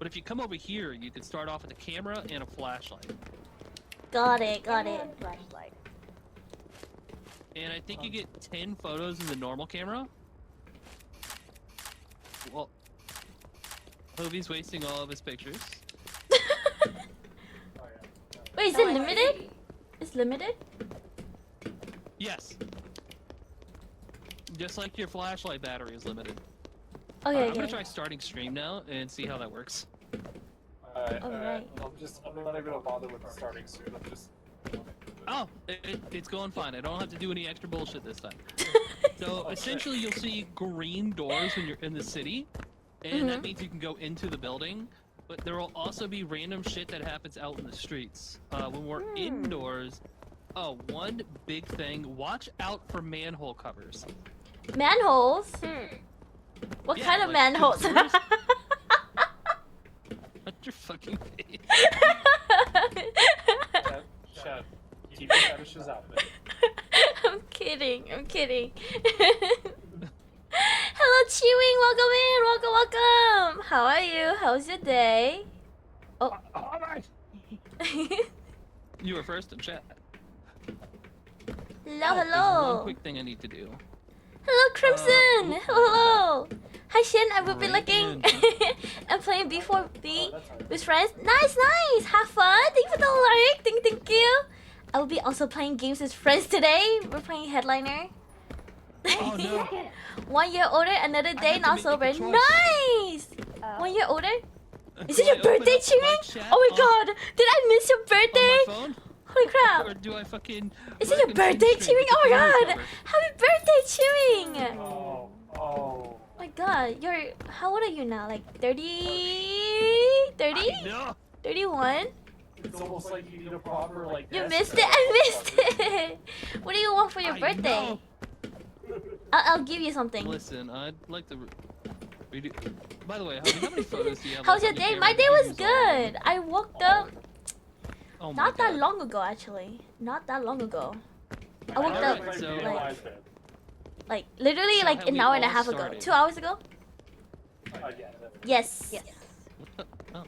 But if you come over here, you can start off with a camera and a flashlight. Got it, got it. Flashlight. And I think you get 10 photos in the normal camera. Well, Hobie's wasting all of his pictures. Wait, is it limited? It's limited? Yes. Just like your flashlight battery is limited. Okay, I'm okay. gonna try starting stream now and see how that works. Alright. I'm not even gonna bother with the starting soon. I'm just. Oh, it's going fine. I don't have to do any extra bullshit this time. So essentially, you'll see green doors when you're in the city, and that means you can go into the building. But there will also be random shit that happens out in the streets. When we're indoors, one big thing: watch out for manhole covers. Manholes? What kind of manholes? What's your fucking face? Chad, keep your fetishes out of it. I'm kidding, I'm kidding. Hello, Chewing, welcome, welcome. How are you? How's your day? Oh. You were first in chat. Hello, There's hello. one quick thing I need to do. Hello, Crimson. Hello. Hi, Shin. I will be Right looking and playing B4B with friends. Nice, nice. Have fun. Thank you for the like. Thank you. I will be also playing games with friends today. We're playing Headliner. Oh no. 1 year older, another day, have to not make sober. a choice. Nice. 1 year older. Is Do it your I open birthday, up my Chewing? chat Oh my on- god. Did I miss your On birthday? my phone? Holy crap. Or do I fucking... Is it your birthday, Chewing? Oh my god. Happy birthday, Chewing. Oh. Oh my god, you're... How old are you now? Like 30? 30? No. 31? It's almost like you need a proper like. You desk missed it, set. I missed it! What do you want for your I birthday? know. I'll give you something. Listen, I'd like to redo... By the way, how many photos do you have? How's your on day? camera My that day you was use all the time? good. I woke up Oh my not that God. long ago, actually. Not that long ago. I woke Alright, up so- like literally So like have an we hour and a all half ago. started? 2 hours ago? Yeah, Yes. Yes. What the... Oh.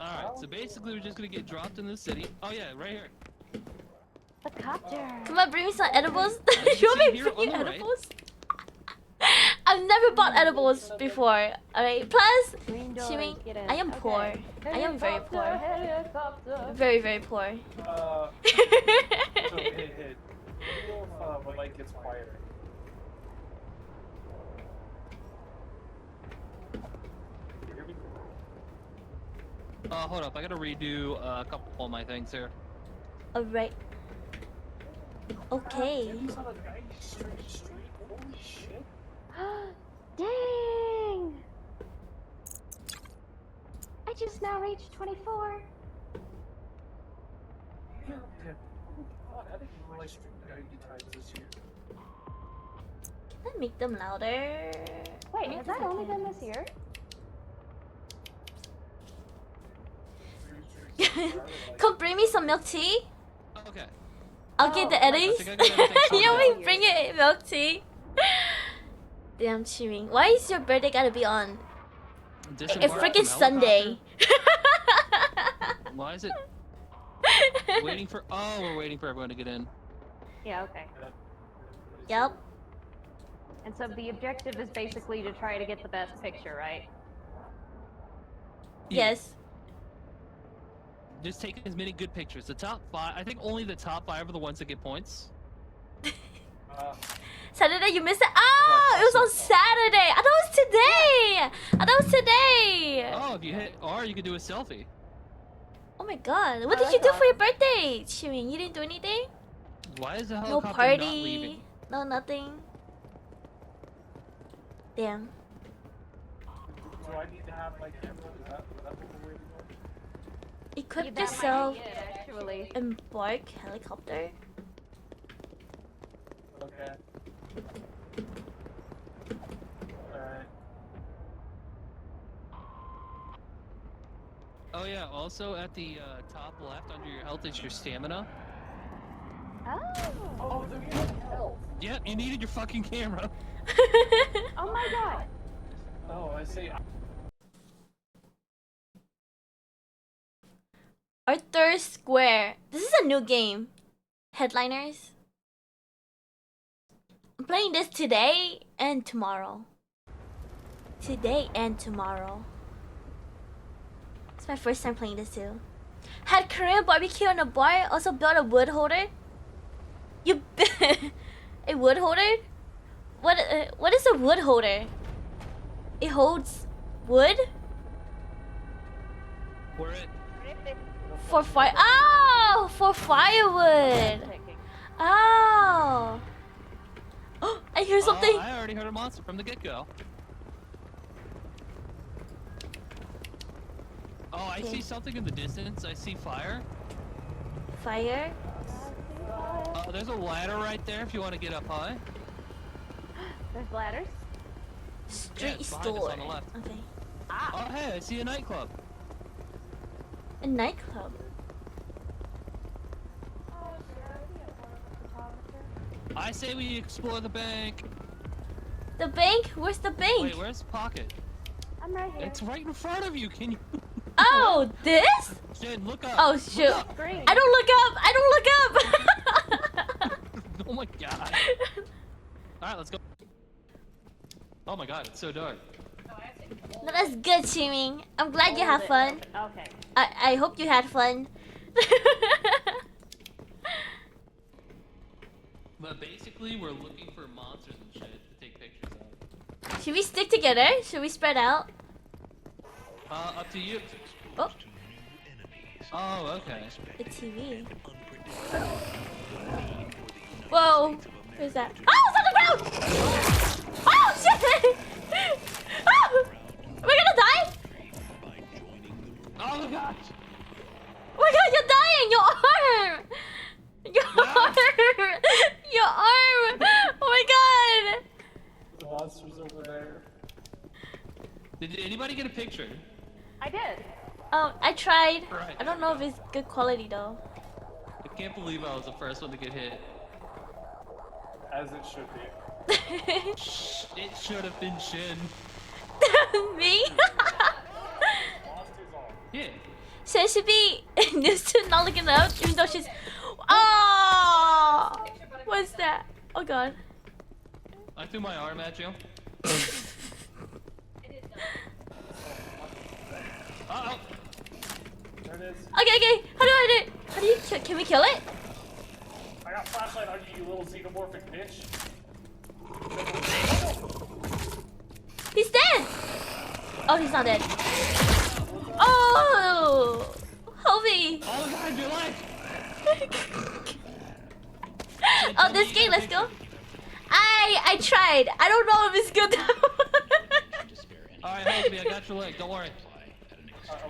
Alright, so basically we're just gonna get dropped in the city. Oh yeah, right here. The copter. Come on, bring me some edibles. you You want me see to here bring you on the right? edibles? I've never bought edibles before. Alright, plus, Green doors, Chewing, get in. I am Okay. poor. I am very Helicopter, poor. helicopter. Very, very poor. So hey, when light gets quieter. You hear me? Hold up, I gotta redo a couple of my things here. Alright. Okay. Tim's on a nice straight street. Holy shit. Dang! I just now reached 24. Yeah, God, I didn't even realize street 90 times this year. Let's make them louder. Wait, has that only been this year? Come bring me some milk tea. Okay. I'll get the I eddies. think I got everything You sorted want me out. to bring it milk tea? Damn, Chewing. Why is your birthday gotta be on a Disembark freaking from Sunday? helicopter. Why is it waiting for... Oh, we're waiting for everyone to get in. Yeah, okay. Yep. And so the objective is basically to try to get the best picture, right? Yeah. Yes. Just take as many good pictures. The top 5... I think only the top 5 are the ones that get points. Saturday, you missed it? Oh, it was on Saturday. I thought it was today. I thought it was today. Oh, if you hit R, you can do a selfie. Oh my god. What did you do for your birthday, Chewing? You didn't do anything? Why is the No helicopter not leaving? party. No nothing. Damn. Do I need to have my camera? Is that what we're waiting on? Equip That might be yourself. it, actually. Embark helicopter. Okay. Alright. Oh yeah, also at the top left under your health is your stamina. Oh. Oh, there you go. Yeah, you needed your fucking camera. Oh my god. Oh, I see. Arthur Square. This is a new game. Headliners. I'm playing this today and tomorrow. Today and tomorrow. It's my first time playing this too. Had Korean barbecue on a bar. Also built a wood holder. You a wood holder? What is a wood holder? It holds wood We're it. for fire. Oh, for firewood. Oh. Oh, I hear something. I already heard a monster from the get-go. Oh, I see something in the distance. I see fire. Fire. There's a ladder right there if you want to get up high. There's ladders. Street it's behind us store. on the left. Okay. Oh, hey, I see a nightclub. A nightclub. I say we explore the bank. The bank? Where's the bank? Wait, where's Pocket? I'm right here. It's right in front of you. Can you? Oh, this? Jen, look up. Oh shoot! Look up. Green. I don't look up. I don't look up. Oh my god. Alright, let's go. Oh my god, it's so dark. No, that's good, Chiming. I'm glad you had fun. Okay. I hope you had fun. But basically, we're looking for monsters and shit to take pictures of. Should we stick together? Should we spread out? Up to you. Oh, Oh, okay. the TV. Whoa! Who's that? Oh, it's on the ground! Oh shit! Oh! We're gonna die? Oh my gosh! Oh my god, you're dying! Your arm! Your arm! Your arm! Oh my god! The monster's over there. Did anybody get a picture? I did. Oh, I tried. Right. I don't know if it's good quality though. I can't believe I was the first one to get hit. As it should be. It should have been Shin. Me? Monster's on. Yeah. She should be used to not looking up, even though she's. Oh! What's that? Oh god. I threw my arm at you. Uh-oh. There it is. Okay, okay. How do I do it? How do you kill? Can we kill it? I got flashlight on you, you little xenomorphic bitch. He's dead! Oh, he's not dead. Oh! Hovey! Oh my god, you're alive! Oh, this game, let's go. I tried. I don't know if it's good though. Alright, help me, I got your leg, don't worry.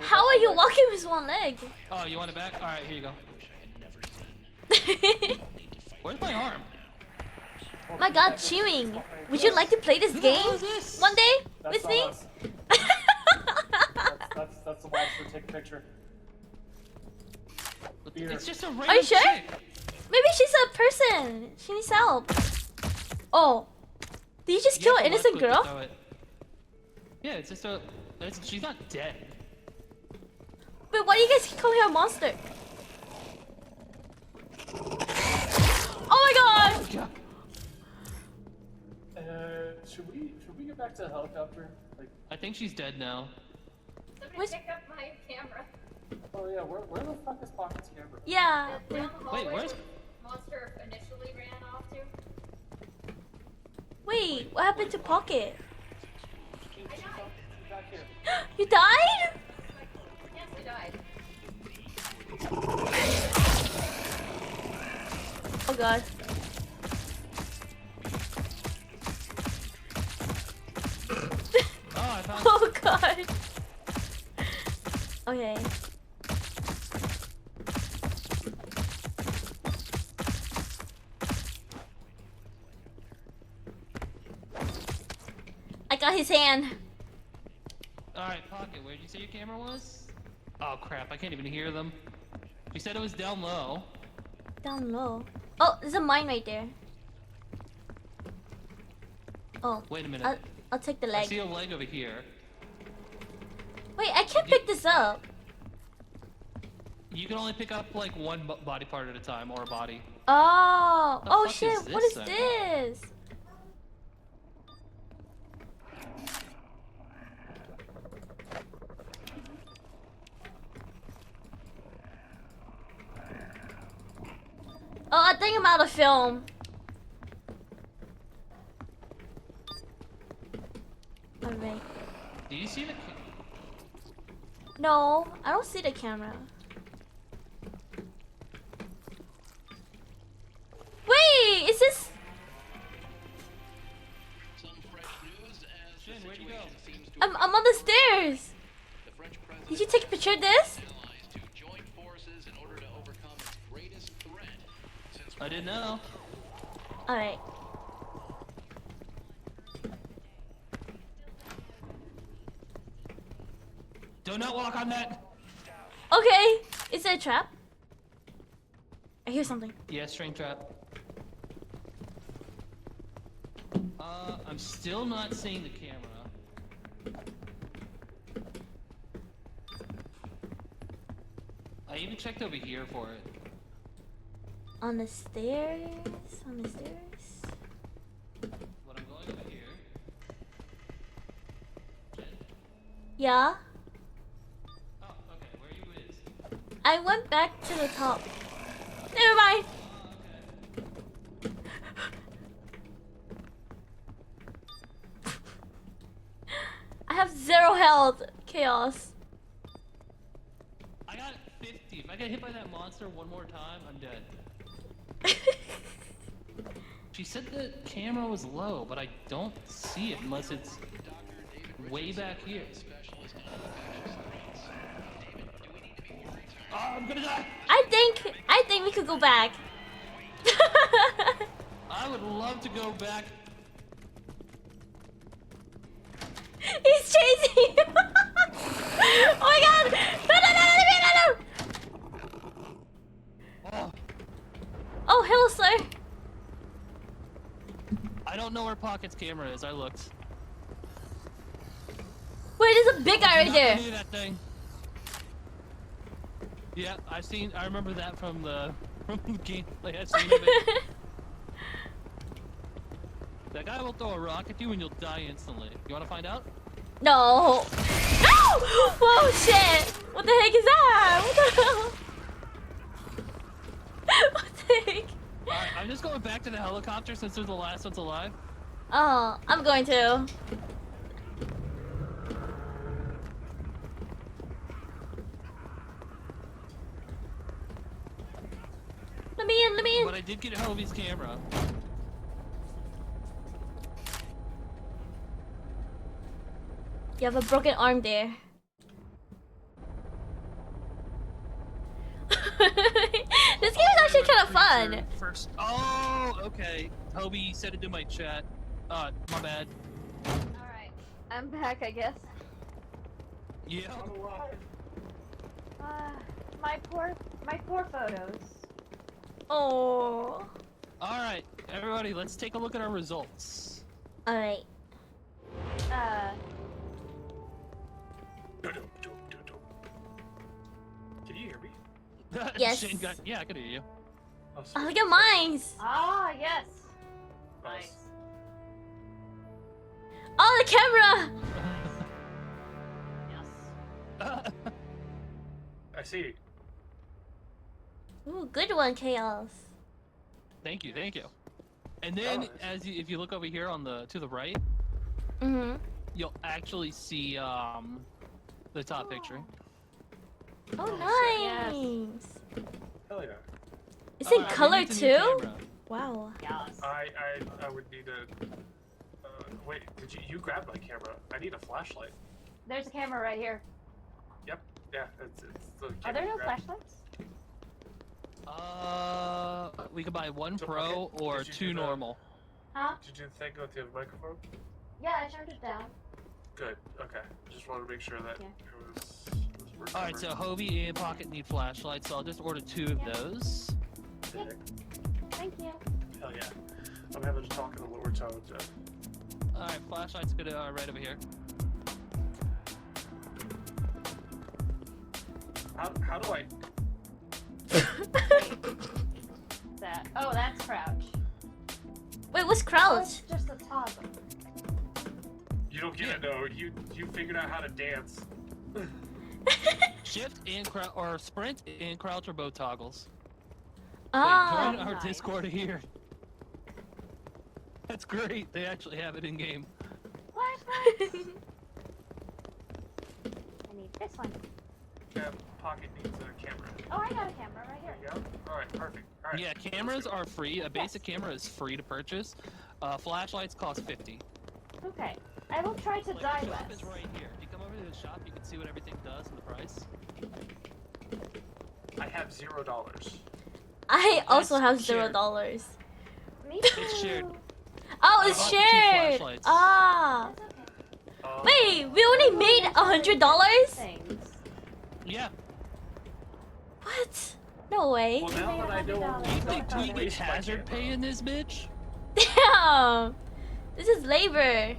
How are you walking with one leg? Oh, you want it back? Alright, here you go. Where's my arm? My god, chewing. Would you like to play this Who the hell game is this? one day That's with not me? us. That's the monster. Take a picture. Here. It's just a random Are you sure? chick. Maybe she's a person. She needs help. Oh. Did you just You kill have an to innocent left click to girl? throw it. Yeah, it's just a... she's not dead. But why do you guys call her a monster? Oh my god! God. Should we get back to the helicopter? Like, I think she's dead now. Where's- Somebody pick up my camera. oh yeah, where the fuck is Pocket's camera? Yeah. Down the hallway where's- where the monster initially ran off to. Wait, what happened to Pocket? She's back here. You died? Yes, I died. Oh god. Oh, I found... Oh god. Okay. I got his hand. Alright, Pocket, where'd you say your camera was? Oh crap, I can't even hear them. You said it was down low. Down low. Oh, there's a mine right there. Oh, Wait a minute. I'll take the I leg. see a leg over here. Wait, I can't pick this up. You can only pick up like one body part at a time, or a body. Oh, The oh fuck shit! is What this is thing? this? Oh, I think I'm out of film. Alright. Do you see the? No, I don't see the camera. Wait, is this? Shin, where'd you go? I'm on the stairs. Did you take a picture of this? I didn't know. Alright. Do not walk on that. Okay. Is it a trap? I hear something. Yeah, string trap. I'm still not seeing the camera. I even checked over here for it. On the stairs? On the stairs? But I'm going over here. Jen? Yeah? Oh, okay. Where are you is? I went back to the top. Never mind. Oh, okay. I have 0 health. Chaos. I got 50. If I get hit by that monster one more time, I'm dead. She said the camera was low, but I don't see it unless it's way back here. Oh, I'm gonna die! I think we could go back. I would love to go back. He's chasing you. Oh my god! No, no, no, no, no, no, Oh, Oh, hello, sir. I don't know where Pocket's camera is. I looked. Wait, there's a big guy right Not there. near that thing. Yeah, I remember that from the gameplay I've seen of it. That guy will throw a rock at you and you'll die instantly. You wanna find out? No. Ow! Whoa, shit. What the heck is that? What the hell? What the heck? Alright, I'm just going back to the helicopter since they're the last ones alive. Oh, I'm going to. Let me in, let me in. But I did get Hobie's camera. You have a broken arm there. This game is actually kind of fun. First. Oh, okay. Hobie said it in my chat. My bad. Alright. I'm back, I guess. Yeah. I'm alive. My poor photos. Oh. Alright, everybody, let's take a look at our results. Alright. Can you hear me? Yes. Shane got, yeah, I could hear you. Oh, Oh, sweet. look at mines. Ah, yes. Nice. Oh, the camera. Yes. I see. Ooh, good one, Chaos. Thank you, thank you. And then, Nice. if you look over here on the to the right, Mm-hmm. you'll actually see the top picture. Oh, nice. Hell yeah. It's in I color need a new too? camera. Wow. Yes. I would need a. Wait, did you grab my camera? I need a flashlight. There's a camera right here. Yep. Yeah. It's the camera Are there you no grabbed. flashlights? We could buy one So, pro okay, or did you do 2 the- normal. Huh? Did you do the thing with the microphone? Yeah, I turned it down. Good. Okay. Just wanted to make sure that Yeah. it was Alright, so Hobie and Pocket need flashlights, so I'll just order 2 of Yeah. those. Sick. Thank you. Hell yeah. I'm having to talk in a lower tone, so. Alright, flashlights good right over here. How do I That. Oh, that's crouch. Wait, what's Oh, crouch? it's just a toggle. You don't get it though. You figured out how to dance. Shift and crouch, or sprint and crouch are both toggles. Ah. Join our nice. Discord here. That's great. They actually have it in game. Flashlights. I need this one. Yeah, Pocket needs a camera. Oh, I got a camera right here. There you go. All right, perfect. All right. Yeah, cameras are free. A basic camera is free to purchase. Flashlights cost 50. Okay. I will try to Like, die the shop less. is right here. If you come over to the shop, you can see what everything does and the price. I have $0. I also have shared. $0. Me It's shared. Oh, I it's bought 2 shared. flashlights. Ah. Wait, we only made $100? Things. Yeah. What? No way. Well, now that I know what You we think don't we get waste my hazard camera. pay in this bitch? Damn. This is labor.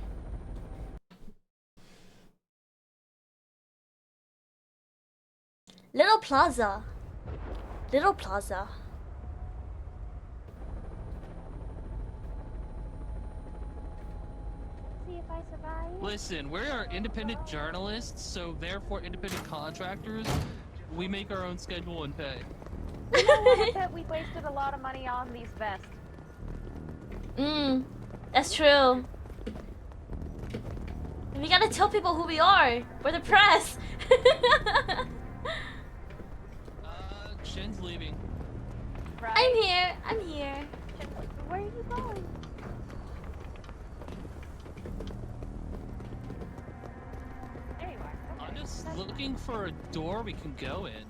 Little Plaza. Little Plaza. See if I survive. Listen, we are independent journalists, so therefore independent contractors. We make our own schedule and pay. You know what? I bet we wasted a lot of money on these vests. That's true. We gotta tell people who we are. We're the press. Shin's leaving. Right? I'm here. I'm here. Where are you going? There you are. I'm just looking for a door we can go in.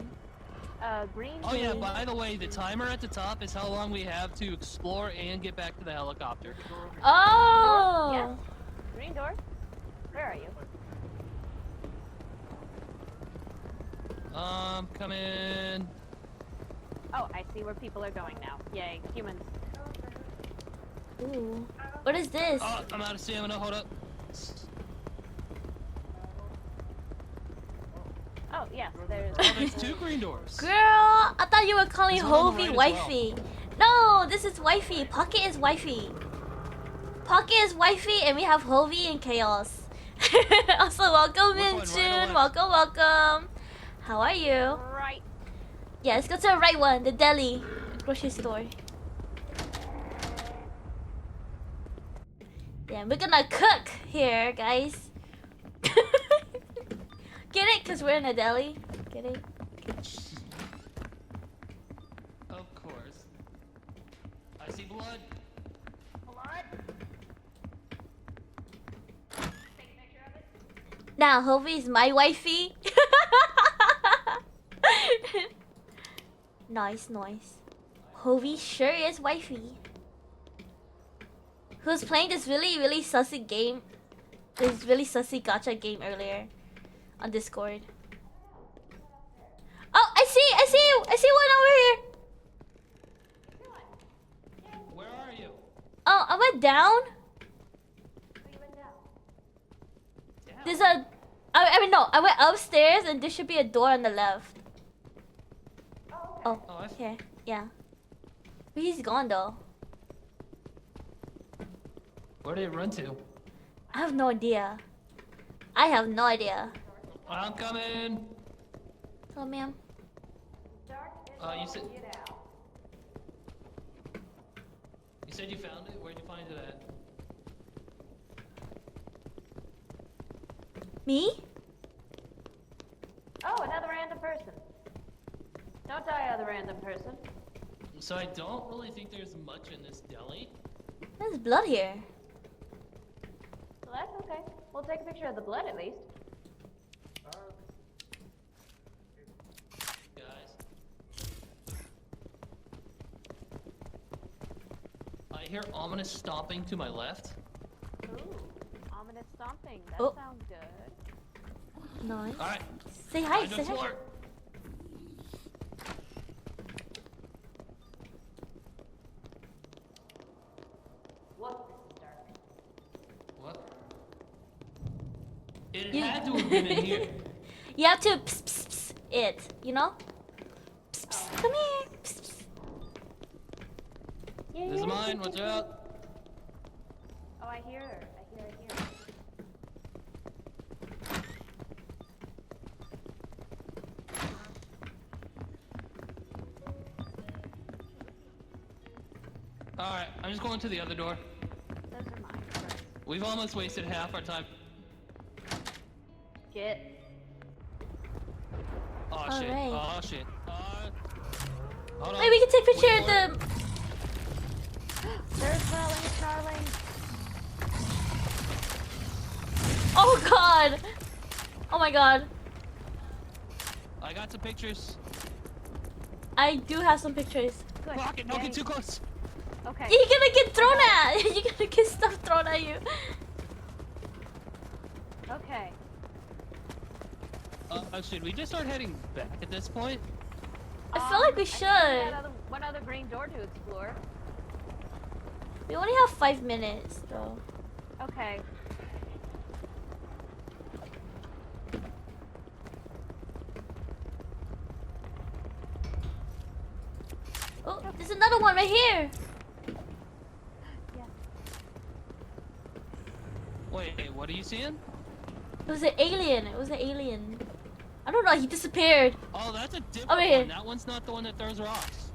Green. Oh yeah, by the way, the timer at the top is how long we have to explore and get back to the helicopter. Oh. Yes. Green door. Where are you? Come in. Oh, I see where people are going now. Yay, humans. Ooh. What is this? Oh, I'm out of stamina, hold up. Oh, yes, there's. Oh, there's 2 green doors. Girl, I thought you were calling There's one on the Hovey right as wifey. No, this is wifey. Pocket is wifey. Pocket is wifey, and we have Hovey and Chaos. Also, welcome Which in, one, right or June. left? Welcome, welcome. How are you? Right. Yeah, let's go to the right one, the deli, grocery store. Yeah, we're gonna cook here, guys. Get it? Cause we're in a deli. Get it? Of course. I see blood. Now, Hovey's my wifey. Nice, nice. Hovey sure is wifey. Who's playing this really sussy game? This really sussy gacha game earlier on Discord. Oh, I see you! I see one over here! Where are you? Oh, I went down? There's a... I mean, no, I went upstairs and there should be a door on the left. Oh, Oh, I here. Yeah. But he's gone though. Where did it run to? I have no idea. I have no idea. I'm coming. Hello, ma'am. You said you found it? Where'd you find it at? Me? Oh, another random person. Don't die, other random person. So I don't really think there's much in this deli. There's blood here. Well, that's okay. We'll take a picture of the blood at least. Guys. I hear ominous stomping to my left. Ooh, ominous stomping. That Oh. sounds good. Nice. Alright. Say hi, Find the say hi. floor. What? What? It You- had to have been in here. You have to pss, pss, pss, it, you know? Pss, Psst, come here. Psst, psst. Yeah, This is mine. Watch out. Oh, I hear her. I hear her. All right, I'm just going to the other door. Those are mine. Right. We've almost wasted half our time. Shit. Oh shit. Alright. Oh shit. Hold on. Wait, we can take a picture Wait of for it. the. They're smelling, snarling. Oh god! Oh my god. I got some pictures. I do have some pictures. Good. Pocket, don't Yay. get too close. Okay. You're gonna get thrown at! You're gonna get stuff thrown at you. Okay. Should we just start heading back at this point? I feel like we I think should. one other green door to explore. We only have 5 minutes though. Okay. Oh, there's another one right here. Yeah. Wait, what are you seeing? It was an alien. It was an alien. I don't know. He disappeared. Oh, that's a different Over here. one. That one's not the one that throws rocks.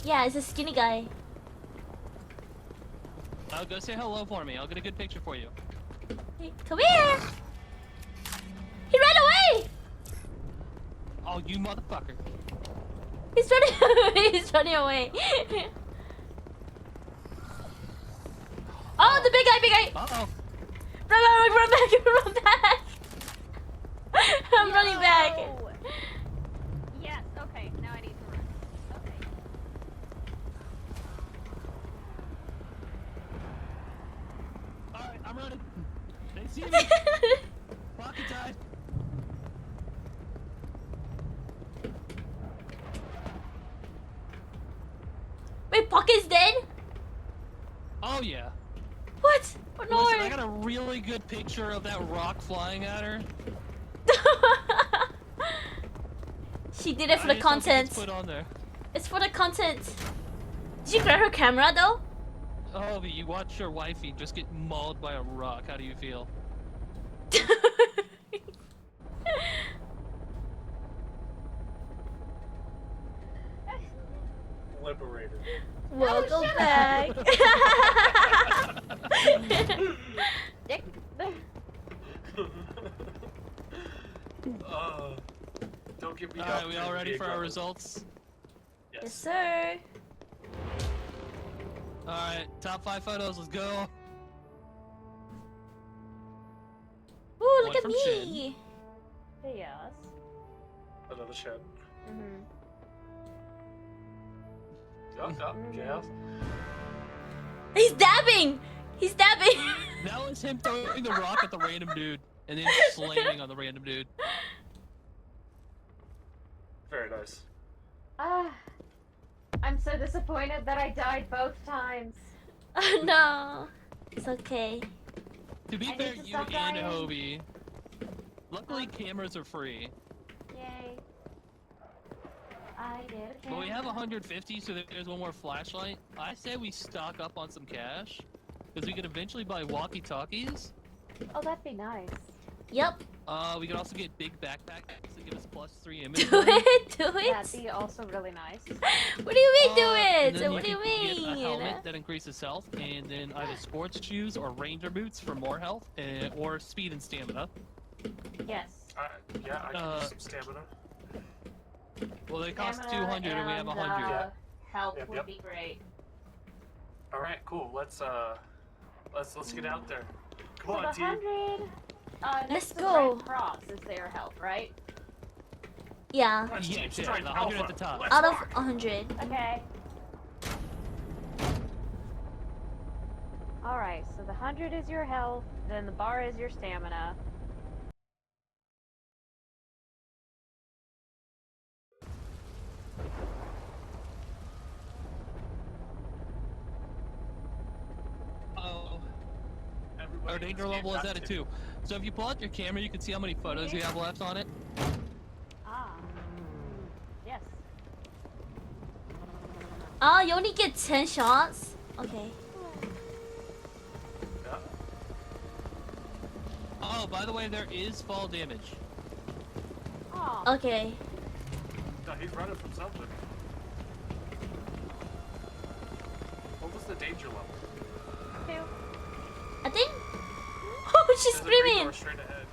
Yeah, it's a skinny guy. Go say hello for me. I'll get a good picture for you. Hey, come here. He ran away. Oh, you motherfucker. He's running. He's running away. Oh, the big guy, big guy. Uh-oh. Run back, run back. I'm running back. Yo! Yes. Okay. Now I need to run. Okay. Alright, I'm running. They see me. Pocket died. Wait, Pocket's dead? Oh, yeah. What? Oh, no. Listen, I got a really good picture of that rock flying at her. She did it for I the just don't think content. it's put on there. It's for the content. Did you grab her camera though? Oh, but you watch your wifey just get mauled by a rock. How do you feel? Liberated. Welcome back. Dick. Don't get me Alright, we all ready for our results? Yes, sir. Alright, top 5 photos, let's go. Ooh, look One at from me. Yes. Another shed. Mhm. Yup, yes. He's dabbing. He's dabbing. That was him throwing the rock at the random dude and then slamming on the random dude. Very nice. Ah. I'm so disappointed that I died both times. Oh no. It's okay. To be I fair, need to you stop and dying. Hobie. Luckily, cameras are free. Yay. I did a But we have camera. 150, so there's one more flashlight. I say we stock up on some cash, because we could eventually buy walkie-talkies. Oh, that'd be nice. Yep. We could also get big backpacks that give us +3 Do inventory. it. Do That'd it. be also really nice. What do you mean do And it? then What do you could get a mean? helmet that increases health, and then either sports shoes or ranger boots for more health, or speed and stamina. Yes. Yeah, I can use some stamina. Well, they cost Stamina 200 and we have 100. Yeah. Health Yep, would yep. be great. All right, cool. Let's get out there. Come So on, the team. 100. Let's Next to the go. Red Cross is their health, right? Yeah. Let's Yeah, team yeah, strike the 100 at alpha. the top. Let's Out of rock. 100. Okay. Alright, so the 100 is your health, then the bar is your stamina. Oh, Everybody our danger escape level is that at a too. 2. So if you pull out your camera, you can see how many photos you have left on it. Ah. Yes. Oh, you only get 10 shots? Okay. Yeah. Oh, by the way, there is fall damage. Oh. Okay. No, he's running from something. What was the danger level? 2. I think. Oh, she's There's a green screaming! door straight ahead.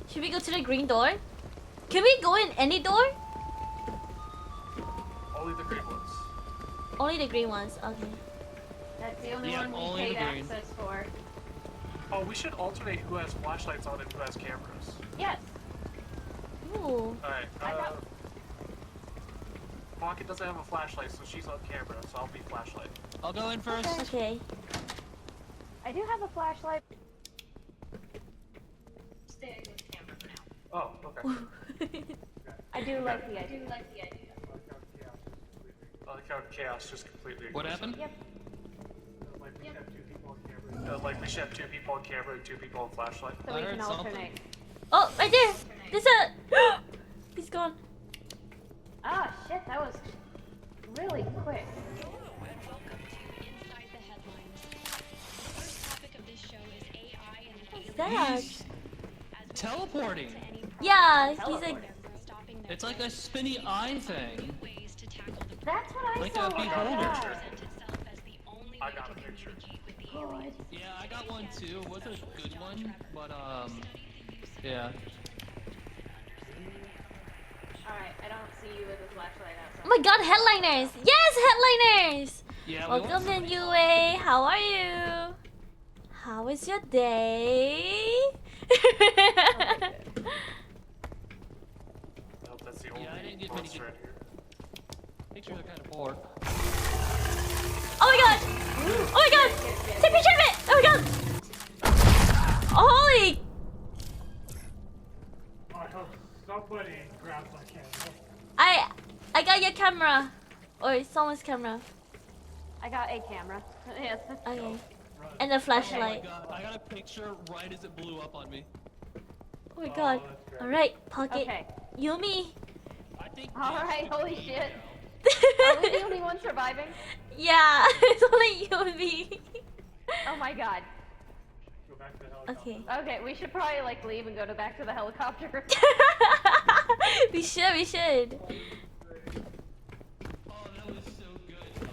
Should we go to the green door? Can we go in any door? Only the green ones. Only the green ones. Okay. That's the only Yeah, one we only paid the green. access for. Oh, we should alternate who has flashlights on and who has cameras. Yes. Ooh. Alright, I got- Pocket doesn't have a flashlight, so she's on camera, so I'll be flashlight. I'll go in first. Okay. I do have a flashlight. Stay with the camera for now. Oh, okay. I do like the idea. Like the idea. On the count of chaos, just completely. What ignores happened? Yep. it. Like we should have 2 people on camera. Like we should have 2 people on camera and 2 people on flashlight. So I we heard can something. alternate. Oh, right there! There's a. He's gone. Ah, shit, that was really quick. Welcome to Inside the Headlines. The first topic of this show is AI and the What's that? He's teleporting. Yeah, he's like. stopping their It's like a spinny eye thing. ways to tackle the That's what I Like saw. a when I beholder. got present itself as the only I way got to a picture. communicate with the Good. aliens. Yeah, I got one too. It wasn't a good one, but yeah. Alright, I don't see you with a flashlight Oh outside. my god, headliners! Yes, headliners! Yeah. Welcome in, UA. How are you? How was your day? I hope that's the only Yeah, I didn't get many monster in here. Pictures are kind of poor. Oh my god! Oh my god! Take a picture of it! Oh my god! Holy! I hope somebody grabs my camera. I got your camera. Or someone's camera. I got a camera. Yes. Okay. And a Oh my flashlight. god, I got a picture right as it blew up on me. Oh my god. Alright, Pocket. Okay. Yumi. I think. Alright, that's holy the shit. now. Are we the only one surviving? Yeah, it's only Yumi. Oh my god. Go back to the helicopter. Okay. Okay, we should probably like leave and go back to the helicopter. we should, we should. Oh, that was so good. Like,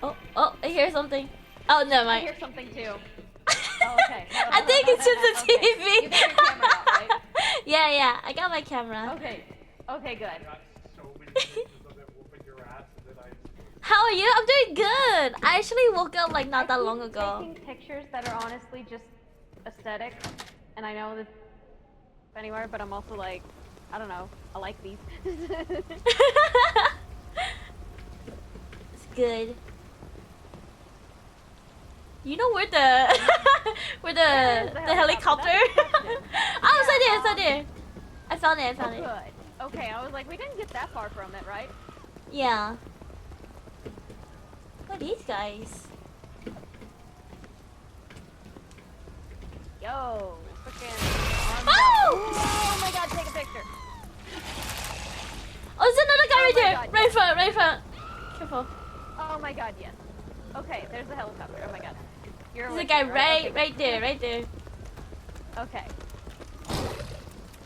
Oh, oh, I hear something. Oh, never I mind. hear something too. Oh, okay. I think it's just a Okay. TV. You got your camera out, right? Yeah, yeah, I got my camera. Okay. Okay, good. I got so many pictures of it whooping your ass, and then How are you? I'm doing good. I actually woke up like not that I long keep ago. taking pictures that are honestly just aesthetic, and I know that anywhere, but I'm also like, I don't know, I like these. It's good. You know where the where the helicopter? That's the question. Oh, it's right there, it's right there. I found it, I Oh, found it. good. Okay, I was like, we didn't get that far from it, right? Yeah. Who are these guys? Yo, freaking arms up. Oh! Oh my god, take a picture. Oh, there's another guy Oh right my there. God, Right in front, right in front. Careful. Oh my god, yes. Okay, there's the helicopter. Oh my god. You're There's a with guy me, right, Okay. right there, right there. Okay.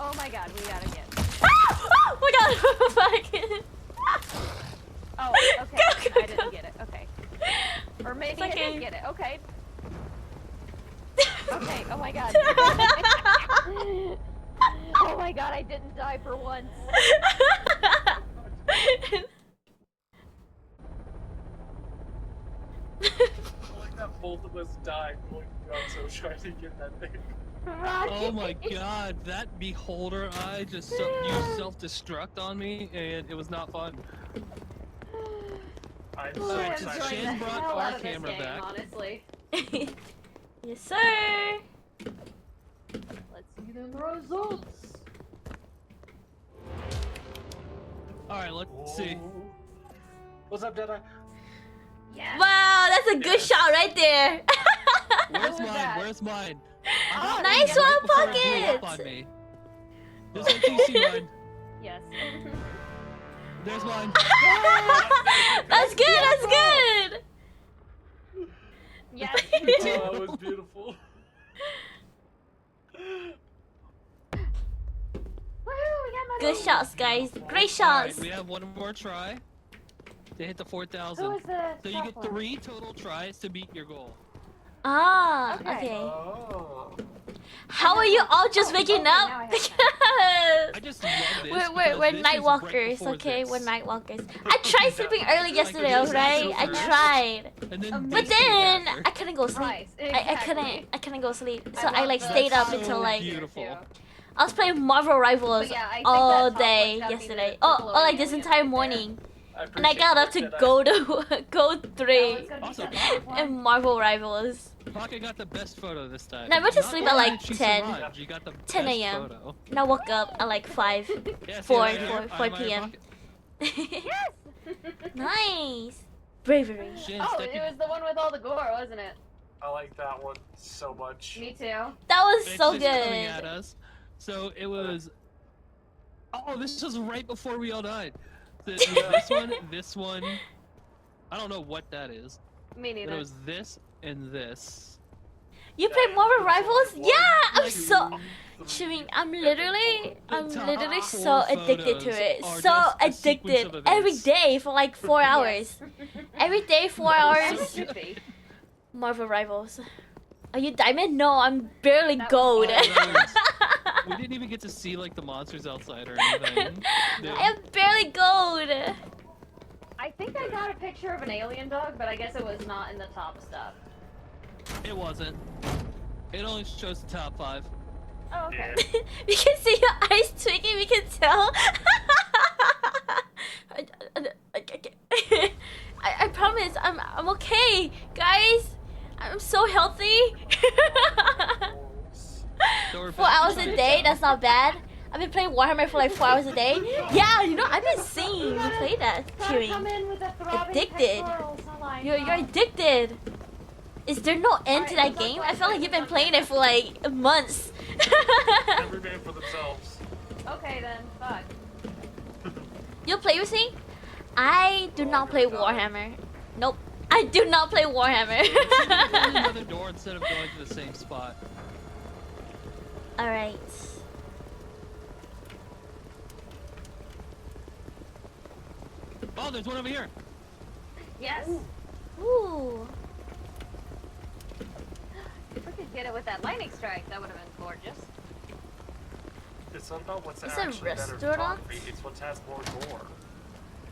Oh my god, we gotta get. Ah! Oh my god! Fuck. Oh, okay. Go, go, I didn't go. get it. Okay. Or maybe It's I okay. did get it. Okay. Okay. Oh my god. Oh my god, I didn't die for once. I like that both of us died going so trying to get that thing. Oh my god, that beholder eye just used self-destruct on me, and it was not fun. I'm Boy, so I'm excited. enjoying Shin the brought hell our out of this camera game, back. honestly. Yes, sir. Let's see the results. Alright, let's see. Ooh. What's up, Deadeye? Yes. Wow, that's a good Yes. shot right there. Where's was mine? that? Where's mine? Oh, I got nice one one, right before it blew up Pocket. on me. Just let you see mine. Yes. There's one. That's good. That's good. Yes. Oh, that was beautiful. Woohoo! We got money. Good shots, guys. Great Alright, shots. we have one more try to hit the 4,000. Who was the So you top get one? 3 total tries to beat your goal. Ah, Okay. okay. Oh. How are you all just waking okay, now up? I have Because I just love this. we're because we're this night is right walkers, before okay? this. We're night walkers. I tried sleeping early yesterday, this is alright? so I fast. tried. And then But But this came then after. I couldn't go sleep. Right, I exactly. couldn't go sleep. I So I love like the stayed up so until like beautiful. I was playing Marvel Rivals But yeah, I think all that top day one's gotta be yesterday. the Oh, glowing like this alien entire right there. morning. And I got up to go to go 3 Also, in Marvel Rivals. Pocket got the best photo this time. No, I went to Not sleep at only like did she 10. survive, she got the 10 best a.m. photo. And I woke up at like 5. Yeah, see 4 right here, 4 I'm p.m. Yes. Nice. Bravery. Shin, Oh, step it your- was the one with all the gore, wasn't it? I like that one so much. Me too. That was It's so just coming at good. us. So it was. Oh, this was right before we all died. This one. I don't know what that is. Me But neither. it was this and this. You play Marvel Rivals? Yeah, I'm so. Shimmy, I'm literally so addicted to it. photos are So just a sequence addicted. of Every events. day for like 4 hours. Every day 4 As hours. it should be. Marvel Rivals. Are you diamond? No, I'm barely That gold. was We didn't even get to see like the monsters outside or anything. Yeah. I am barely gold. I think I got a picture of an alien dog, but I guess it was not in the top stuff. It wasn't. It only shows the top 5. Oh, okay. We can see your eyes twinking, we can tell. I promise, I'm okay, guys. I'm so healthy. So we're 4 back hours to a the day, top. that's not bad. I've been playing Warhammer for like 4 hours a day. Yeah, you know, I've been seeing you play that, Gotta come Chewy. in with a throbbing Addicted. pectorals, oh my You're God. addicted. Is there no end to that Alright, game? let's I feel like you've been playing it for like months. Every man for themselves. Okay then, fuck. You play with me? I do not play Warhammer. Nope. I do not play Warhammer. Go another door instead of going to the same spot. Alright. Oh, there's one over here. Yes. Ooh. If we could get it with that lightning strike, that would have been gorgeous. It's not about what's Is it actually better restaurant? photography, it's what has more gore.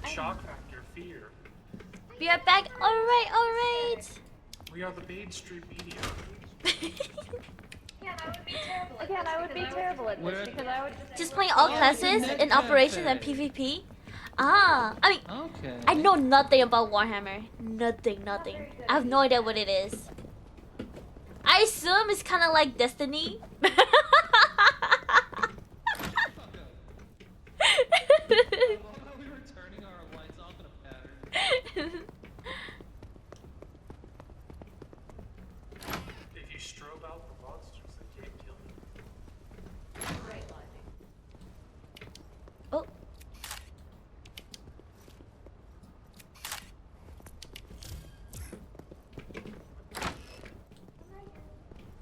Shock factor, fear. Be right back. Alright. We are the mainstream media. Again, I would be terrible at Where- this because I would Just playing all Oh, classes net in operations and cafe. PvP. Ah, I mean, Okay. I know nothing about Warhammer. Nothing. I have no idea what it is. I assume it's kind of like Destiny. We were turning our lights off in a pattern. If you strobe out the monsters, they can't kill you. Oh.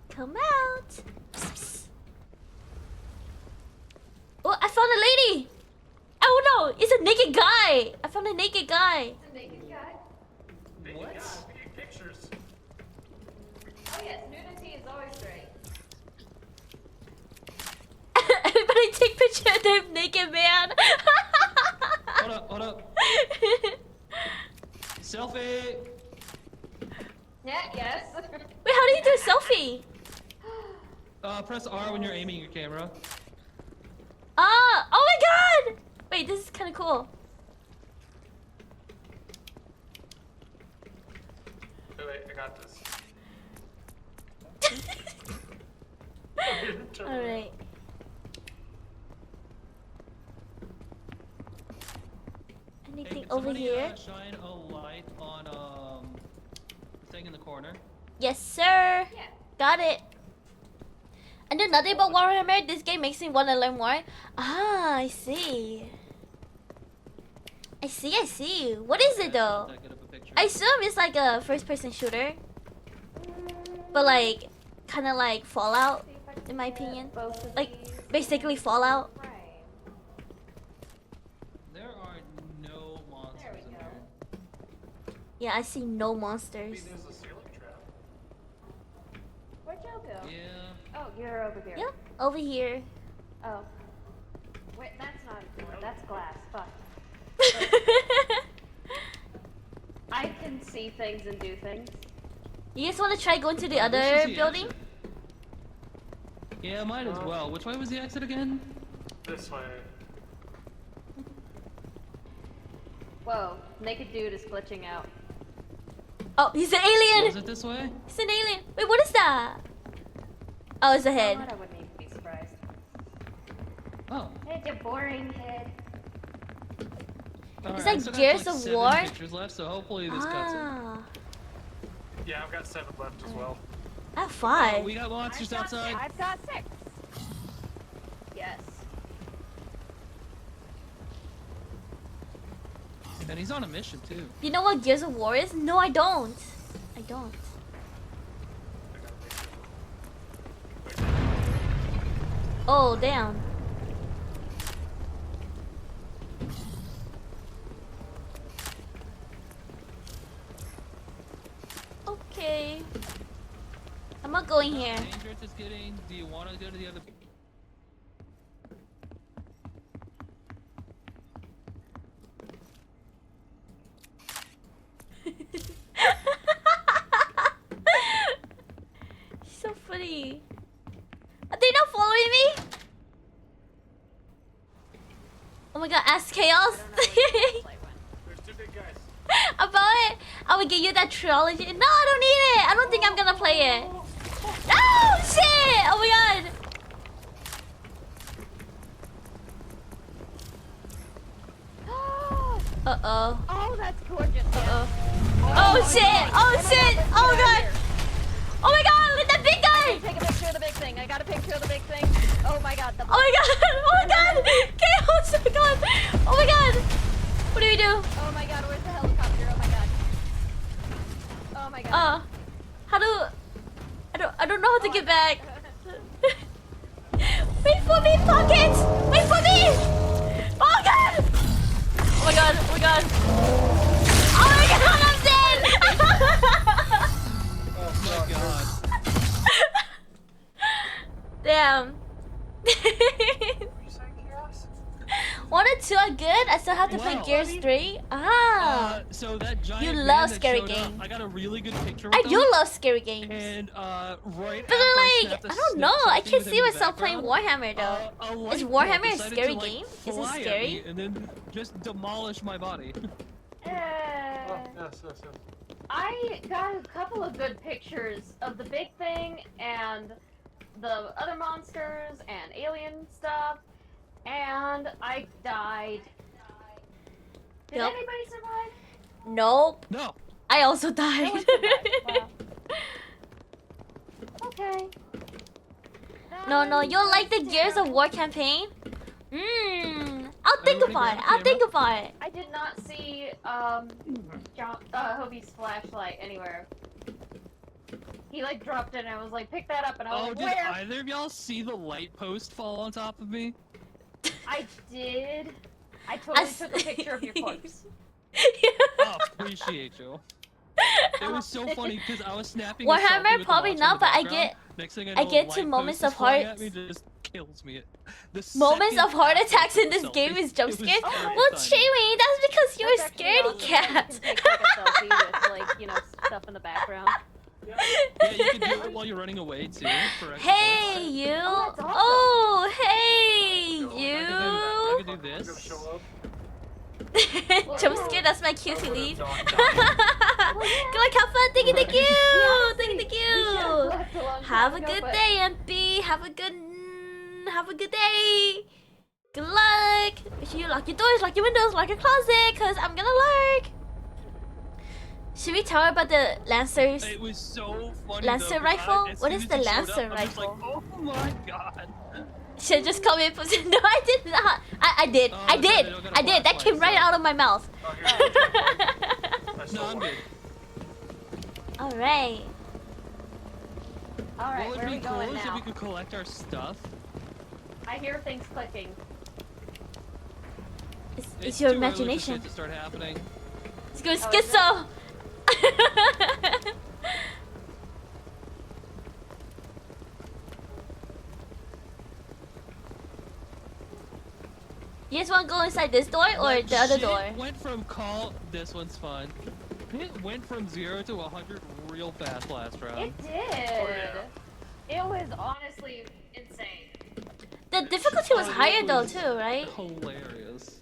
Come out. Psst, psst. Oh, I found a lady. Oh no, it's a naked guy. I found a naked guy. naked guy. What? Yeah, we get pictures. Oh yes, nudity is always great. Everybody take picture of the naked man. Hold up. Selfie. Yeah, yes. Wait, how do you do a selfie? Press R when you're aiming your camera. Ah! Oh my god! Wait, this is kind of cool. Wait, I got this. Alright. Anything Hey, over somebody, here? shine a light on the thing in the corner. Yes, sir. Yeah. Got it. I know nothing about Warhammer. This game makes me want to learn more. Ah, I see. I see. What is it though? That good of a picture. I assume it's like a first-person shooter, but like, kind of like Fallout, See if I can in my get opinion. both of Like, these basically in Fallout. frame. There are no monsters There we in go. here. Yeah, I see no I mean, monsters. there's a ceiling trap. Where'd y'all go? Yeah. Oh, you're over here. Yep, over here. Oh. Wait, that's not a door. That's glass. Fuck. I can see things and do things. You guys want to try going to the Oh, this is other the building? exit. Yeah, might as well. Which way was the exit again? This way. Whoa, naked dude is glitching out. Oh, he's an Was alien! it this way? He's an alien. Wait, what is that? Oh, it's a You know head. what? I wouldn't even be surprised. Oh. Hey, you boring head. Alright, like I still got, Gears of 7 War? pictures left, so hopefully this cuts in. Ah, Yeah, I've got 7 left as well. I have Oh, 5. we got monsters outside. I've got 6. Yes. And he's on a mission too. You know what Gears of War is? No, I don't. I don't. Oh, damn. Okay. I'm not going here. Dangerous is getting. Do you want to go to the other? So funny. Are they not following me? Oh my god, ask Chaos. There's 2 big guys. About it, I will give you that trilogy. No, I don't need it. I don't think I'm gonna play it. Oh shit! Oh my god. Uh-oh. Oh, that's gorgeous. Uh-oh. Oh shit! Oh shit! Oh god! Oh my god! Look at that big guy! Take a picture of the big thing. I got a picture of the big thing. Oh my god. The Oh my god! Oh my god! Chaos! Oh my god! Oh my god! What do we do? Oh my god, where's the helicopter? Oh my god. Oh my god. How do... I don't know how to get back. Wait for me, Pocket! Wait for me! Oh god! Oh my god, oh my god. Oh my god, I'm dead! Oh my god. Damn. What are you saying, Chaos? 1 and 2 are good. I still have to play Wow. Gears 3. Ah. So that giant You man love that scary showed up, games. I got a really good picture with I him. do love scary games. And right But after I like, snapped a I don't know. I selfie can with him see in the myself playing background, Warhammer though. a Is light Warhammer bulb a decided scary to, like, game? Is it fly at scary? me and then just demolish my body. Oh, yes. I got a couple of good pictures of the big thing and the other monsters and alien stuff, and I died. Did Yep. anybody survive? Nope. No. I also died. No one survived. Wow. Okay. No, you'll like the Gears of War campaign? I'll think Everybody about grab it. a I'll think about it. I did not see Hobie's flashlight anywhere. He like dropped it and I was like, pick that up, and I was Oh, like, did where? either of y'all see the light post fall on top of me? I did. I totally s- took a picture of your corpse. Oh, appreciate you. It was so funny because I was snapping. a Warhammer, selfie with the probably monster in not, the but I background. get- Next thing I know, get a to light moments post of is flying heart- at me, just kills me. The Moments second of heart after attacks in this selfie, game is jump it was scares. very Well, funny. Jamie, that's because you're a That's actually scaredy awesome. cat. You can take like a selfie with like, you know, stuff in the background. Yeah, you can do it while you're running away too. For extra Hey, points. you. Oh, that's awesome. Oh, hey, I you. could do I'm gonna this. show up. Jump scare, that's my cutesy I would've lead. done Go like, have fun. Thank you, thank you. Thank you, thank We you. should've left a long Have a time ago, good but- day, MP. Have a good day. Good luck. Make sure you lock your doors, lock your windows, lock your closet, cause I'm gonna lurk. Should we tell her about the Lancers? It was so funny. Lancer though, 'cause rifle? as What soon is as the he showed Lancer up, I'm just like, rifle? oh my god. Should just call me pussy. No, I did not. I did. Oh, I okay, did. they don't got a I did. That flashlight, came right so- out of my mouth. Oh, here. That's No, so I'm weird. good. Alright. Alright, Well, where are we it'd be cool going if now? we could collect our stuff. I hear things clicking. It's your too early for imagination. shit to start happening. Let's go Oh, is it? schizo. You just want to go inside this door or Like, the other shit door? Went from call. This one's fun. It went from 0 to 100 real fast last round. It did. Oh, yeah. It was honestly insane. The difficulty was Oh, higher it though was too, right? Hilarious.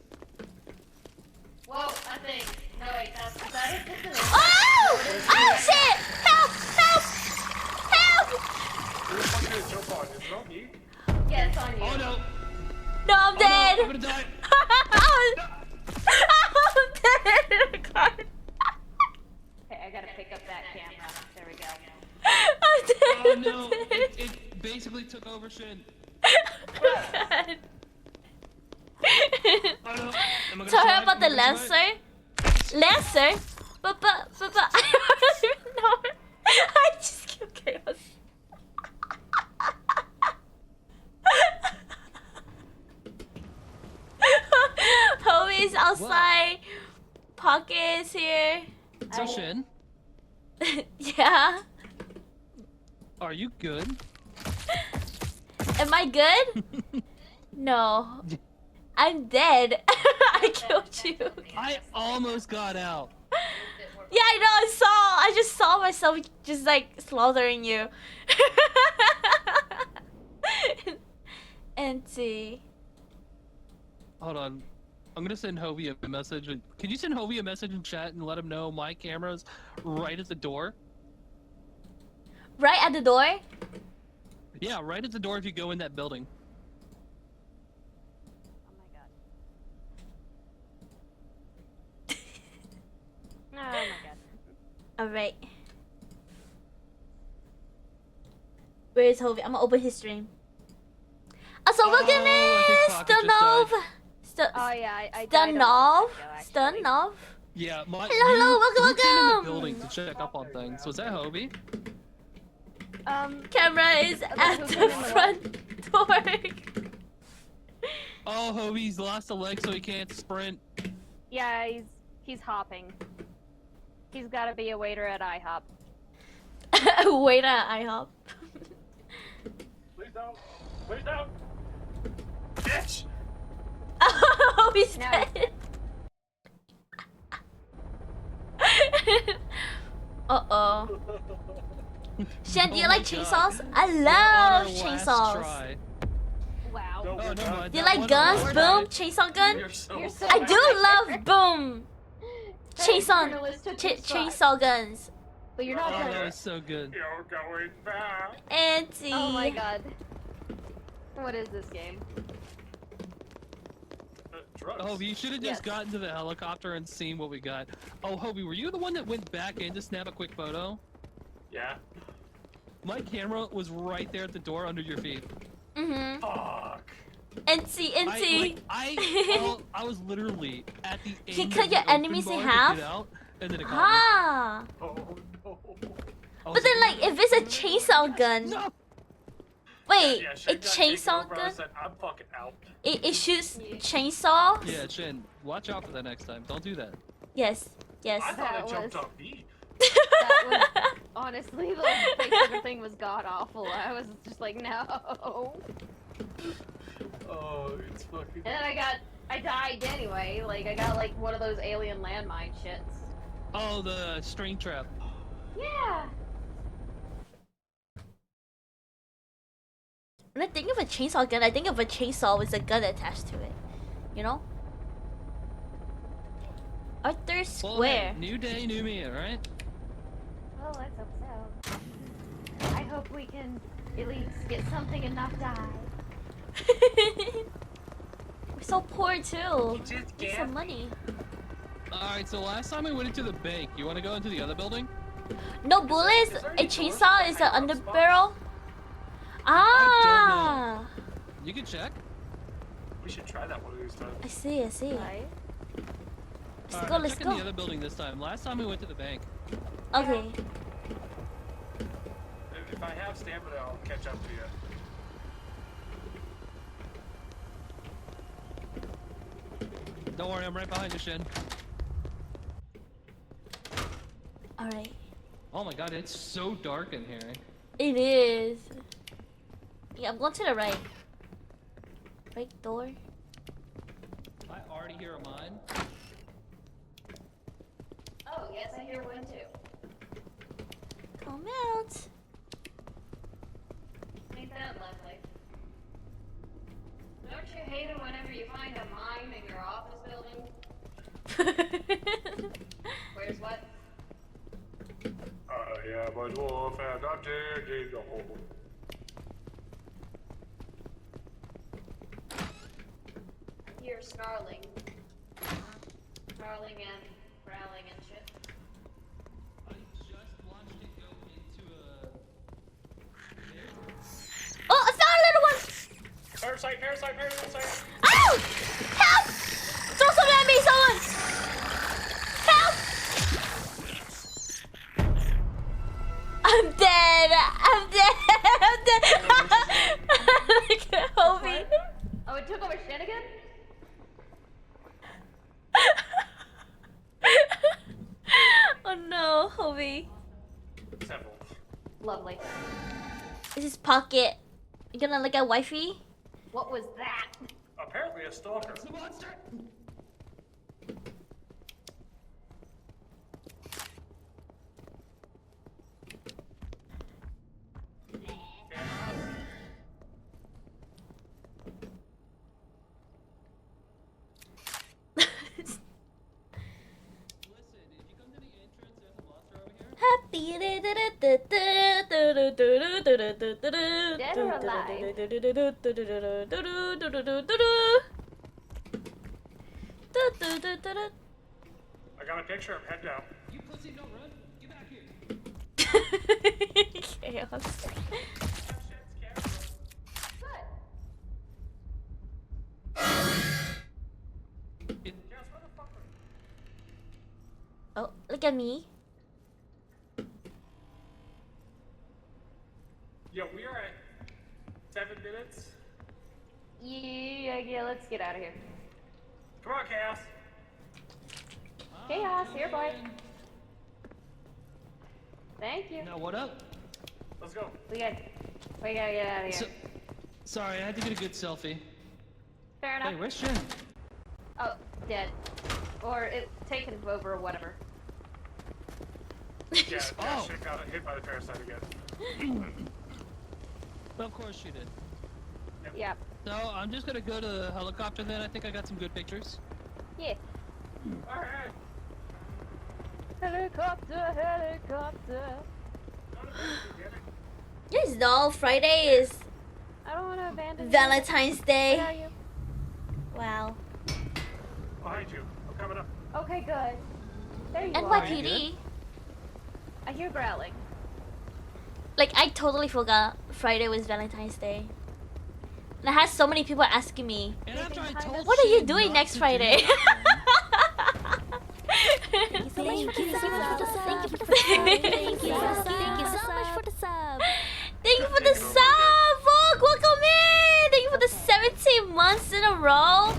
Whoa, I think. No, wait, is that it? This is it. Oh! Oh shit! Help! Help! Help! Who the fuck did it jump on? Is it on me? Yeah, it's on you. Oh no! No, I'm Oh, dead. no, I'm gonna die. I'm dead. God. Okay, I gotta pick up that camera. There we go. I'm dead. Oh no! I'm dead. It basically took over Shin. God. Oh no! Am I gonna Sorry survive? about the Am I gonna survive? Lancer? But I don't even know. I just killed chaos. Homie's outside. Pocket's here. So Shin, Yeah. are you good? Am I good? No. I'm dead. I killed you. I almost got out. Yeah, I know. I just saw myself just like slaughtering you. And see. Hold on. I'm gonna send Hovey a message. Can you send Hovey a message in chat and let him know my camera's right at the door? Right at the door. Yeah, right at the door if you go in that building. Oh my god. All right. Where is Hovey? I'm gonna open his stream. Also, Oh, I look think at Pocket this! just Stanov! Oh yeah, I died a long Stanov? time ago, actually. Stanov? Yeah, my Hello, you came in welcome! the building to check up on things. Was that Hovey? Camera is at who's the in the front door. Oh, Hovey's lost a leg so he can't sprint. Yeah, he's hopping. He's gotta be a waiter at IHOP. Wait at IHOP. Please don't. Please don't. Bitch! Oh, he's Now dead. Uh-oh. Shen, do you Oh like my chainsaws? God. I We're on love our last chainsaws. try. Wow. Don't Oh, worry never about mind. Do you that like one guns? already Boom? died. Chainsaw gun? You're so You're so I do love boom! Chainsaw, Journalist took your spot. chainsaw guns. But you're not Oh, gonna. that was so good. You're going back. Auntie. Oh my god. What is this game? Drugs. Oh, you should have just Yes. gotten to the helicopter and seen what we got. Oh, Hobie, were you the one that went back in to snap a quick photo? Yeah. My camera was right there at the door under your feet. Mm-hmm. Fuck. Auntie, auntie. I was literally at the end. He of cut the your open enemies bar in to half? get out, and then it caught Ah. Oh no. me. I But was then, like, if it's a chainsaw gun, no! wait, Yeah, a Shane got taken chainsaw over, I gun? said, I'm fucking out. It shoots chainsaws? Yeah, Shin, watch out for that next time. Don't do that. Yes, yes. I thought That it jumped was- on me. That was honestly the face thing was god awful. I was just like, no. Oh, it's fucking. And then I died anyway. Like I got like one of those alien landmine shits. Oh, the string trap. Yeah. When I think of a chainsaw gun, I think of a chainsaw with a gun attached to it. You know? Arthur Well, Square. hey, new day, new me, alright? Well, let's hope so. I hope we can at least get something and not die. We're so poor too. Just Need get- some money. Alright, so last time we went into the bank, you want to go into the other building? No bullets. is there A any chainsaw doors is an behind underbarrel. Ah. You can check. We should try that one of these times. I see. Right. Let's Alright, go. check in the other building this time. Last time we went to the bank. Okay. If I have stamina, I'll catch up to you. Don't worry, I'm right behind you, Shin. All right. Oh my god, it's so dark in here. It is. Yeah, I'm going to the right. Right door. I already hear a mine. Oh, yes, I hear one too. Come out. Ain't that lovely? Don't you hate it whenever you find a mine in your office building? Where's what? I am a dwarf and I'm digging a hole. You're snarling. Snarling and growling and shit. I just watched it go into a... Oh, I found another one. Parasite! Ow! Help! Throw something at me, someone! Help! I'm dead. Look at Hobie. Oh, it took over Shenanigan? Oh no, Hobie. Several. Lovely. This is Pocket. You gonna look at wifey? What was that? Apparently a stalker. It's a monster! Listen, did you come to the entrance? There's a monster over here. Happy Dead or alive? I got a picture of head down. You pussy, don't run. Get back here. Chaos. It, Oh, look at me. Yeah, we are at 7 minutes. Yeah, let's get out of here. Come on, Chaos. Chaos, here, boy. Thank you. now what up? Let's go. We gotta get out of here. So, sorry, I had to get a good selfie. Fair enough. Hey, where's Shin? Oh, dead. Or it taken over or whatever. Yeah, Oh. shit got hit by the parasite again. Well, of course she did. Yeah. So, I'm just gonna go to the helicopter then. I think I got some good pictures. Yeah. Alright. Helicopter. Yes, no. Friday is I don't want to abandon Valentine's you. Where Day. are you? Wow. Behind you. I'm coming up. Okay, good. There you are. NYPD. I hear growling. Like, I totally forgot Friday was Valentine's Day. And I had so many people asking me, And after I told what are you Shin doing not next to do Friday? that Thank you so much for the sub. Thank you for the sub, Vogue. Welcome in. Thank you for the 17 months in a row.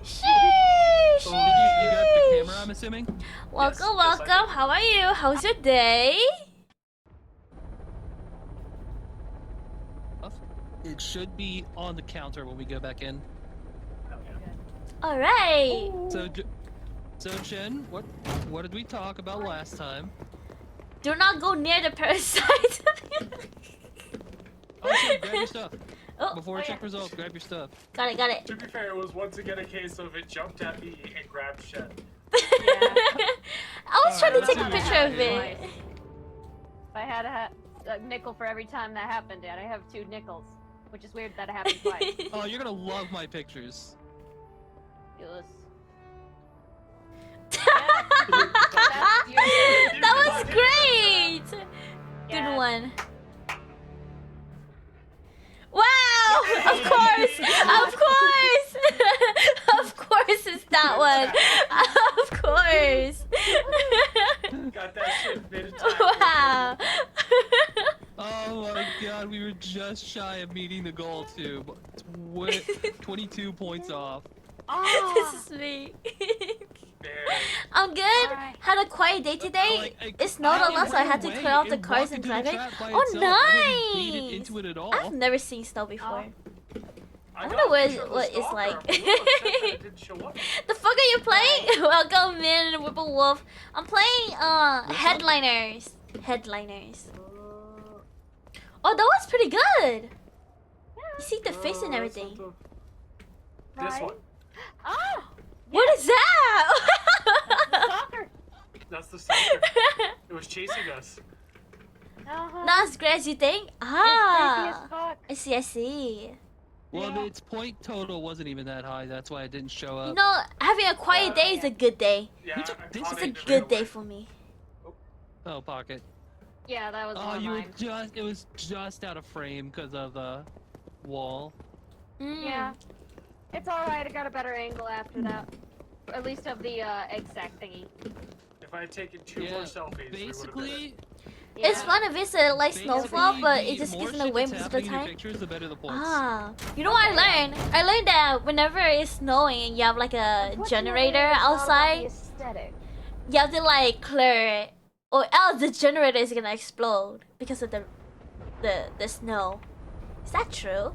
Sheesh. Oh, you got the camera, I'm assuming? Welcome, Yes, I welcome. did. How are you? How's your day? It should be on the counter when we go back in. All right. So Shin, what did we talk about last time? Do not go near the parasite. Oh, Shin, grab your stuff. Oh, Before we check results, grab your stuff. got it, got it. To be fair, it was once again a case of it jumped at me and grabbed Shen. I was trying to Alright, take a let's picture see. of it. If I had a nickel for every time that happened, Dad, I have 2 nickels. Which is weird that it happened twice. Oh, you're gonna love my pictures. Yes. That was great. Yeah. Good one. Wow! Of course! Of course! Of course it's that one! Of course! Got that shit mid attack. Wow! Oh my god, we were just shy of meeting the goal too. 22 points off. Oh, This is me. Barely. I'm good. Alright. Had a quiet day today. It snowed a lot, so I had to clear off the cars and drive it. Oh, nice! Into it at all. I've never seen snow before. I wonder got a what- picture of the what it's stalker, like. but we're upset that it didn't show up. The fuck are you playing? Welcome in, Whipplewolf. I'm playing Headliners. Headliners. Oh, that was pretty good. You see the face and everything. This Right. one. Oh, What is that? soccer. That's the stalker. It was chasing us. Uh-huh. Not as great as you think? It's creepy as Ah. fuck. I see, I see. Well, Yeah. its point total wasn't even that high. That's why it didn't show up. You know, having a quiet day is a good day. Yeah, Who took I this? caught It's it a and it good ran day away. for me. Oh, Pocket. Yeah, that was Oh, one of you were mine. just. It was just out of frame because of the wall. Mm. Yeah. It's alright, I got a better angle after that. At least of the egg sack thingy. If I had taken two Yeah, more selfies, we would have been basically, It's Yeah. fun if it's a like snowfall, basically, but the it just more gets in the shit way that's most of the happening in your time. pictures, the better the points. Ah, you know what I learned? I learned that whenever it's snowing and you have like a generator outside, Aesthetic. you have to like clear it, or else the generator is gonna explode because of the snow. Is that true?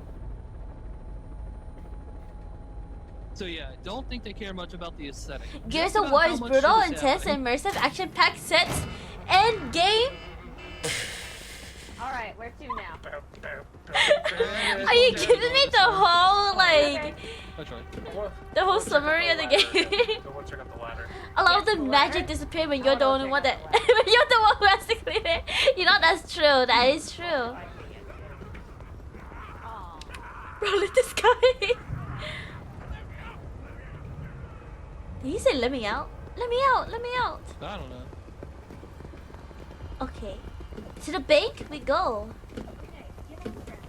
So yeah, I don't think they care much about the aesthetic. Gears Just of about War how is much brutal, shit is intense, happening. immersive, action-packed sets, and game. Alright, where to now? Are you giving me the whole like That's right. the whole summary of the game? So once I got the ladder. A lot of Yes, the the magic ladder? disappear when you're the Oh, only okay, one that got the when you're the one who has to clean it. You know that's true. That is true. Oh. Bro, look at this guy. Did he say let me out? Let me out, let me out. I don't know. Okay. To the bank we go.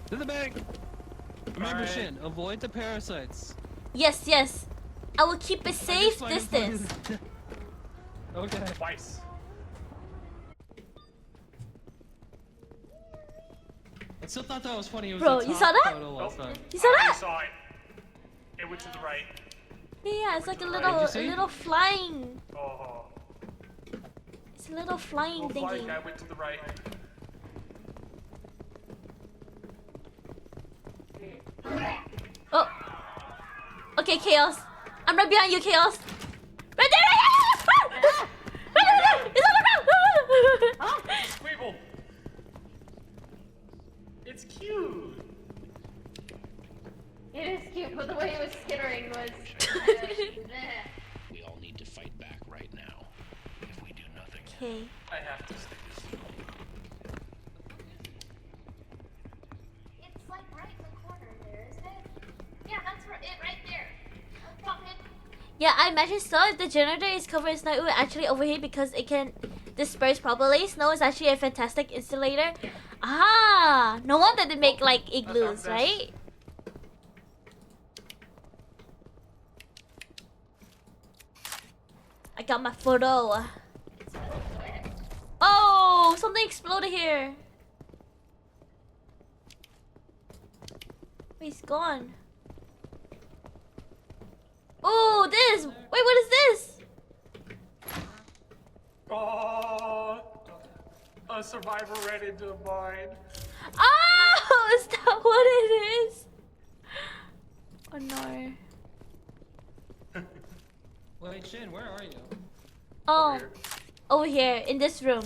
To the bank. Remember, Alright. Shin, avoid the parasites. Yes, yes. I will keep a I just safe find it distance. funny. Okay. Twice. I still thought that was funny. It was Bro, the you top saw that? photo last time. You saw I that? saw it. It went to the right. Yeah, it's like a Did little you see? flying. Oh. It's a little flying Little flying thingy. guy went to the right. Oh. Okay, Chaos. I'm right behind you, Chaos. Right there, right there! Right there! It's on the ground! Squeeble. It's cute. It is cute, but the way it was skittering was. We all need to fight back right now. If we do nothing, Okay. I have to stick this. It's like right in the corner there, isn't it? Yeah, that's it right there. Pocket. Yeah, I imagine so. If the generator is covered in snow, it will actually overheat because it can disperse properly. Snow is actually a fantastic insulator. Ah, no wonder they make like igloos, this. right? I got my photo. Oh, something exploded here. Wait, he's gone. Oh, this. Wait, what is this? Oh. A survivor ran into a mine. Oh, is that what it is? Oh no. Wait, Shin, where are you? Oh, Here. over here in this room.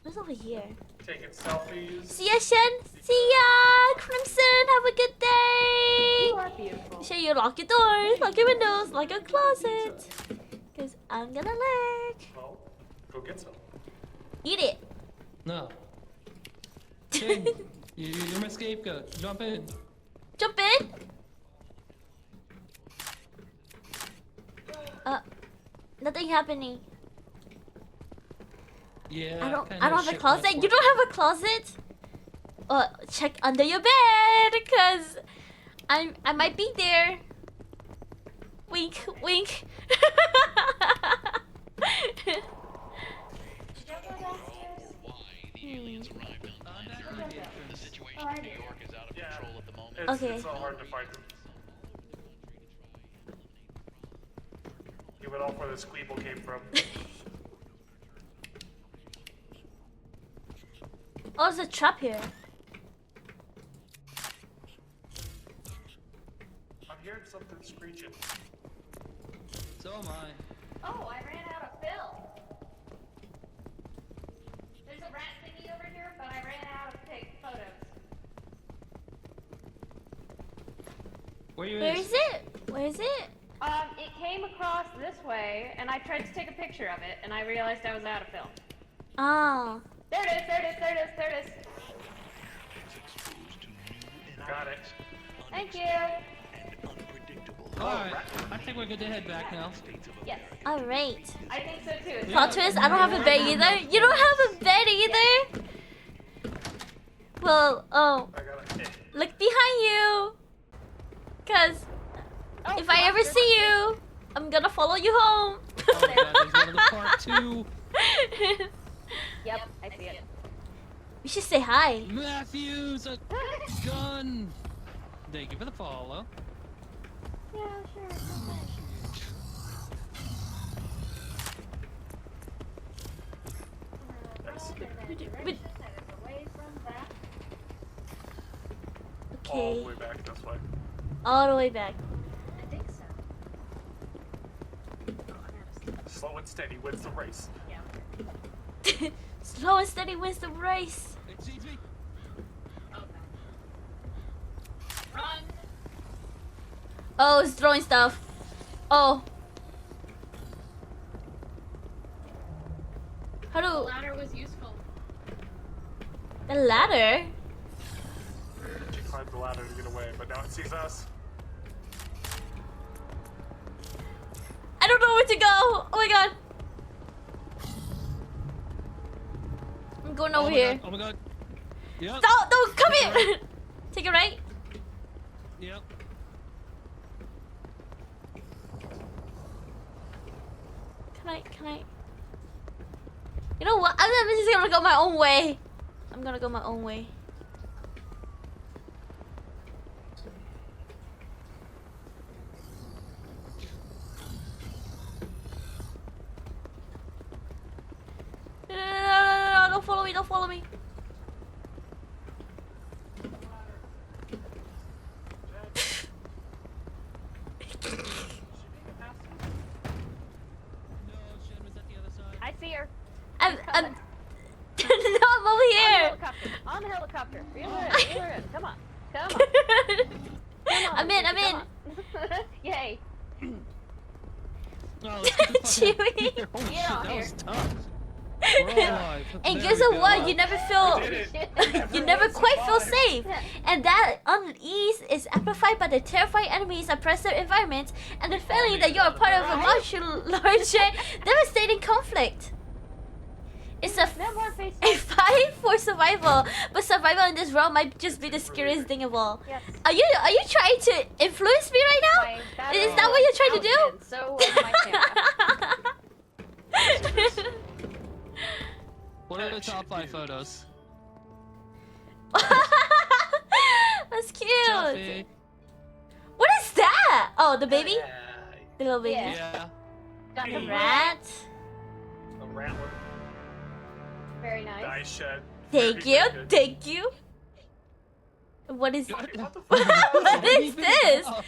What's over here? Taking selfies. See ya, Shen. See ya, Crimson. Have a good day. You are beautiful. Make sure you lock your doors, lock your windows, lock your closet. Cause I'm gonna lurk. Well, go get some. Eat it. No. Shin, you're my scapegoat. Jump in. Jump in. Nothing happening. Yeah. I don't kinda have a shit closet. went You for don't have a closet? Check under your bed, cause I might be there. Wink, wink. Did y'all go downstairs? Why the aliens arrived on back planet in Earth. the entrance. The situation Oh, I in New did. York is out of Yeah. control at the moment. Okay. It's so hard to fight them. Give it all where the squeeble came from. Oh, there's a trap here. I'm hearing something screeching. So am I. Oh, I ran out of film. There's a rat thingy over here, but I ran out of photos. Where you Where is it? Where is it? It came across this way, and I tried to take a picture of it, and I realized I was out of film. Oh. There it is, there it is, there it is, there it is. Exposed to new Got it. Thank you. and unpredictable. Alright. I think we're good to head back now. Yes, Alright. I think so too. Yeah. Plot twist, I don't have a bed either. You don't have a bed either? Well, oh. I got it. Look behind you. Cause Oh, if I ever see you, I'm gonna follow you home. Oh my god, there's one of the part 2. Yep, I see it. We should say hi. Matthews, a gun. Thank you for the follow. Yeah, sure. But- Away from that. All the Okay, way back this way. all the way back. I think so. Slow and steady wins the race. Slow and steady wins the race. Excuse me. Run! Oh, it's throwing stuff. Oh. How The do ladder was useful. the ladder? She climbed the ladder to get away, but now it sees us. I don't know where to go. Oh my god. I'm going over my here. God. Oh my god. Yep. No, come here. Take it right. Yep. Can I? You know what? I'm just gonna go my own way. I'm gonna go my own way. No, don't follow me, don't follow me. No, Shen was at the other side. I see her. I'm no, I'm over On the here. helicopter. On the helicopter. Reel her in. Reel her in. Come on. Come on. Come on. I'm in, I'm Come in. on. Yay. No, let's get the fuck out of Chewie. here. Holy Get shit, out that here. was tough. We're all alive. And There guess we what? go. You never feel We did it. you never Everyone quite feel survived. safe. And that unease is amplified by the terrifying enemies, oppressive environments, and the feeling that you are part of a much larger, devastating conflict. It's a No more face. a fight for survival, but survival in this world might just be the scariest thing of all. Yes. Are you trying to influence me right now? My battery Is that what you're trying to do? out, and so was my camera. What are the top 5 photos? That's cute. Selfie. What is that? Oh, the baby? The little baby. Yeah. Yeah. Got The the rat. The rattler. Very nice. Nice shed. Thank Very you. good. Thank you. What is What the fuck? what is this? I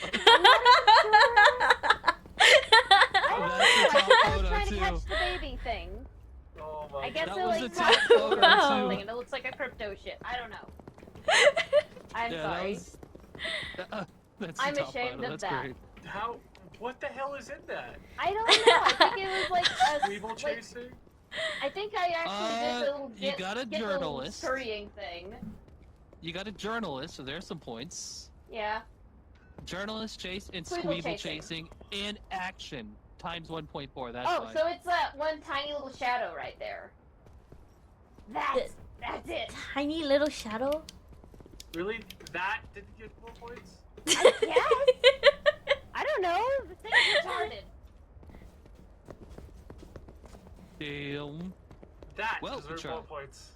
don't know. That's the I top think I was photo, trying to too. catch the baby thing. Oh my I guess That it was like the top photo, Wow. too. something and it looks like a crypto shit. I don't know. I'm Yeah, that sorry. was- That's the I'm top ashamed photo. of That's that. great. How? What the hell is in that? I don't know. I think it was like a Weevil like, chasing? I think I actually did the little you got a get the little journalist. scurrying thing. You got a journalist, so there's some points. Yeah. Journalist chase and Squeeble squeeble chasing. chasing in action times 1.4. That's Oh, fine. so it's that one tiny little shadow right there. That's it. Tiny little shadow. Really? That didn't get 4 points? Yes. I don't know. The thing's retarded. Damn. That Well, deserves we 4 tried. points.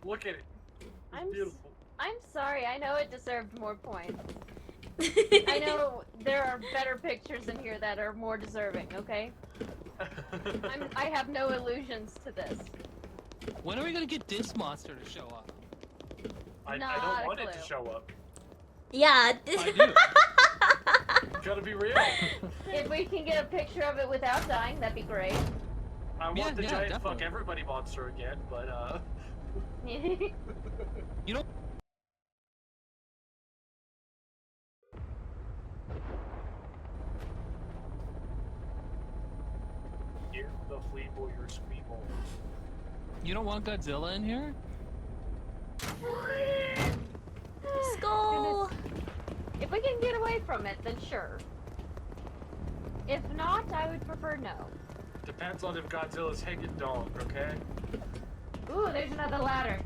Look at it. It's I'm beautiful. I'm sorry. I know it deserved more points. I know there are better pictures in here that are more deserving. Okay. I have no illusions to this. When are we gonna get this monster to show up? I Not a don't want it to clue. show up. Yeah. I do. You gotta be real. If we can get a picture of it without dying, that'd be great. I want Yeah, the yeah, giant definitely. fuck everybody monster again, but You don't. give the fleeble your squeeble. You don't want Godzilla in here? Let's go. If we can get away from it, then sure. If not, I would prefer no. Depends on if Godzilla's hanging dog, okay? Ooh, there's another ladder.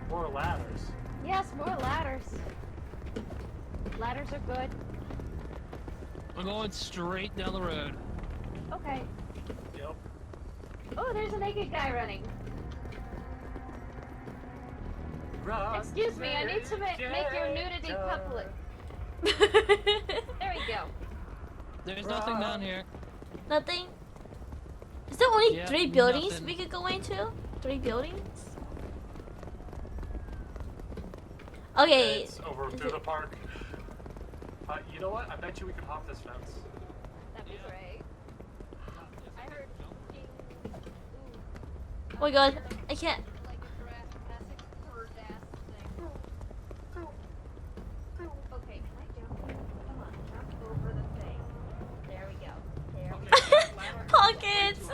More ladders. Yes, more ladders. Ladders are good. I'm going straight down the road. Okay. Yep. Oh, there's a naked guy running. Excuse me, I need to make your nudity public. There we go. There's nothing down here. Nothing. Is there only Yeah, 3 buildings nothing. we could go into? 3 buildings? Okay. It's over through the park. You know what? I bet you we could hop this fence. That'd be great. I heard Oh my god, I can't. like a Jurassic bird ass thing. Okay, can I jump? Come on, jump over the thing. There we go. There we go. Pockets!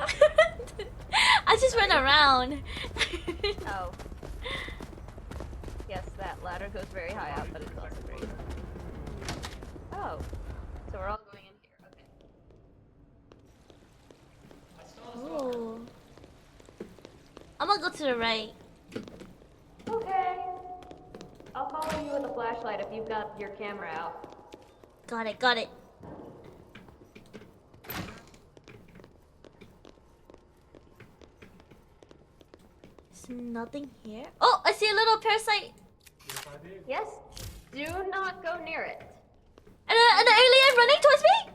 I just went around. Oh. Yes, that ladder goes very high up, but it's also very. Oh. So we're all going in here. Okay. Ooh. I'm gonna go to the right. Okay. I'll follow you with a flashlight if you've got your camera out. Got it, got it. There's nothing here. Oh, I see a little parasite. Yes, I did. Yes. Do not go near it. And an alien running towards me?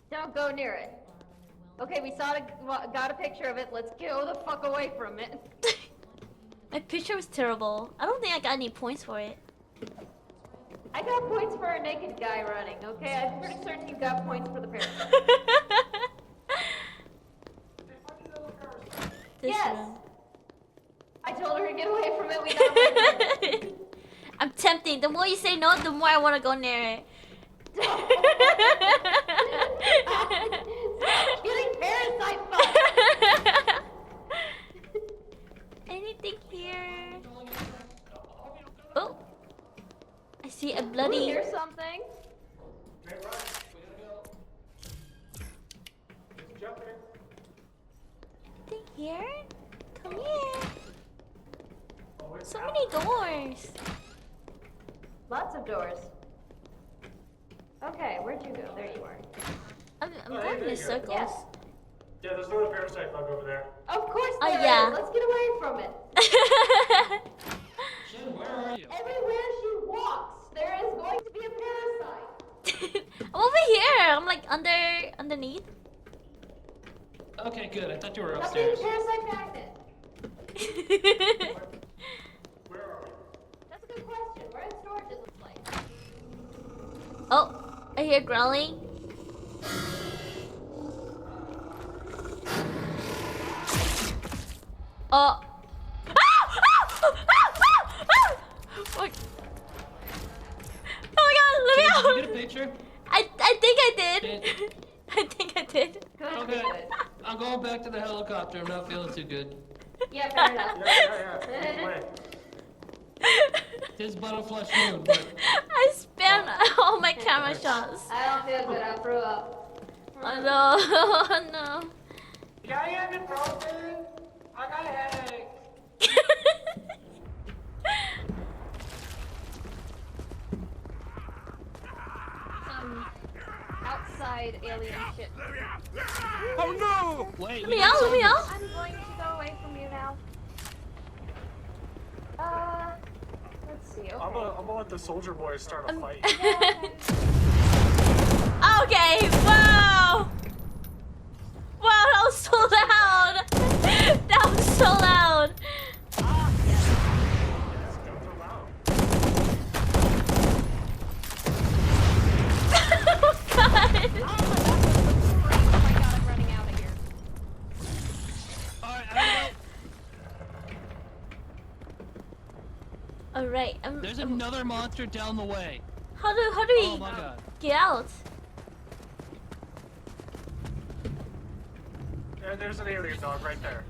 Don't go near it. Okay, we got a picture of it. Let's go the fuck away from it. My picture was terrible. I don't think I got any points for it. I got points for a naked guy running. Okay, I'm pretty certain you got points for the parasite. This Yes. room. I told her to get away from it. We got away from it. I'm tempting. The more you say no, the more I want to go near it. Stop getting parasite fucked. Anything here? Oh, I see a Ooh, bloody. here's something. Anything here? Come here. So many doors. Lots of doors. Okay, where'd you go? There you are. I'm Oh, going there in you go. circles. Yes. Yeah, there's not a parasite bug over there. Of course Oh, there yeah. is. Let's get away from it. Shin, where are you? Everywhere she walks, there is going to be a parasite. I'm over here. I'm like underneath. Okay, good. I thought you were Stop being upstairs. parasite magnet. Where are we? That's a good question. We're in storage, it looks like. Oh, I hear growling. Oh. What? Oh my god, let Shin, did you me get a out! picture? I think I did. Shin. I think I did. Good, Okay. good. I'm going back to the helicopter. I'm not feeling too good. Yeah, fair enough. Yeah. Wait. Tis but a flesh wound, but I spammed all my camera shots. I don't feel good. I threw up. Oh no, oh no. Yeah, I haven't broken. I got a headache. Some outside alien shit. Oh no! Wait, Let we me got out, let me soldiers. out. I'm going to go away from you now. Let's see. Okay. I'm gonna let the soldier boys start a fight. Okay, wow! Wow, that was so loud! That was so loud! Yes, guns are loud. Oh god! Oh my god, I'm running out of here. Alright, I don't know. Alright, There's another monster down the way. how do Oh we my god. get out? Yeah, there's an alien dog right there.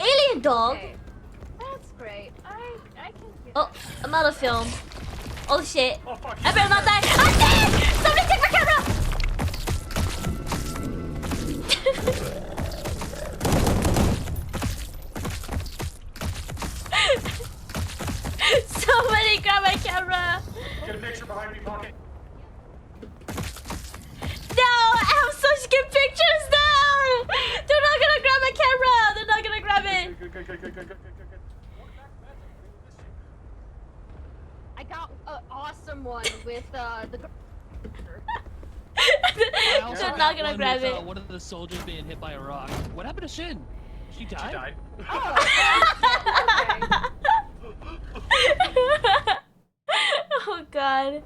Alien dog? Okay. That's great. I can get Oh, I'm out of film. Oh shit. Oh fuck. I better not die. I'm dead! Somebody take my camera! Somebody grab my camera! Get a picture behind me, Pocket. No! I have such good pictures now! They're not gonna grab my camera! They're not gonna grab it! Good. I got an awesome one with the. I also They're got not gonna one grab with, it. one of the soldiers being hit by a rock. What happened to Shin? She died? She died. Oh, okay. Oh god.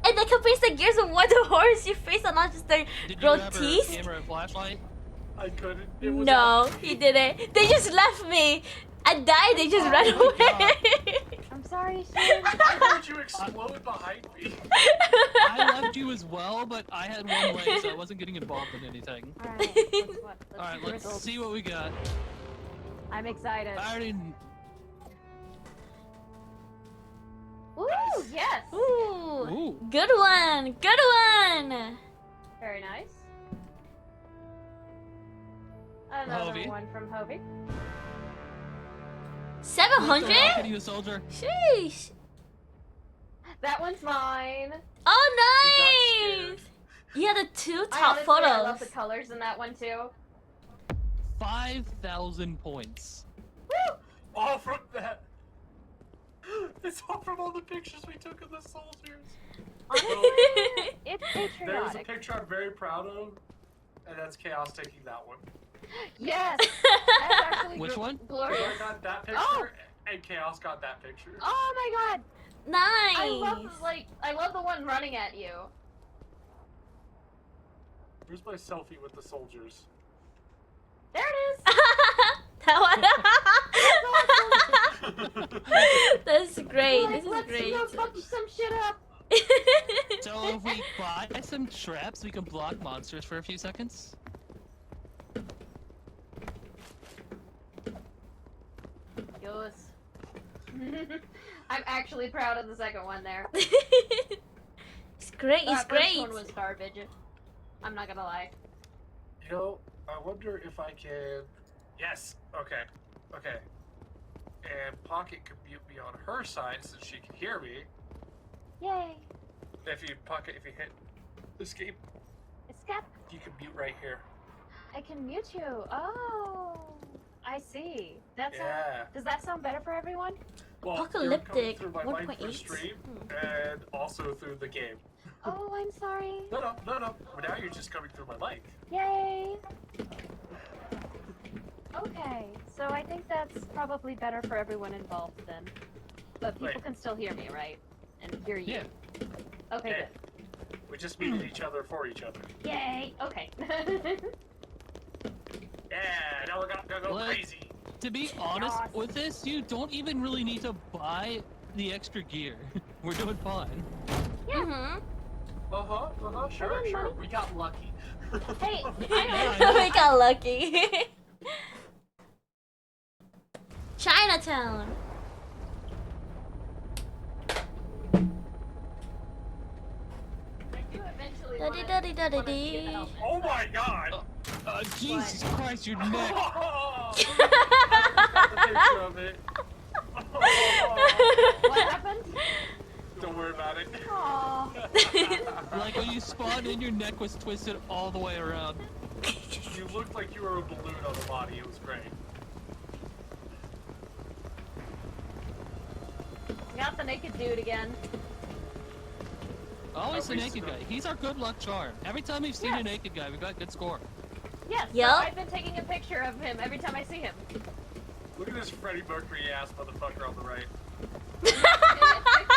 And they compare the Gears of War to horse your face and not just their Did you have her grotesque. camera and flashlight? I couldn't. It was No, empty. he didn't. They just left me. I died, they just Oh ran my away. I'm sorry, Shin. I heard you explode behind me. I left you as well, but I had one leg, so I wasn't getting involved in anything. Alright, Alright, see the let's results. see what we got. I'm excited. I already... Woo! Yes! Ooh, Ooh. good one, good one. Very nice. Another Hovey. one from Hovey. 700? Hitting the soldier. Sheesh. That one's mine. Oh, He got nice. You had the two I top honestly, I love photos. the colors in that one too. 5,000 points. Woo! All from that. It's all from all the pictures we took of the soldiers. Honestly, it's There's a patriotic. picture I'm very proud of, and that's Chaos taking that one. Yes! That's actually Which one? glorious. I got that picture, Oh! and Chaos got that picture. Oh my god! Nice. I love the one running at you. Where's my selfie with the soldiers? There it is! That one. That's great. Like, This is let's great. go fuck some shit up. So if we buy some traps, we can block monsters for a few seconds. Yours. I'm actually proud of the second one there. It's great. It's That great. first one was garbage. I'm not gonna lie. You know, I wonder if I can. Yes. Okay. Okay. And Pocket can mute me on her side since she can hear me. Yay! If you hit escape, Escape! you can mute right here. I can mute you. Oh, I see. That's Yeah. does that sound better for everyone? Well, Apocalyptic you're coming through my mic for 1.8. stream and also through the game. Oh, I'm sorry. No. But now you're just coming through my mic. Yay! Okay, so I think that's probably better for everyone involved then. But people Wait. can still hear me, right? And hear you. Yeah. Okay, Yeah. We just muted each other for each other. good. Yay! Okay. Yeah, now we're gonna go What? crazy. To be honest Yes. with this, you don't even really need to buy the extra gear. We're doing fine. Mm-hmm. Sure. money. We got lucky. Hey, We got lucky. Chinatown. I do eventually Da-dee-da-dee-da-dee-dee. Oh my god! Jesus Christ, your neck. Oh, I got the picture of it. Oh, What happened? don't worry about it. Aww. Like when you spawned in, your neck was twisted all the way around. You looked like you were a balloon on the body. It was great. Got the naked dude again. Always the we naked still- guy. He's our good luck charm. Every time we've seen a Yes. naked guy, we got good score. Yes. Yup. So I've been taking a picture of him every time I see him. Look at this Freddie Mercury ass motherfucker on the right.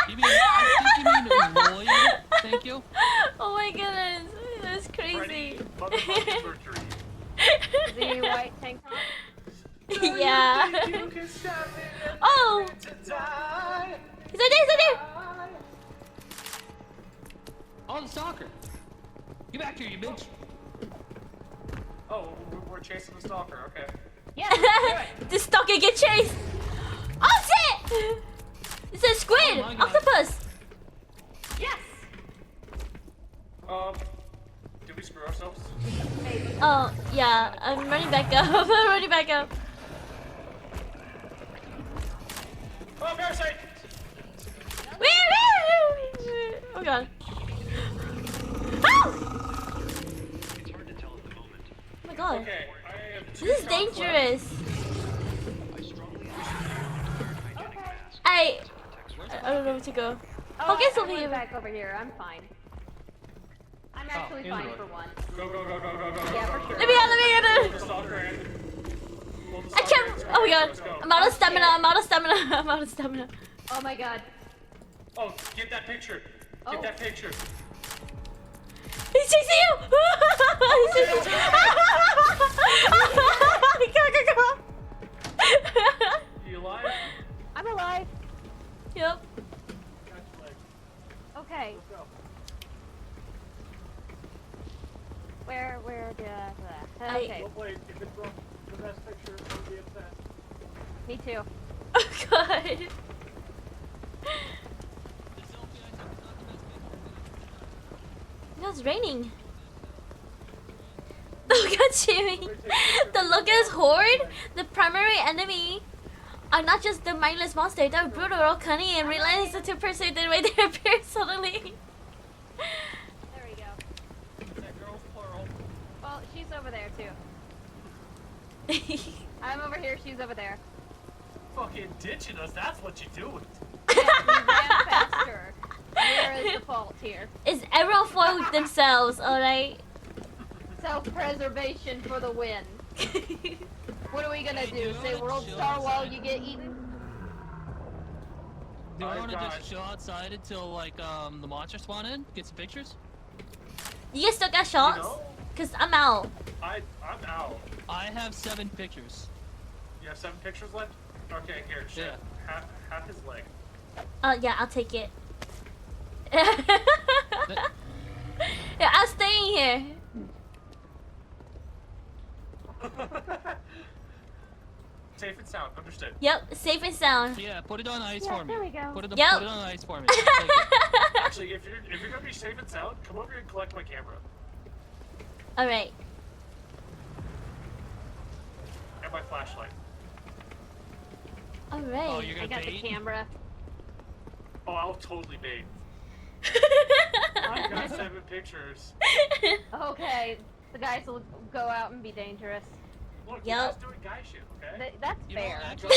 You mean, I think you mean Lloyd? Thank you. Oh my goodness, that's Freddie crazy. motherfucking Mercury. The white tank top. Yeah. You can stop it and Oh, to die. is that there? Oh, the stalker. Get back here, you bitch. Oh, we're chasing the stalker. Okay. Yes. Do it. The stalker get chased. Oh shit! It's a squid, Oh my God. octopus. Yes. Did we screw ourselves? Maybe. Oh yeah, I'm running back up. I'm running back up. Oh, parasite! Oh god. Oh! It's hard to tell at the moment. Oh my god. Okay, I have two This is shots left. dangerous. I strongly hygienic mask. I Protects don't know where to go. Oh, Focus I over went here. back over here. I'm fine. I'm actually in the fine road. for once. Go, go, go, go, go, go, Yeah, go, for go, sure. go. Let me out, let me Pull the out. stalker in. Pull the I stalker can't. in. Oh my god. Let's go. I'm out of Oh, stamina. shit. I'm out of stamina. I'm out of stamina. Oh my god. Oh, get that picture. Get Oh. that picture. He's chasing you. He's chasing you. Go, go, go. You alive? I'm alive. Yep. Got your leg. Okay. Let's go. Where did I- okay. Well, wait, if it's wrong, the best picture, I'll be upset. Me too. Oh god. The selfie I took is not the best picture. It's raining. Look at Jimmy. The Lucas horde, the primary enemy, are not just the mindless monster. They're brutal, cunning, and relentless to pursue the way they appear suddenly. There we go. That girl's plural. Well, she's over there too. I'm over here, she's over there. Fucking ditching us, that's what you do. Yeah, we ran faster. Where is the fault here? It's everyone for themselves, alright? Self-preservation for the win. What are we gonna Hey, do? do you Say wanna world chill star while outside? you get eaten? Do I Oh, want to God. just chill outside until like the monsters spawn in? Get some pictures? You guys still got You shots? know, Cause I'm out. I'm out. I have 7 pictures. You have 7 pictures left? Okay, here, shit. Yeah. Half his leg. Yeah, I'll take it. Yeah, I'm staying here. Safe and sound, understood. Yep, safe and sound. Yeah, put it on ice Yeah, for me. there we go. Put it, Yep. put it on ice for me. Thank you. Actually, if you're gonna be safe and sound, come over here and collect my camera. Alright. And my flashlight. Oh, Alright. you're I gonna got the bait? camera. Oh, I'll totally bait. I've got 7 pictures. Okay, the guys will go out and be dangerous. Look, Yep. we're just doing guy shit, okay? That's You know, fair. actually,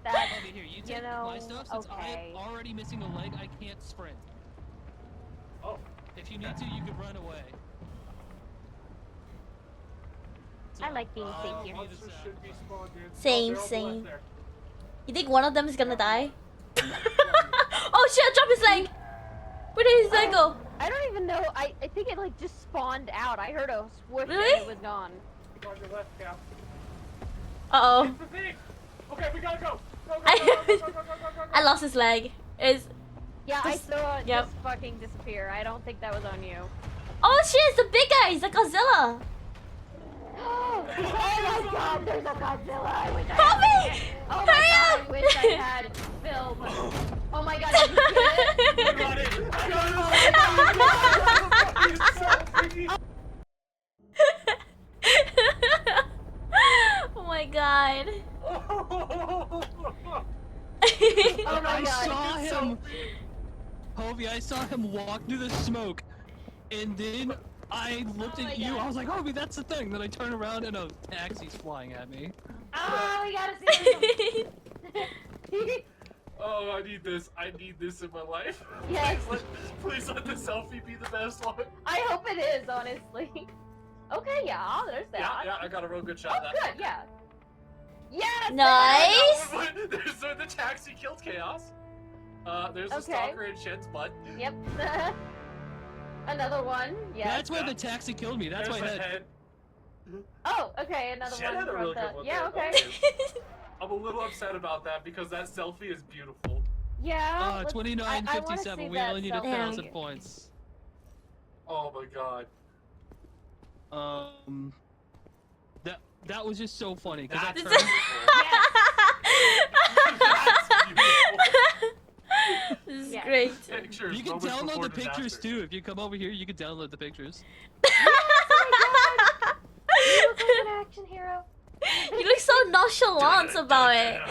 That's, okay, here, you take you know, my stuff. Since okay. I'm already missing a leg, I can't sprint. Oh, If you need to, you could run away. So, I like being safe here. monsters should be spawned in. Same, they're all same. left there. You think one of them is gonna die? Oh shit, drop his leg! Where did his leg go? I don't even know. I think it like just spawned out. I heard a swoosh Really? and it was gone. On your left, Cal. Uh-oh. It's the thing! Okay, we gotta go! Go, go, I- go, go, go, go, go, go, go, go. I lost his leg. Is Yeah, I Just- saw it yep. just fucking disappear. I don't think that was on you. oh shit, it's the big guy, it's the Godzilla! Oh my god, there's a Godzilla! I wish I Help had me! Oh my Hurry god, up! I wish I had film. Oh my god, did you get it? We got it! Oh my god. Oh my I god. saw him. Hobie, I saw him walk through the smoke, and then I looked Oh my at you. God. I was like, Hobie, that's the thing. Then I turn around and a taxi's flying at me. Oh, we gotta see this. Oh, I need this. I need this in my life. Yes. Please let the selfie be the best one. I hope it is, honestly. Okay, yeah, there's that. Yeah, I got a real good shot Oh, of that. good, yeah. Yes! Nice. There's the taxi killed Chaos. There's the Okay. stalker in Shen's butt. Yep. Another one, yes. That's why the taxi killed me. That's There's why the head. head. Oh, okay, another Shen one had a from really the... good one Yeah, there. okay. I'm a little upset about that because that selfie is beautiful. Yeah. let's- 29.57. see We that only need selfie. 1,000 points. Oh my god. That was just so funny because That's that beautiful. Yes. This is Yeah. great. Pictures, you can moments download before the pictures disaster. too. If you come over here, you can download the pictures. You look like an action hero. You look so nonchalant about it.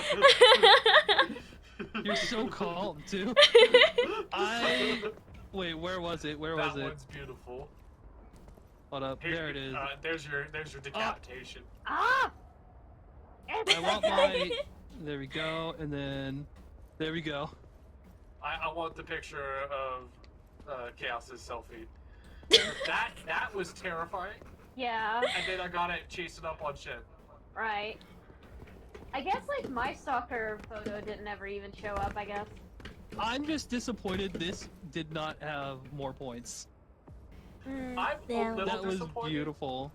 You're so calm too. Wait, where was it? Where was That it? one's beautiful. Hold up, Here- there it is. There's your decapitation. Ah! I want my. There we go, and then there we go. I want the picture of Chaos's selfie. that was terrifying. Yeah, And then I got it chasing up on Shen. right. I guess, like, my stalker photo didn't ever even show up, I guess. I'm just disappointed this did not have more points. Mm. I'm Yeah. a little That was disappointed. beautiful.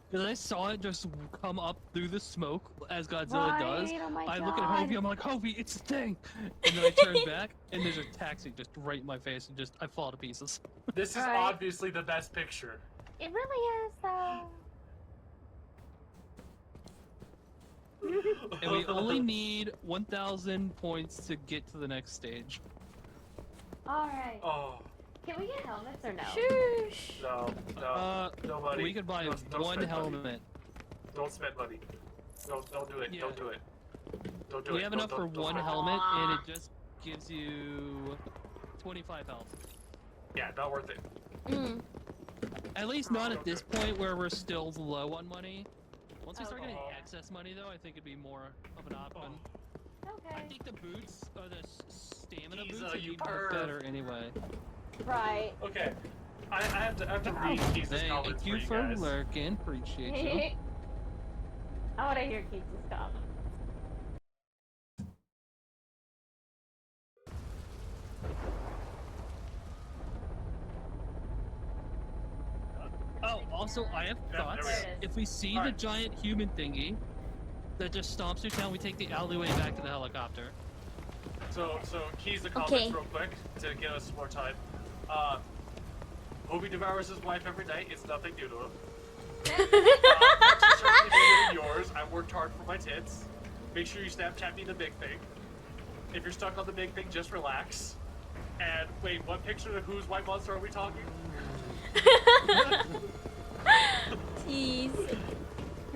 Because I saw it just come up through the smoke as Godzilla does. Right, oh my I god. look at Hobie, I'm like, Hobie, it's the thing! And then I turn back, and there's a taxi just right in my face, and just, I fall to pieces. This is Right. obviously the best picture. It really is, though. And we only need 1,000 points to get to the next stage. Alright. Oh, Can we get helmets or no? Shush. no, nobody. We could buy Don't one spend helmet. Money. Don't spend money. Don't do it. Yeah. Don't do it. Don't do it. We have Don't- enough for don't- don't one do it. helmet, and it just gives you 25 health. Yeah, not worth it. Mm. At least not at this point where we're still low on money. Once we start getting Oh. excess money, though, I think it'd be more of an option. I Okay. think the boots, or the stamina Giza, boots, would you be perv. better anyway. Right. Okay. I have to read Kiza's comments Thank you for for you guys. lurking, appreciate you. I want to hear Keith's comment. Oh, also, I have Yeah, thoughts. there we go. If we see the Alright. giant human thingy that just stomps through town, we take the alleyway back to the helicopter. So keys the comments Okay. real quick to give us more time. Obi devours his wife every night. It's nothing new to him. It's certainly bigger than yours. I worked hard for my tits. Make sure you Snapchat me the big thing. If you're stuck on the big thing, just relax. And wait, what picture of whose white monster are we talking? Jeez.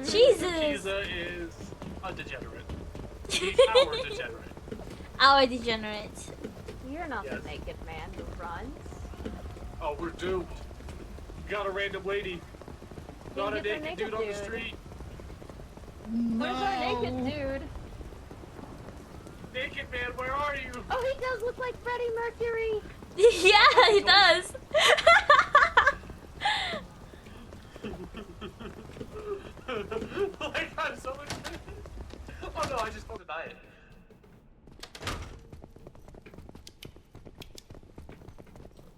Jesus. Kiza is a degenerate. He's our degenerate. Our degenerate. You're not Yes. the naked man who runs. Oh, we're doomed. Got a random lady. Not a get the naked naked dude on the dude. street. Where's our naked dude? Naked man, where are you? Oh, he does look like Freddie Mercury. Yeah, he does. I got so much. Oh no, I just want to deny it.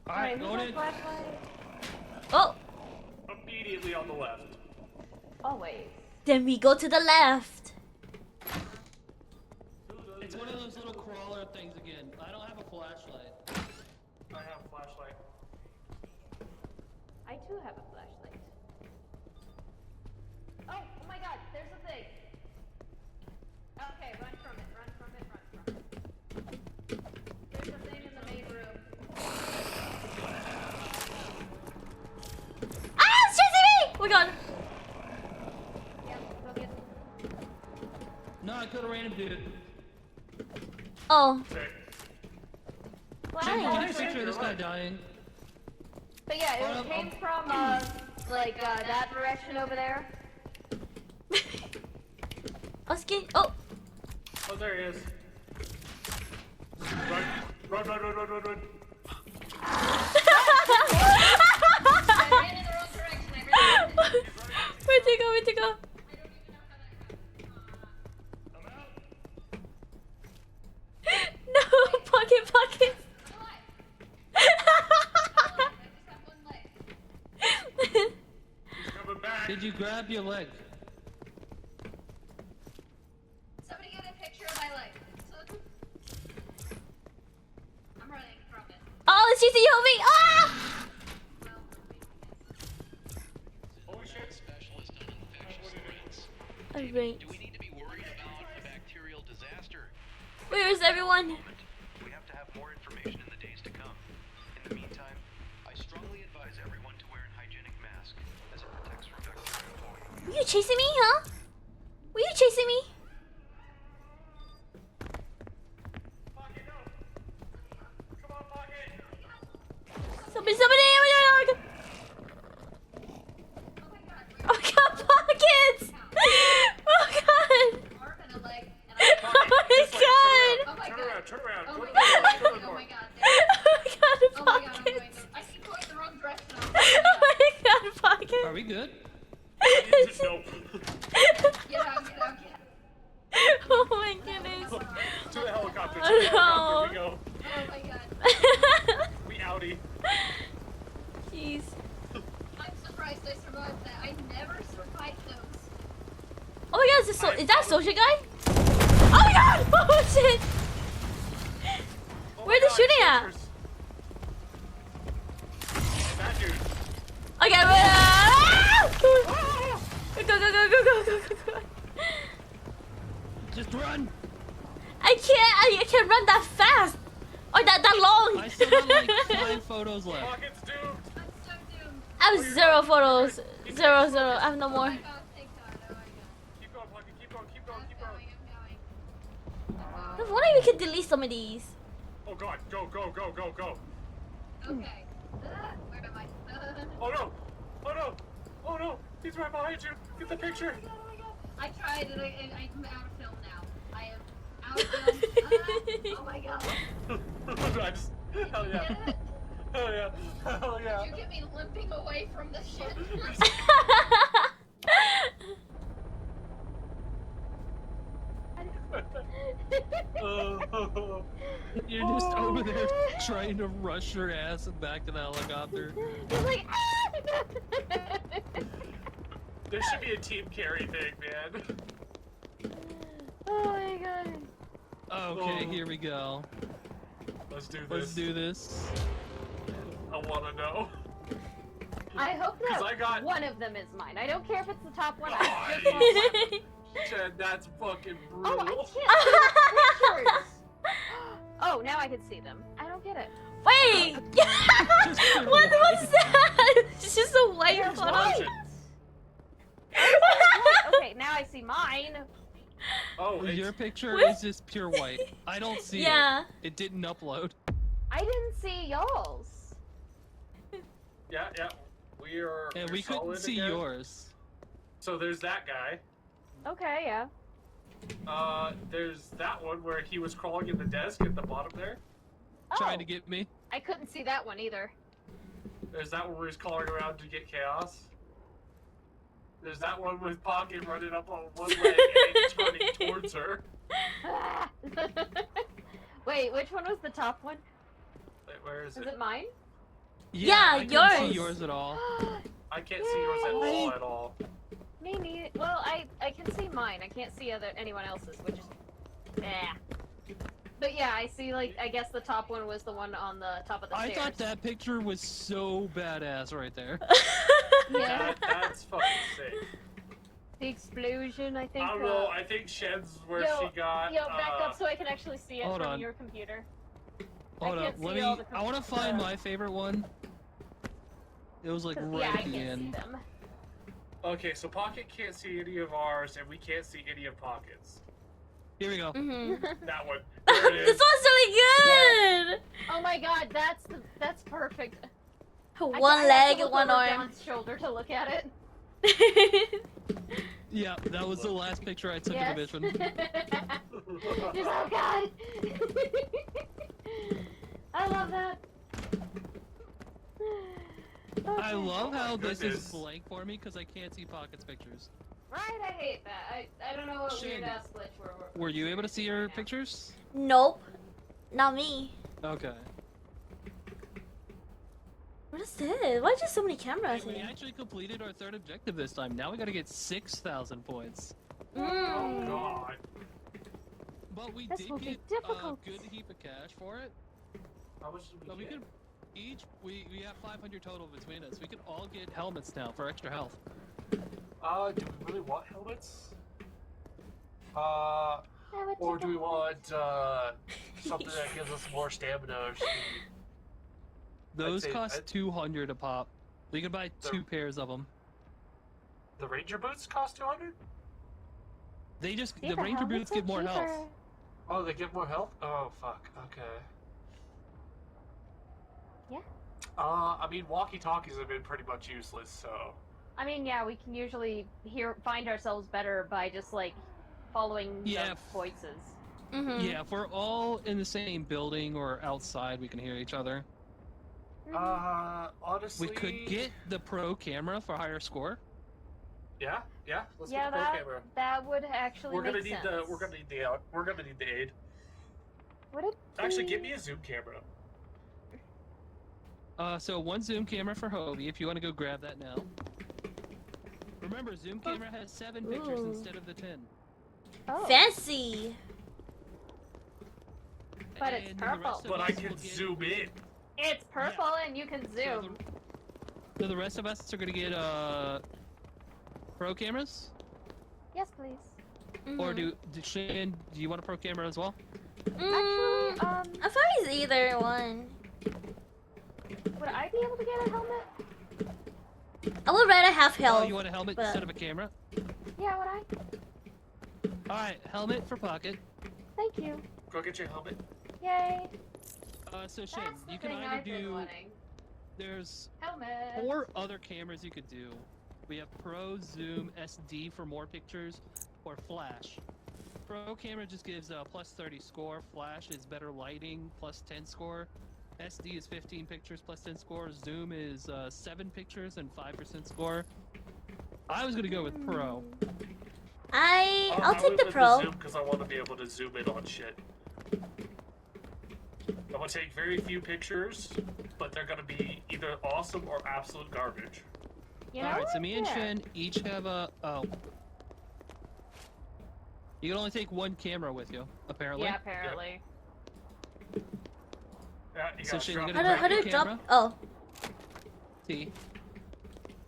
Alright, who's going our in. flashlight? Oh, Immediately on the left. Always. then we go to the left. It's one of those little crawler things again. I don't have a flashlight. I have a flashlight. I too have a flashlight. Oh my god, there's a thing. Okay, run from it, run from it, run from it. There's a thing in the main room. I killed a random dude. Oh. Okay. Well, Jim, I- get a picture of this guy dying. But yeah, it came from like that direction over there. I was getting. Oh. Oh, there he is. Run, run, run, run, run, run, run. I ran in the wrong direction. I really did. Where'd you go? Where'd you go? I don't even know how that. No, pocket, pocket. I'm alive. I just have one leg. He's coming back. Did you grab your leg? Somebody get a picture of my leg. I'm running from it. Oh, it's CCOV. Ah! Well, Holy shit. Specialist on infectious threats. Alright. Do we need to be worried about a bacterial disaster? Where is everyone? We have to have more information in the days to come. In the meantime, I strongly advise everyone to wear an hygienic mask as it protects from bacterial falling. Were you chasing me, huh? Were you chasing me? Pocket, no. Come on, Pocket. Somebody, somebody! Oh my god! Oh my god, pockets! Oh god! arm and a leg. And Oh my This way, god! oh my Turn god. around, turn around. Oh Go my to the god. door, go to the Oh door. my god. Oh my god, Oh my god, I'm going. pockets! I keep going the wrong direction. Oh my god, pockets! Are we good? Nope. Get out, get out, get out. Oh my goodness! To the helicopter, to Oh, the helicopter we go. Oh my god. We outie. Jeez. I'm surprised I survived that. I never survived those. Oh my god, is that a social guy? Oh my god! Oh shit! Oh Where my are they shooting at? soldiers. That dude. Okay, go, go, go, go, go, go, go, go. Just run! I can't run that fast! Or that long! I still got like 5 photos left. Pocket's doomed. I'm so doomed. I have 0 photos. 0, 0. I have no Oh more. my god, thank god. Oh my god. Keep going, Pocket. Keep going, keep going, I'm keep going, going. I'm I was wondering if we could delete some of these. Oh god, go, go, go, go, go. going. Okay. Where am I? Oh no! Oh no! Oh no! He's right behind you! Get the picture! Oh my god. I tried and I'm out of film now. I am out of film. Oh my god. Nice. Hell yeah. Get it? Hell yeah. Hell yeah. You get me limping away from the shit. You're just over there trying to rush your ass back to the helicopter. He's like, ah! There should be a team carry thing, man. Oh my god. Okay, here we go. Let's do this. Let's do this. I wanna know. I hope 'Cause that I got- one of them is mine. I don't care if it's the top one. I just Nice. want one. Chad, that's fucking Oh, brutal. I can't see the pictures. Oh, now I can see them. I don't get it. Wait! Just pure What white. was that? It's just a white They're photo. white. Okay, now I see mine. Oh, it's, Your picture What? is just pure white. I don't see Yeah. it. It didn't upload. I didn't see y'all's. yeah, yeah. We are. And we're we couldn't solid see again. yours. So there's that guy. Okay, yeah. There's that one where he was crawling in the desk at the bottom there. Trying Oh, to get me. I couldn't see that one either. There's that one where he's crawling around to get chaos. There's that one with Pocket running up on one leg and turning towards her. Ah. Wait, which one was the top one? Wait, where is Is it? it mine? Yeah, I couldn't see yours. yours at all. I can't see yours at all at all. Me neither. Well, I can see mine. I can't see anyone else's, which is But yeah, I see. Like, I guess the top one was the one on the top of the I stairs. thought that picture was so badass right there. Yeah. That's fucking sick. The explosion, I think. I don't know. I think Shed's where Yo, she got. Yo, back up so I can actually see it hold from on. your computer. Hold up, can't let see me. all the I want to find my favorite one. It was like 'Cause, right yeah, I at can't the see end. them. Okay, so Pocket can't see any of ours, and we can't see any of Pocket's. Here we go. Mm-hmm. That one. There it This is. one's really good. Oh my god, that's perfect. One I have to leg, look one over arm. John's shoulder to look at it. Yeah, that was the last picture I took Yes. of the mission. Just, oh god. I love that. I love how this is Goodness. blank for me because I can't see Pocket's pictures. Right, I hate that. I don't know what Shane, weird ass glitch we're Were you able to see your right now. pictures? Nope. Not me. Okay. What is this? Why just so many cameras We here? actually completed our third objective this time. Now we gotta get 6,000 points. Oh Mm. god. But we This did will be get a difficult. good heap of cash for it. How much did So we we get? could each we have 500 total between us. We could all get helmets now for extra health. Do we really want helmets? Or do we want something that gives us more stamina or speed? Those say- cost 200 a pop. We could buy The- 2 pairs of them. The ranger boots cost 200? They just See, the ranger helmets boots give are more health. cheaper. Oh, they give more health? Oh, fuck. Okay. Yeah. I mean, walkie-talkies have been pretty much useless, so... I mean, yeah, we can usually find ourselves better by just like following Yeah. the voices. Mm-hmm. Yeah, if we're all in the same building or outside, we can hear each other. Honestly... We could get the pro camera for higher score. Yeah, let's Yeah, get the pro camera. that would actually We're gonna make need sense. we're gonna need the aid. Would it Actually, be- give me a zoom camera. So one zoom camera for Hobie, if you want to go grab that now. Remember, zoom camera has 7 pictures Ooh. instead of the 10. Oh. Fancy. But it's And then the rest purple. of But I us can will get- zoom in. It's purple and you can So zoom. So the rest of us are gonna get pro cameras, Yes, please. or Mhm. Shane, do you want a pro camera as well? Mm, Actually, I thought it's either one. would I be able to get a helmet? I would rather have Oh, health. you want a helmet but- instead of a camera? Yeah, would I? All right, helmet for Pocket. Thank you. Go get your helmet. Yay. So Shane, That's the you can thing either I've been do. wanting. There's Helmet. 4 other cameras you could do. We have Pro, Zoom, SD for more pictures, or Flash. Pro camera just gives a plus 30 score. Flash is better lighting, plus 10 score. SD is 15 pictures, plus 10 score. Zoom is 7 pictures and 5% score. I was gonna go with Pro. I'll take the pro. Because I want to be able to zoom in on shit. I'm gonna take very few pictures, but they're gonna be either awesome or absolute garbage. You know Alright, so what? me and Yeah. Shen each have a. Oh. You can only take 1 camera with you, apparently. Yeah, apparently. Yeah, you So gotta Shane, drop you How gonna do grab I the drop? camera? Oh, T.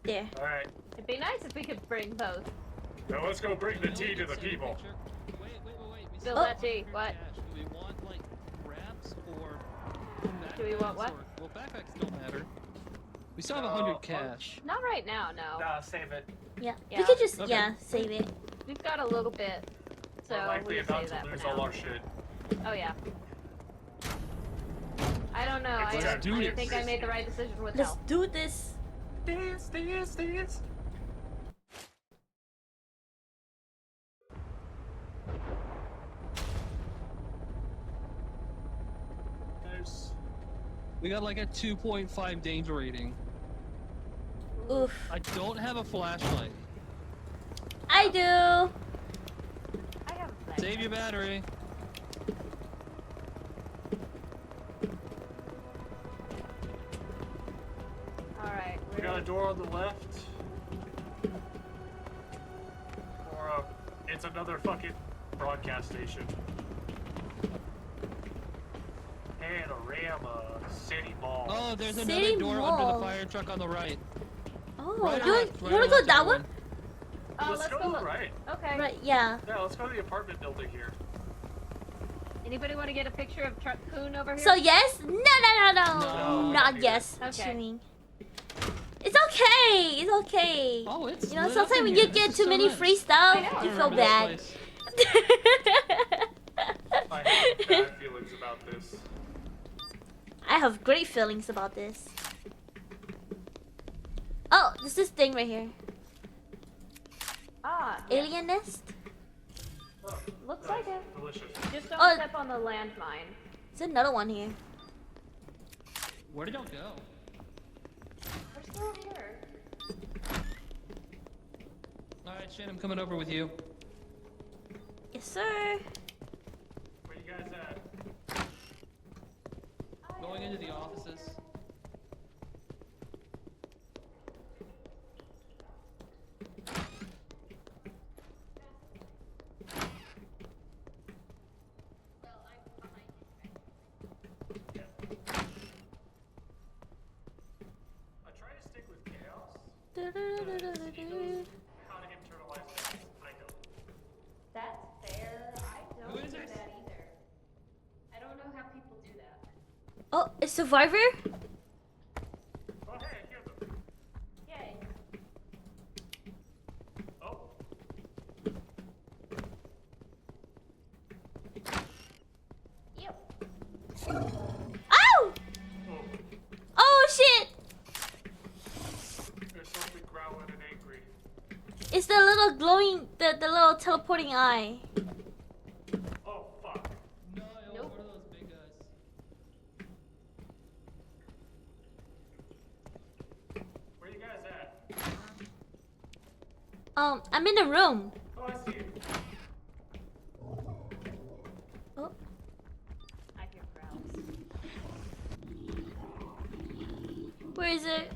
there. Alright, It'd be nice if we could bring both. now let's go bring the You tea only to get the 7 people. picture- Wait. We Spill still that have tea, 100 what? cash. Do we want like wraps or Do we want backpacks what? or- well, backpacks don't matter. We still have 100 Oh, cash. Not right now, no. Nah, save it. Yeah. Yeah. We could just Okay. save it. We've got a little bit. So We're likely we'll about save to that lose for all now. our shit. Oh yeah. I don't know. Let's I do it. think I made the right decision with Let's health. do this. Dance. Nice. We got like a 2.5 danger rating. Oof. I don't have a flashlight. I do. I have a plan. Save your battery. Alright. We got a door on the left. Or it's another fucking broadcast station. Panorama City Mall. Oh, there's City another door under Mall. the fire truck on the right. Oh, Right you or want, left? you Right want or to go left, that everyone? one? Oh, Let's go to the look. right. Okay. Right. Yeah. Yeah, let's go to the apartment building here. Anybody want to get a picture of Truck Coon over here? So yes? No. No. Not yes. Okay. Assuming. It's okay. It's okay. Oh, it's You know, lit up sometimes in when here. you get This too is so many nice. free stuff, I know. you I feel remember this bad. place. I have bad feelings about this. I have great feelings about this. Oh, there's this thing right here. Ah, Alien nest? Oh, looks nice. like it. Delicious. Just don't Oh. step on the landmine. There's another one here. Where did y'all go? We're still here. Alright, Shane, I'm coming over with you. Yes, sir. Where you guys at? Going into the offices. I try to stick with chaos. How to internalize things. I don't. That's fair. I don't Who is do this? that either. I don't know how people do that. Oh, a survivor? Oh, hey, I hear them. Yay. Oh, Yep. Ow! oh, Oh, shit! there's something growling and angry. It's the little glowing, the little teleporting eye. Oh, fuck. No, it was Nope. one of those big guys. Where you guys at? I'm in the room. Oh, I see you. Oh, I hear growls. where is it?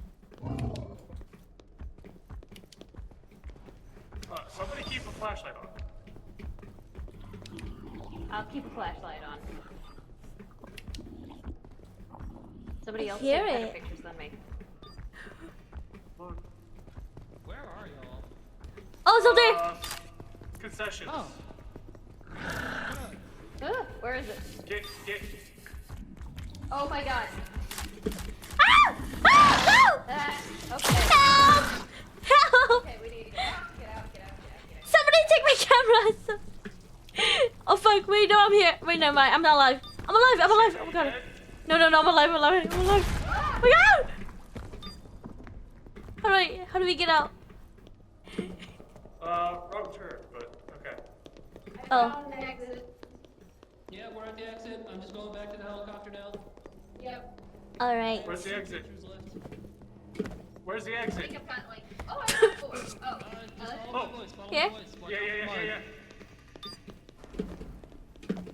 Somebody keep a flashlight on. I'll keep a flashlight on. Somebody I else hear take better it. pictures than me. Look. Where are y'all? Oh, it's up there! Concessions. Oh. Where is it? Get. Oh my god. Ah! Ah! Okay. Help! Help! Okay, we need to get out, get out, get out, get out, get out. Somebody take my camera! Oh fuck, wait, no, I'm here. Wait, never mind, I'm not alive. I'm alive, I'm alive. Oh my god. No, I'm alive, I'm alive, I'm alive. Oh my god! How do we get out? Wrong turn, but okay. I Oh. found an exit. Yeah, we're at the exit. I'm just going back to the helicopter now. Yep. Alright. Where's the exit? Who's left? Where's the I exit? think I've got like. Oh, I got four. Oh. Just follow Oh. my voice. Follow Here? my voice. Why Yeah. not? Come on.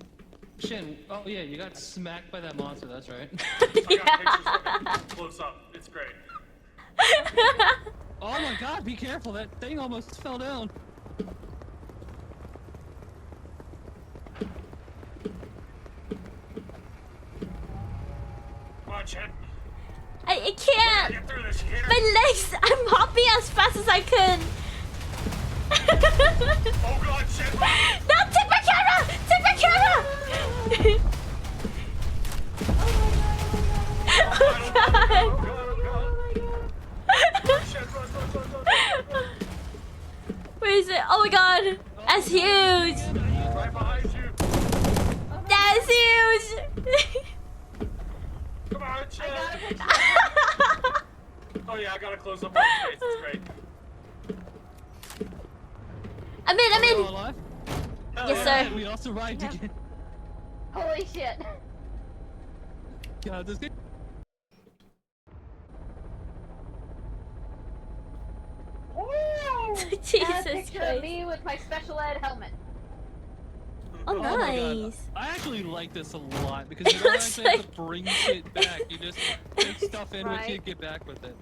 Shin, oh yeah, you got smacked by that monster, that's right. I got pictures of it. Close up. It's great. Oh my god, be careful, that thing almost fell down. Come on, Chet. I can't! Get through this, Gator. My legs! I'm hopping as fast as I can! Oh god, Chet. No, take my camera! Take my camera! Oh god. Chet, run. Where is it? Oh my god! That's huge! Right behind you. That's huge! Come on, I got a Chet. picture. Oh yeah, I gotta close up on his face. It's great. I'm Are you all in! alive? Hell Yes, yeah. sir. We all survived Yeah. again. Holy shit. God, this game. Got a Jesus picture of Christ. me with my special ed helmet. Oh, my God. nice. I actually like this a lot because you It don't looks actually have like- to bring shit back. You just take stuff in with you Right. and get back with it.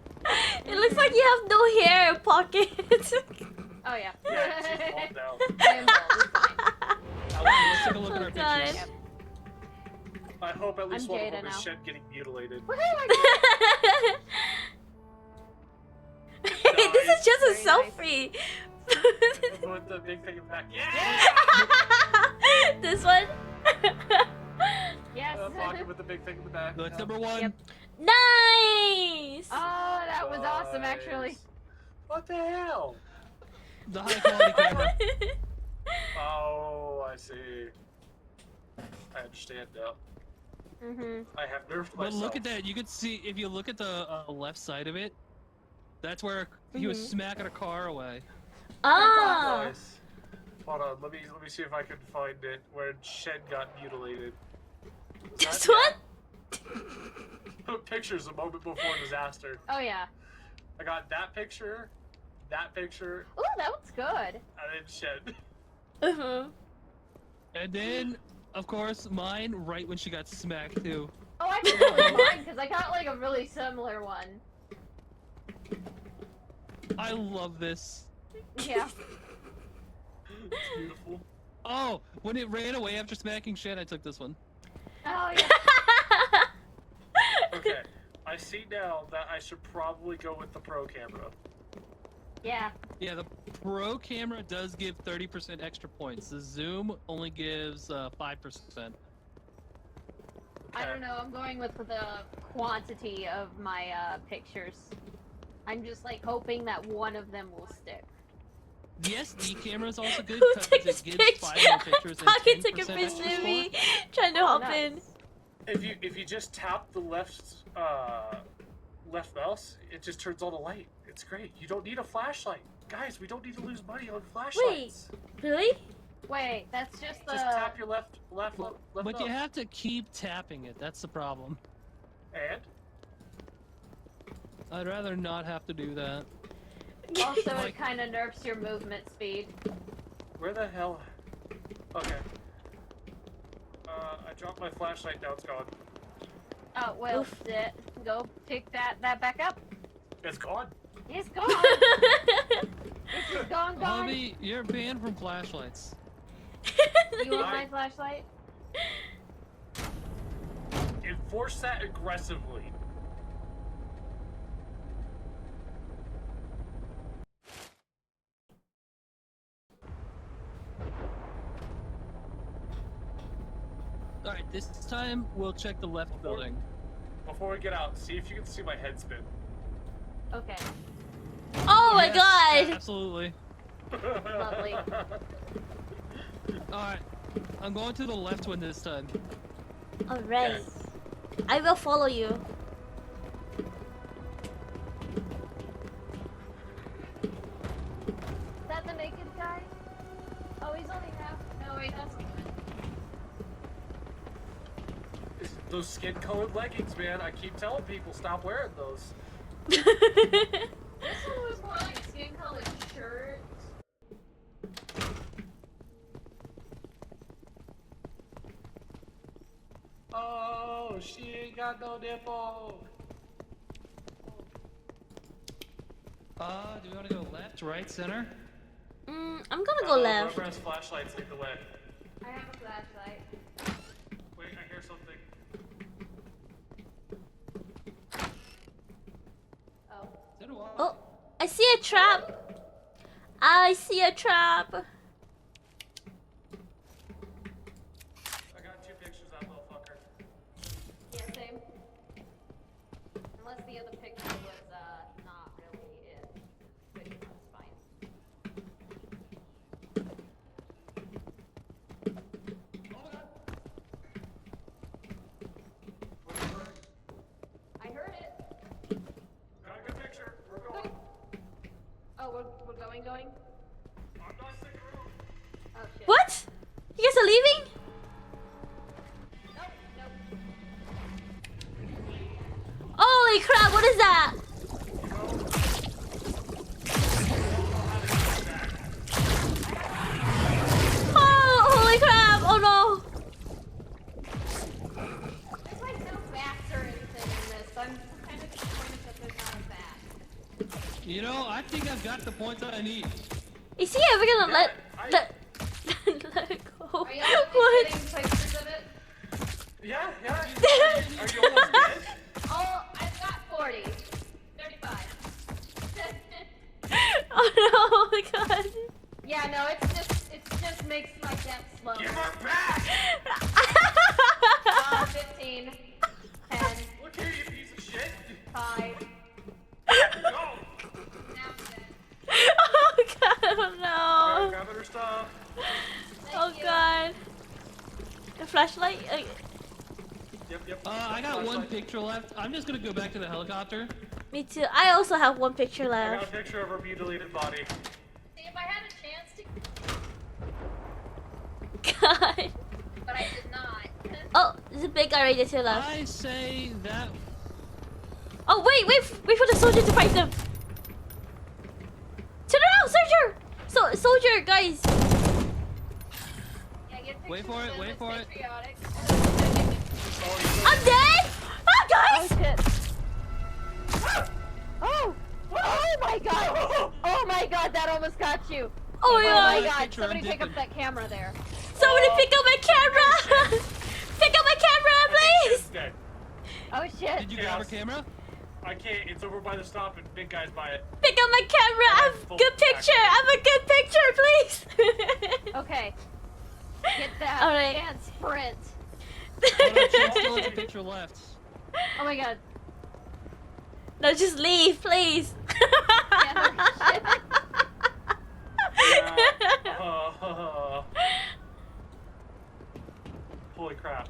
It looks like you have no hair pockets. Oh yeah. Yeah, she's bald now. I am bald, it's fine. Let's take a look at Oh, our God. pictures. I hope at least I'm one of Jada them is now. Shed getting mutilated. Woohoo, I This is just a Very nice. selfie. With the big thing back. Yeah! This one? Yes. Pocket with the big thing in the back. That's Yeah. number one. Yep. Nice! Oh, that was awesome actually. What the hell? The high quality camera. Oh. I see. I understand now. Mm-hmm. I have nerfed But myself. look at that. You can see if you look at the left side of it. That's where he was smacking a car away. Ah. Nice. Hold on, let me see if I can find it where Shen got mutilated. Just what? Pictures a moment before disaster. Oh yeah. I got that picture, Ooh, that looks good. and then Shen. And then, of course, mine right when she got smacked too. Oh, I think it was mine because I got like a really similar one. I love this. Yeah. It's beautiful. Oh, when it ran away after smacking Shen, I took this one. Oh yeah. Okay, I see now that I should probably go with the pro camera. Yeah. Yeah, the pro camera does give 30% extra points. The zoom only gives 5%. I don't know. I'm going with the quantity of my pictures. I'm just like hoping that one of them will stick. The SD camera is also good Who because took it this gives picture? 5 more pictures and Pocket 10% took a picture extra of me score. trying to hop in. Nice. If you just tap the left mouse, it just turns on the light. It's great. You don't need a flashlight, guys. We don't need to lose money on flashlights. Really? Wait, that's just the. Just tap your left But mouse. you have to keep tapping it. That's the problem. And I'd rather not have to do that. Also, Like- it kind of nerfs your movement speed. where the hell? Okay. I dropped my flashlight. Now it's gone. Oh well, Oof. go pick that back up. It's gone. It's gone. It's just gone. Hobby, you're banned from flashlights. You want my flashlight? Enforce that aggressively. Alright, this time we'll check the left building. Before we get out, see if you can see my head spin. Okay. Oh my Yes, god! Absolutely. Lovely. Alright, I'm going to the left one this time. Alright. Yes. I will follow you. Is that the naked guy? Oh, he's only half. No, wait, that's. Those skin-colored leggings, man. I keep telling people stop wearing those. This one was more like skin-colored shirt. Oh, she ain't got no nipple. Do you want to go left, right, center? I'm gonna go left. Whoever has flashlights, lead the way. I have a flashlight. Wait, I hear something. Oh. So do I. Oh, I see a trap. I see a trap. I got 2 pictures of that little fucker. Yeah, same. Unless the other picture was not really it, which one's fine. I heard it. Got a good picture. We're going. Oh, we're going. I'm not sticking around. Oh shit. What? You guys are leaving? Nope. Holy crap, what is that? Oh, holy crap, oh no. There's like no bats or anything in this. I'm kind of disappointed that there's not a bat. You know, I think I've got the points that I need. Is he ever gonna let let it go? Are you all What? getting pictures of it? Yeah. Are you almost dead? Oh, I've got 40. 35. Oh no, oh my god. Yeah, no, it just makes my death slow. Give her back! 15. 10. Look here, you piece of shit. 5. Go! Now I'm dead. Oh god, oh no. Grab her stuff. Oh god. flashlight? Yep. I got one Flashlight. picture left. I'm just gonna go back to the helicopter. Me too. I also have one picture I got a left. picture of her mutilated body. See, if I had a chance to, God. but I did not. Oh, there's a big guy right there to the left. I say that. Oh, wait for the soldier to fight them. Turn around, soldier! Soldier, guys. Yeah, get Wait for pictures it, of wait it's for it. patriotic. I'm dead! Oh, Oh guys! shit. Oh! Oh my god! Oh my god, that almost got you! Oh my Oh god! my god, picture, somebody I'm pick up dipping. that camera there. Somebody pick up my camera! Pick up my camera, please! It's dead. Oh shit! Did you grab her camera? I can't. It's over by the stop, and big guy's by it. Pick up my camera! I have a good picture! I have a good picture, please! Okay. Get that Alright. and sprint. Oh, no, Chen still has a picture left. Oh my god. No, just leave, please! Holy crap.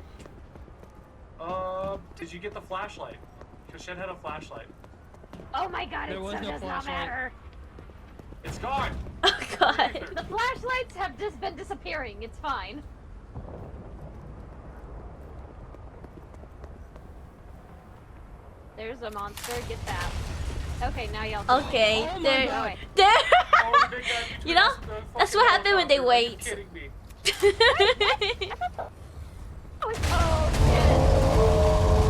Did you get the flashlight? Because Shen had a flashlight. Oh my god, There it was still no does not flashlight. matter. It's gone! Oh god. The flashlights have just been disappearing. It's fine. There's a monster. Get that. Okay, now y'all. Okay, Oh my there. God. There! Oh, the big guy between You know, us and the that's fucking what happened when they helicopter. Are you wait. kidding me? Oh shit!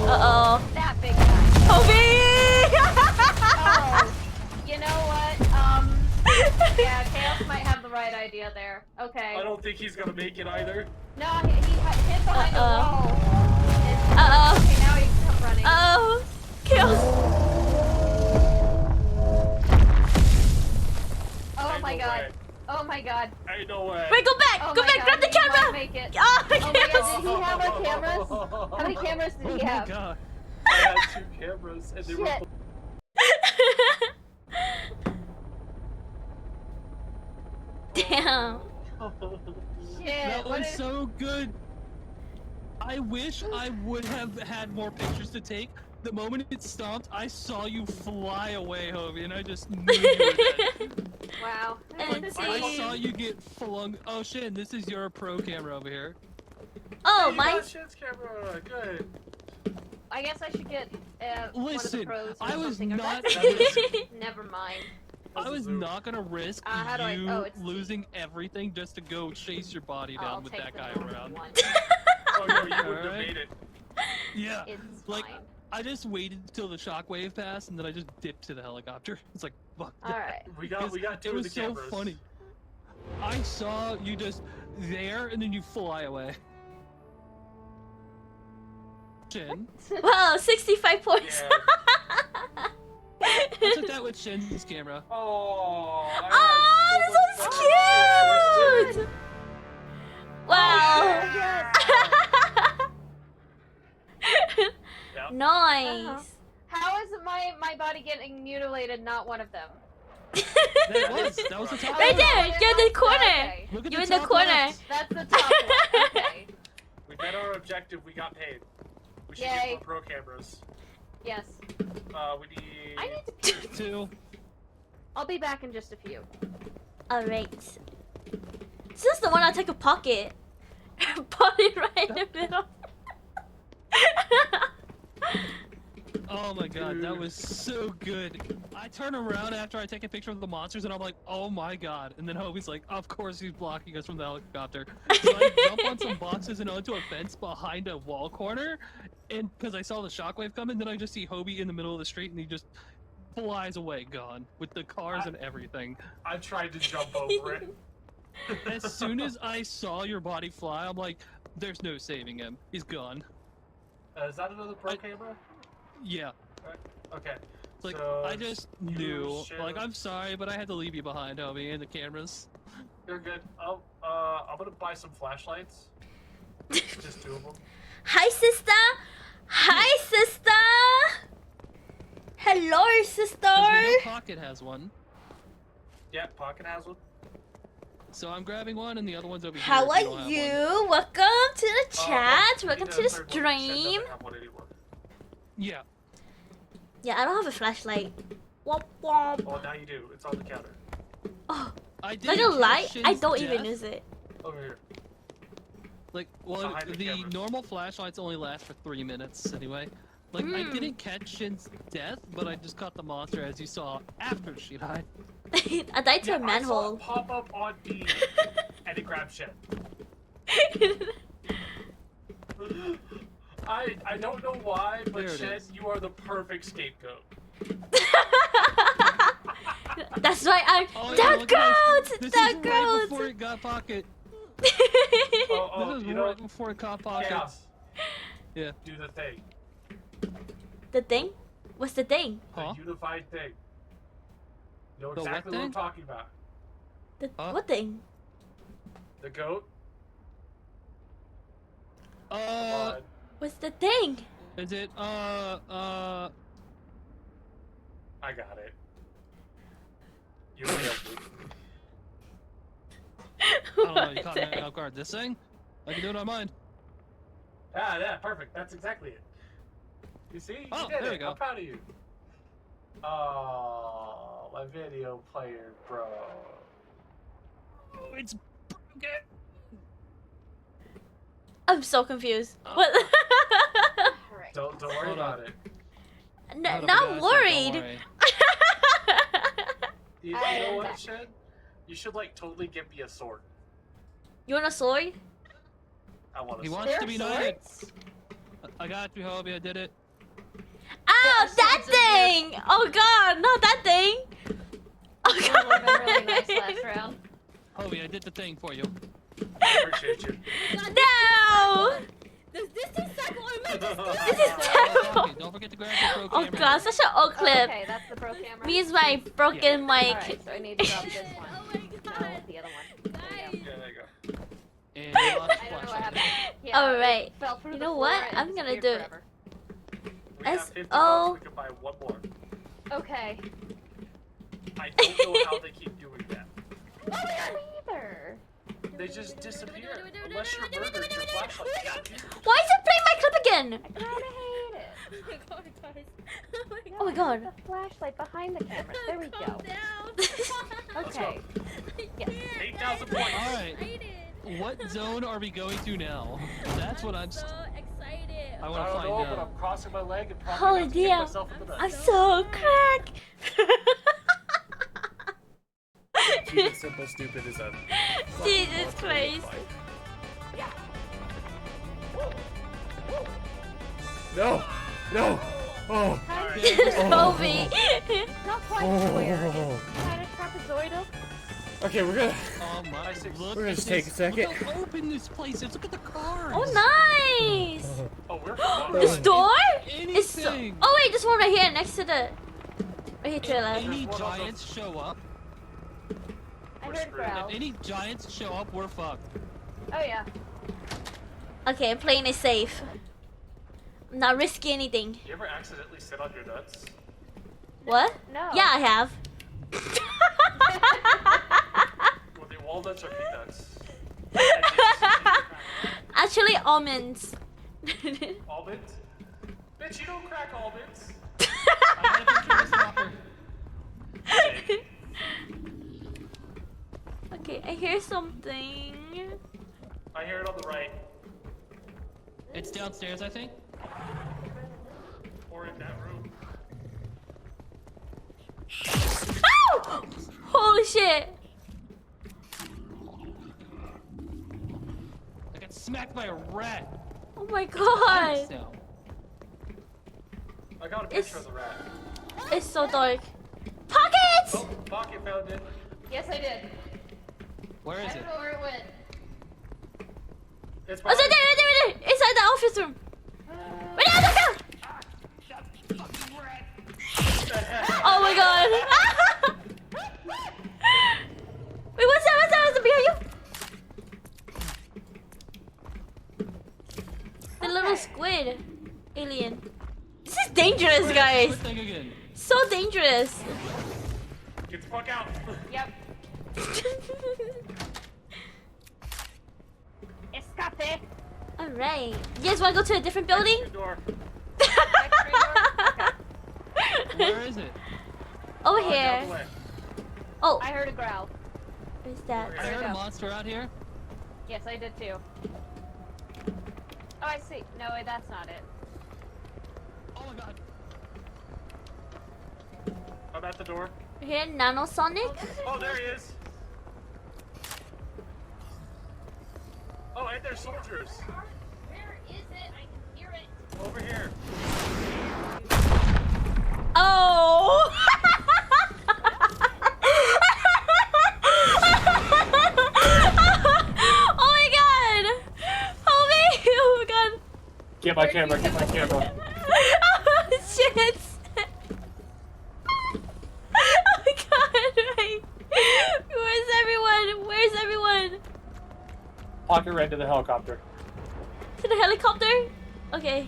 Uh-oh. That big guy. Hobie! Oh, you know what? Yeah, Chaos might have the right idea there. Okay. I don't think he's gonna make it either. No, he hid behind a Uh-oh. wall. Uh-oh. Okay, now he can come running. Oh, Chaos. Oh Ain't my no god. way. Oh my god. Ain't no way. Wait, go back! Oh Go my back! god, Grab the he might camera! make it. Oh, Oh my god, Chaos! did he have our cameras? How many cameras did Oh he my have? god. I had 2 cameras, and they were Shit. Damn. Shit. That what was is... so good. I wish I would have had more pictures to take. The moment it stopped, I saw you fly away, Hobie, and I just knew you were dead. Wow. And I see. saw you get flung. Oh shit! This is your pro camera over here. Oh, You my. got Shen's camera. Good. I guess I should get one of the Listen, pros or I was something. Or not. that's- Never mind. I was not gonna risk how do I- you oh, it's T. losing everything just to go chase your body I'll down with take that the guy normal around. one. Oh no, you wouldn't have Alright. made it. Yeah. It's Like, fine. I just waited till the shockwave passed, and then I just dipped to the helicopter. It's like, fuck. that. Alright. We got 2 It of was the so cameras. funny. I saw you just there, and then you fly away. Shin. Wow, 65 points. Yeah. I took that with Shin's camera. Oh. Oh, this one's cute! Wow. Yeah. Nice. How is my body getting mutilated? Not one of them. That was the top Right one. there, you're in the corner. Okay. Look at You're the in the top corner. left. That's the top one. Okay. We met our objective. We got paid. We should Yay. get more pro cameras. Yes. We need. I need to. Two. I'll be back in just a few. Alright. This is the one I took a pocket. Body right in the middle. Oh my god, that was so good. I turn around after I take a picture of the monsters and I'm like, oh my god. And then Hobie's like, of course he's blocking us from the helicopter. So I jump on some boxes and onto a fence behind a wall corner. And because I saw the shockwave coming, then I just see Hobie in the middle of the street and he just flies away, gone. With the cars and everything. I tried to jump over it. As soon as I saw your body fly, I'm like, there's no saving him. He's gone. Is that another pro camera? Yeah. Okay. Like, so I just you, knew. Shen, Like, I'm sorry, but I had to leave you behind, Hobie, and the cameras. You're good. I'm gonna buy some flashlights. Just 2 of them. Hi, sister. Hi, sister. Hello, 'Cause we sister. know Pocket has one. Yeah, Pocket has one. So I'm grabbing one, and the other one's over here. How if you are don't have you? Welcome to the chat. Welcome to the Shed stream. doesn't have one anymore. one. Yeah. Yeah, I don't have a flashlight. Womp womp. Oh, now you do. It's on the counter. Oh, I did like a light? I Shin's don't even death. use it. Over here. Like, well, Behind the the cameras. normal flashlights only last for 3 minutes anyway. Like, I didn't catch Shin's death, but I just caught the monster, as you saw, after she died. I died to a I saw manhole. it pop up on B, and it grabbed Shed. I don't know why, but There it Shed, is. you are the perfect scapegoat. That's why I'm Oh, yeah, that look at this. goat. This That is right before goat. it got pocket. Oh, This is you know right before it got pocket. Chaos. Yeah. Do the thing. The thing? What's the thing? Huh? The unified thing. You know The what exactly what I'm thing? talking about. The Huh? what thing? The goat. What's the thing? Is it, I got it. You failed me. I don't know, you caught me off guard. This thing? I can do it on mine. Ah, yeah, perfect. That's exactly it. You see? Oh, you did there it. we go. I'm proud of you. Oh, my video player, bro. Oh, it's broken. I'm so confused. What? Alright. Don't worry Hold about on. it. Hold up, Not guys, worried. don't worry. You I know am what, back. Shed? You should like totally give me a sword. You want a sword? I want a He sword. wants There to are be knighted. swords? I got you, Hobie. I did it. Ow, Yeah, that swords in here. thing! Oh god, not that thing! Oh It would have been really nice god! last round. Hobie, I did the thing for you. Appreciate you. No! Does this thing suck or am I just This is terrible! Okay, don't forget to grab your pro Oh camera. god, such an old Oh, clip. okay, that's the pro camera. Me is my broken mic. Alright, so I need to drop this one. Oh my No, god. the other one. Guys. Yeah, there you go. And you lost I don't know what flashlight. happened. Yeah, Alright. it fell through You the know floor what? and I'm gonna disappeared do it. forever. We have 50 S.O. bucks, we can buy one more. Okay. I don't know how they keep doing that. I don't either. They just disappear. Unless you're murdered, your flashlight got you. Why is it playing my clip again? I kinda hate it. Oh my god, guys. Oh my god. Oh my god. The flashlight behind the camera. There we go. Calm down. Okay. Yes. 8,000 points. Alright, Excited. what zone are we going to now? That's what I'm. so excited. I I want to don't find know, but out. I'm crossing my leg and probably Holy about to kick dear. myself in the I'm nuts. so crack. Keep it simple, stupid is a Jesus Christ. No! No! Oh! Kobe. Not quite square. It's kind of trapezoidal. Okay, we're gonna. Oh my! Look We're gonna at just take this. a second. Look how open this place is. Look at the cars. Oh, nice. Oh, we're fine. This door? Anything. It's so. Oh wait, there's one right here next to the. Right here to the left. Any giants show up? I We're heard screwed. growls. If any giants show up, we're fucked. Oh yeah. Okay, I'm playing it safe. I'm not risking anything. You ever accidentally sit on your nuts? What? No. Yeah, I have. Well, the walnuts are peanuts. Actually, almonds. Almonds? Bitch, you don't crack almonds. I got a picture of this walker. Okay, I hear something. I hear it on the right. It's downstairs, I think. Or in that room. Ow! Holy shit! I got smacked by a rat. Oh my god! Now. I got a It's- picture of the rat. It's so dark. Pockets! Oh, Pocket found it. Yes, I did. Where I is don't it? know where it went. It's Oh, it's right behind there, right there, right there! Inside the office room! Right there, right there! Oh my god! Wait, what's that? What's that? What's that behind you? The little Okay. squid alien. This is dangerous, guys. Squid thing again. So dangerous. Get the fuck out. Yep. Alright. You guys wanna go to a different building? Exit door. Extra door? Okay. Where is it? Over Down here. the way. Oh, I heard a growl. where's that? I There heard we a go. monster out here. Yes, I did too. Oh, I see. No, wait, that's not it. Oh my god. I'm at the door. Here, Nanosonic? Oh, there he is. Oh, and there's soldiers. Where is it? I can hear it. Over here. Oh! Oh my god! Help me! Oh my god! Get my camera, get my camera. Oh shit! Oh my god! Right. Where's everyone? Where's everyone? Pocket ran to the helicopter. To the helicopter? Okay.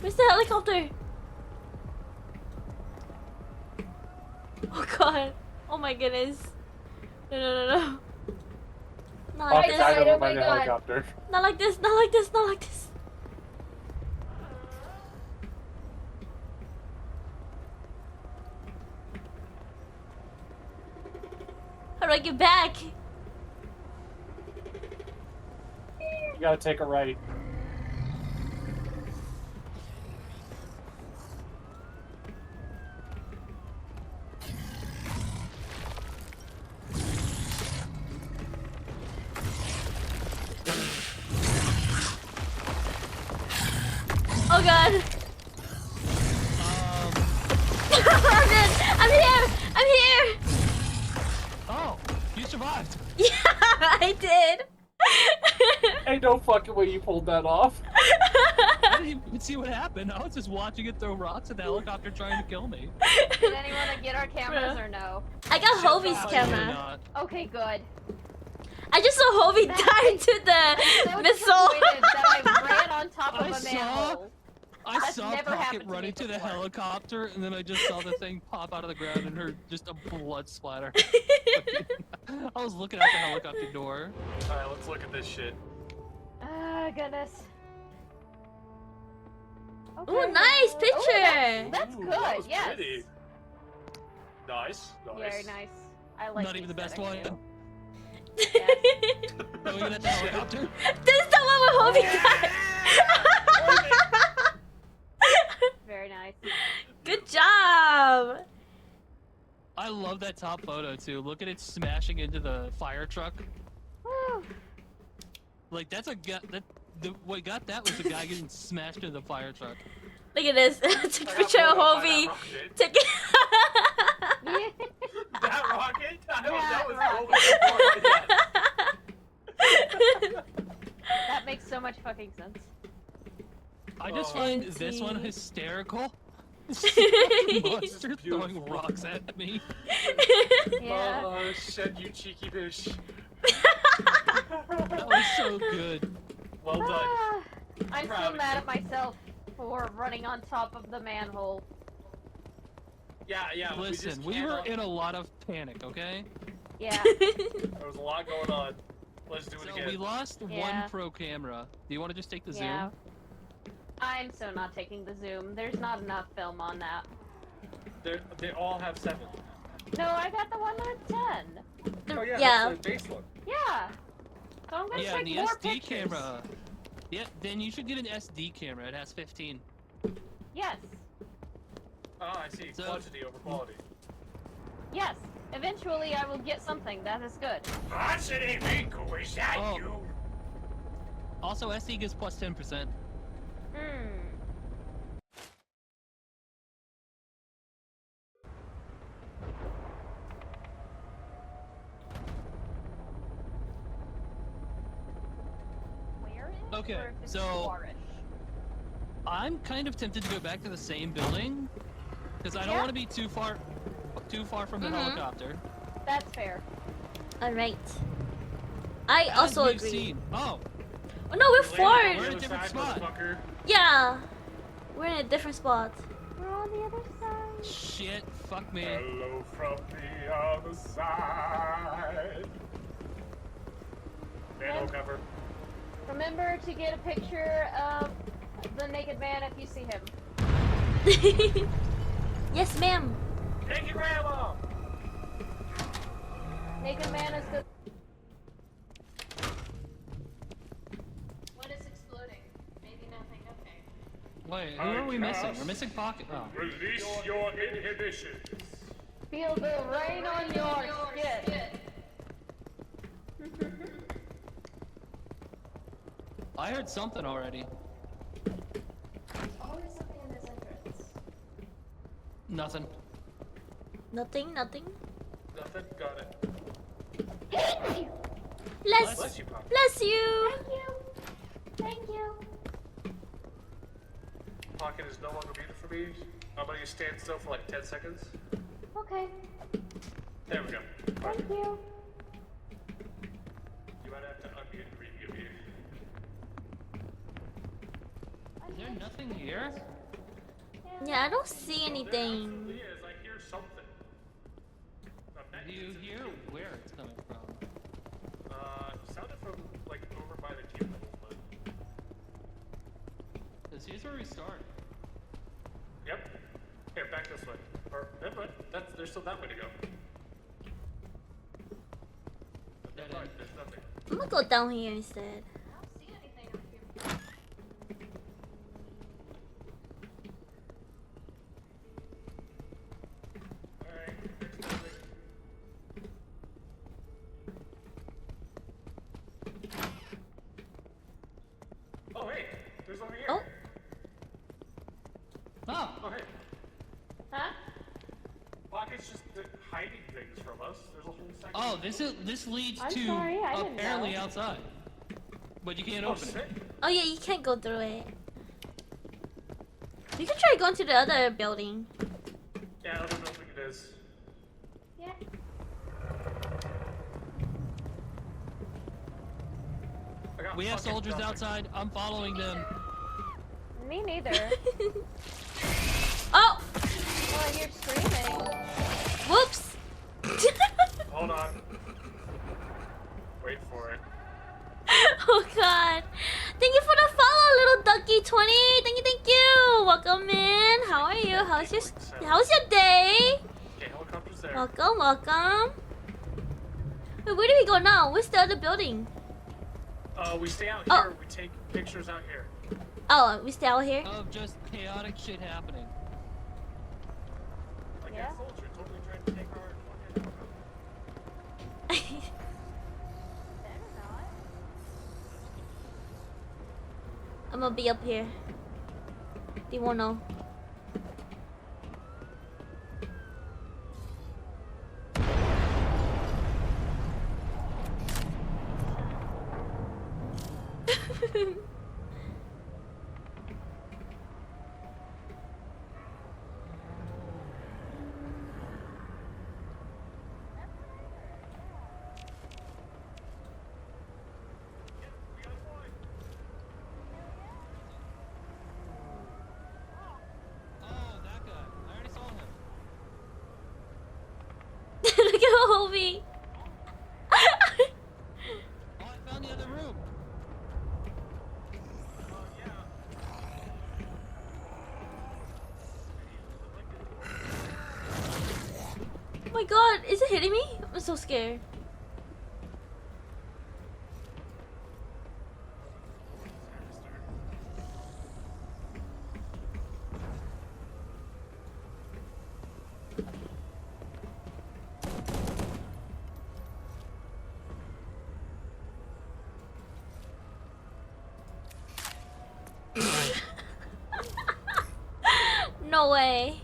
Where's the helicopter? Oh god. Oh my goodness. No, no, no, no. Not like Pocket this. died over Oh by my the God. helicopter. Not like this. Not like this. Not like this. How do I get back? You gotta take a right. Oh god. I'm dead. I'm here. I'm here. Oh, you survived. Yeah, I did. Ain't no fucking way you pulled that off. I didn't even see what happened. I was just watching it throw rocks at the helicopter trying to kill me. Did anyone get our cameras or no? I got Hovey's Probably camera. not. Okay, good. I just saw Hovey That die makes- to I'm the so missile. disappointed that I ran on top of I a saw- manhole. I That's saw never Pocket happened to me running to the before. helicopter, and then I just saw the thing pop out of the ground and heard just a blood splatter. I was looking out the helicopter door. Alright, let's look at this shit. Ah, goodness. Okay. Ooh, nice Oh, picture. that's Ooh, good, that was yes. pretty. Nice, nice. Very nice. I like Not even the these best better one. too. Going at the helicopter. This is the one where Hovey died. Very nice. Good job. I love that top photo too. Look at it smashing into the fire truck. Woo. Like that's a guy. What got that was the guy getting smashed into the fire truck. Look at this. Took a picture of Hovey. Took it. That rocket? That was Yeah. That makes so much fucking sense. I just Oh. find this one hysterical. Monster throwing beautiful. rocks at me. Yeah. Oh, shit, you cheeky bitch. That was so good. Well done. Ah, I'm Proud still of mad you. at myself for running on top of the manhole. Yeah, Listen, we were in a lot of panic, okay? Yeah. There was a lot going on. Let's do it So again. we lost Yeah. one pro camera. Do you want to just take the Yeah. zoom? I'm so not taking the zoom. There's not enough film on that. They all have 7. No, I got the one with 10. Oh yeah, Yeah. that's the base one. Yeah. So I'm gonna Yeah, take and the more SD pictures. camera. Yeah, then you should get an SD camera. It has 15. Yes. Ah, I see. So- Quantity over quality. Yes. Eventually I will get something that is good. Quantity, Rico, is that Oh. you? Also, SD gives plus 10%. Hmm. Where is Okay, or if it's so- Suarish? I'm kind of tempted to go back to the same building because I don't Yeah. want to be too far from the Mhm. helicopter. That's fair. Alright. I As also we've agree. seen. Oh, Oh no, we're Landed on the forward. We're in a other different side, spot. motherfucker. Yeah. We're in a different spot. We're on the other side. shit fuck me. Hello from the other side. Manhole cover. Remember to get a picture of the naked man if you see him. Yes, ma'am. Take your grandma! Naked man is good. What is exploding? Maybe nothing. Okay. Wait, who are we missing? We're missing Pocket. Oh. Release your inhibitions. Feel the rain on your skin. I heard something already. Always something in this entrance. Nothing. Nothing, nothing. Nothing, got it. Bless, Bless you, Pop. bless you. Thank you. Pocket is no longer muted for me. I'm gonna stand still for like 10 seconds. Okay. There we go. Thank you. You might have to unmute and remute me. Is there nothing here? Yeah, I don't see There anything. absolutely is. I hear something. Do you hear where it's coming from? Sounded from like over by the cubicles, but. Because here's where we start. Yep. Here, back this way. Or, never mind. There's still that way to go. Dead Never mind, end. there's nothing. I'm gonna go down here instead. I don't see anything up here. Alright, next building. Oh, hey! There's over here! Oh. Oh! Oh, hey! Huh? Pocket's just hiding things from us. There's a whole section. Oh, this leads I'm to sorry, I didn't apparently know. outside. But you can't Oh, open shit! it. Oh yeah, you can't go through it. You can try going to the other building. Yeah, I don't know if it is. Yeah. I got We have fucking soldiers nothing. outside. I'm following them. Me neither. Oh! Well, I hear screaming. Whoops! Hold on. Wait for it. Oh god. Thank you for the follow, little ducky20. Thank you. Welcome in. How are you? How's your day? Okay, helicopter's there. Welcome, welcome. Wait, where do we go now? Where's the other building? We stay out Oh. here. We take pictures out here. Oh, we stay out here? Of just chaotic shit happening. Like Yeah. that soldier totally tried to take our fucking helicopter. Better not. I'm gonna be up here. They won't know. Oh, that guy. I already saw him. Look at Hobie. Oh, I found the other room. Oh my god, is it hitting me? I'm so scared. No way.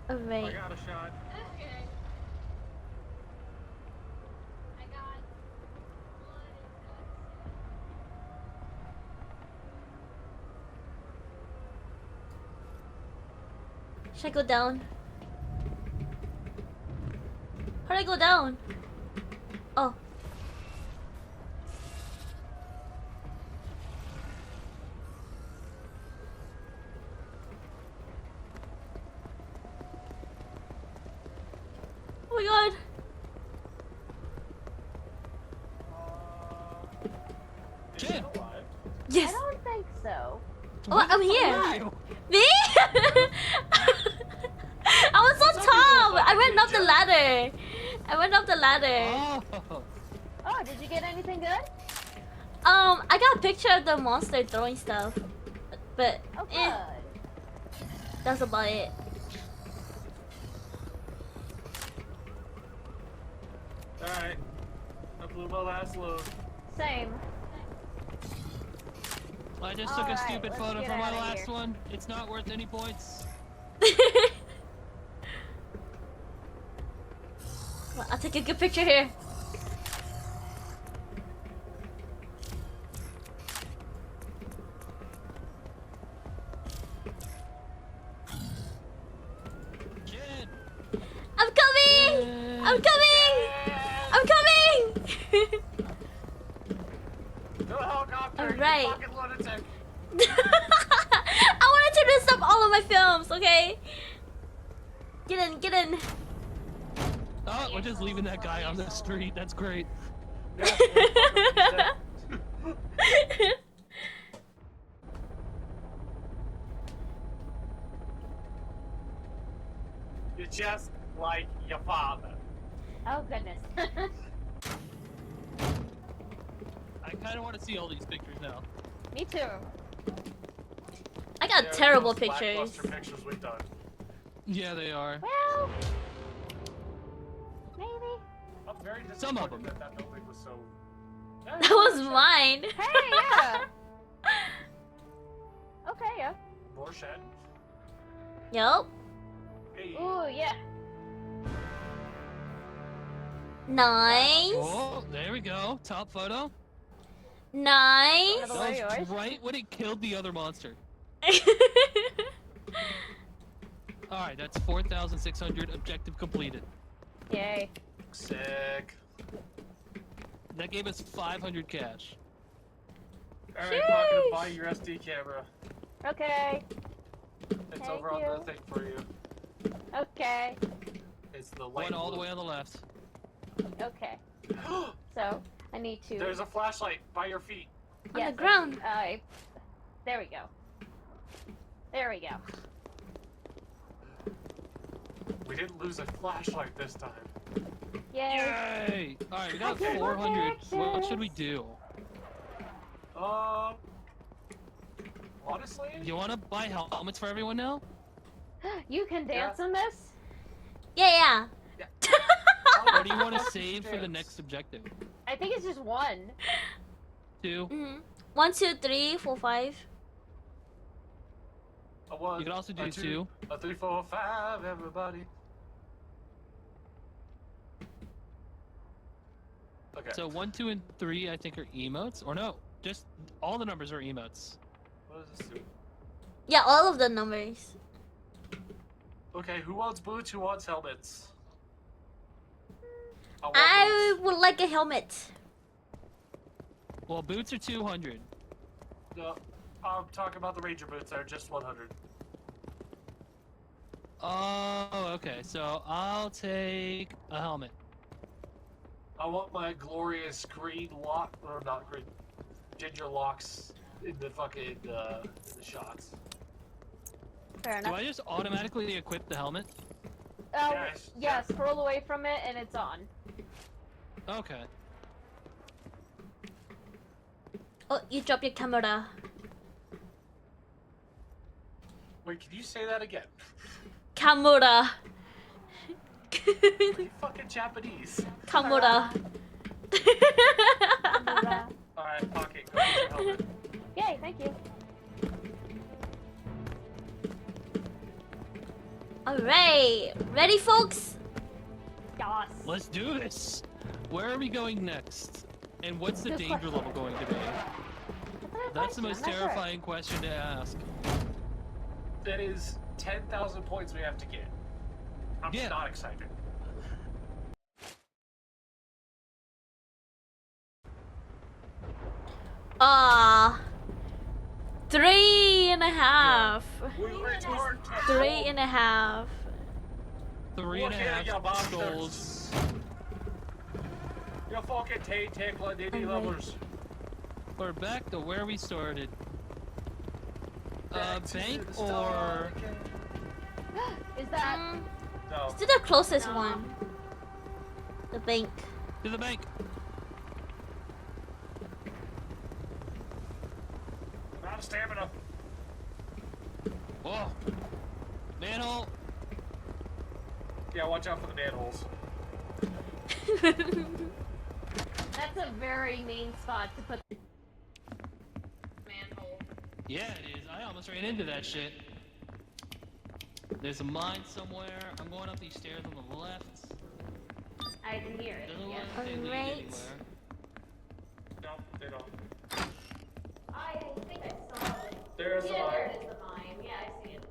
I Alright. got a shot. Okay. I got blood and Should I go down? How do I go down? Oh. my god. Is it alive? Yes. I don't think so. Oh, I'm Where here. are you? Me? I was on top. I went up the ladder. I went up the ladder. Oh. Oh, did you get anything good? I got a picture of the monster throwing stuff, but Oh, good. that's about it. Alright. I blew my last load. Same. I just took a Alright, stupid let's photo get for my outta last here. one. It's not worth any points. Well, I'll take a good picture here. Shit. I'm coming! I'm coming! I'm coming! No helicopter! Alright. You fucking lunatic! I wanted to do stop all of my films, okay? Get in, get in. Oh, we're just leaving that guy on the street. That's great. Yeah, well, fuck him, You're just like your father. Oh goodness. I kind of want to see all these pictures now. Me too. I got They're terrible the most pictures. lackluster pictures we've done. Yeah, they are. Well, maybe. I'm very Some of disappointed them. that building was so. That was mine. Hey, yeah. Okay, yeah. More shed. Yup. Hey. Ooh, yeah. Nice. Oh, there we go. Top photo. Nice. Another That one was of yours. right when it killed the other monster. Alright, that's 4,600. Objective completed. Yay. Sick. That gave us 500 cash. Alright, Pocket, buy your SD camera. Okay. It's Thank over on you. the thing for you. Okay. It's the light One all the blue. way on the left. Okay. So, I need to. There's a flashlight by your feet. On Yes, the ground. There we go. There we go. We didn't lose a flashlight this time. Yay. Yay! Alright, we got get 400. What pictures. should we do? Honestly? You want to buy helmets for everyone now? You can dance Yeah. on this? Yeah, yeah. Or do you want to save for the next objective? I think it's just one. 2? Mm-hmm. 1, 2, 3, 4, 5. A one, You can also do a 2. A 3, 4, 5, everybody. Okay. So 1, 2, and 3 I think are emotes. Or no, just all the numbers are emotes. What does this do? Yeah, all of the numbers. Okay, who wants boots? Who wants helmets? want I boots. would like a helmet. Well, boots are 200. No, I'm talking about the ranger boots. They're just 100. Oh, okay. So I'll take a helmet. I want my glorious green lock, or not green, ginger locks in the fucking in the shots. Fair Do enough. I just automatically equip the helmet? Yes. Yeah, scroll away from it and it's on. Okay. Oh, you dropped your camera. Wait, can you say that again? Camera. Are you fucking Japanese? Camera. Alright, Pocket, go get your helmet. Yay, thank you. Alright. Ready, folks? Yas. Let's do this. Where are we going next? And what's the Good danger question. level going to be? That's the most terrifying question to ask. That is 10,000 points we have to get. I'm Yeah. not excited. Ah. 3.5. We returned. 3.5. 3.5 bastards. skulls. You fucking tickler diddy Alright. lovers. We're back to where we started. Back to Bank the start or... again. Is that? No. Let's do the closest No. one. The bank. To the bank. I'm out of stamina. Whoa. Manhole. Yeah, watch out for the manholes. That's a very mean spot to put. Manhole. Yeah, it is. I almost ran into that shit. There's a mine somewhere. I'm going up these stairs on the left. I can hear it. Doesn't look Yes. like they lead Alright. anywhere. No, they don't. I think I saw it. There's the Yeah, there mine. it is, the mine. Yeah, I see it.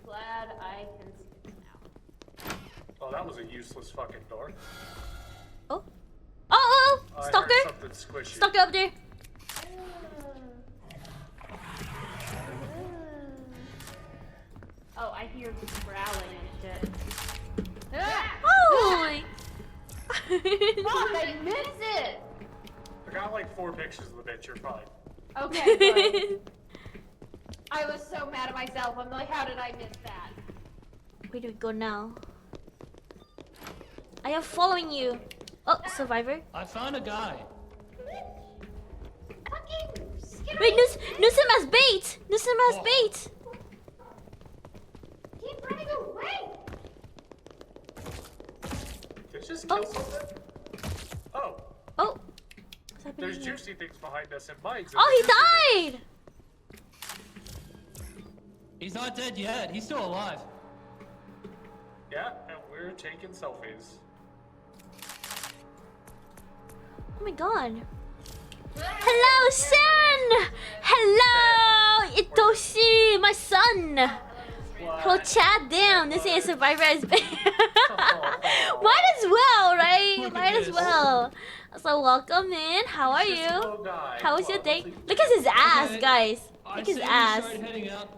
Glad I can see it now. Oh, that was a useless fucking door. Oh. Oh! I heard Stalker! something squishy. Stalker up there! Oh, I hear growling and shit. Ah! Oh! Fuck, I missed it! I got like 4 pictures of the bitch, you're fine. Okay, good. I was so mad at myself. I'm like, how did I miss that? Where do we go now? I am following you. Oh, survivor. I found a guy. Fucking skittery. Wait, noose him as bait! Noose him as Oh. bait! Keep running away! Did you just kill Oh. something? Oh, Oh. What's happening there's here? juicy things behind us and mines. Oh, he died! He's not dead yet. He's still alive. Yeah, and we're taking selfies. Oh my god. Hello, son! Hello, Itoshi, my son! Hello, Chad. Damn, this is Survivor as bait. Might as well, right? Look at Might as this. well. So welcome in. How are Just a you? little guy. How was your Well, day? let's see. Look at his ass, Okay. guys. I Look his say we ass. start heading out.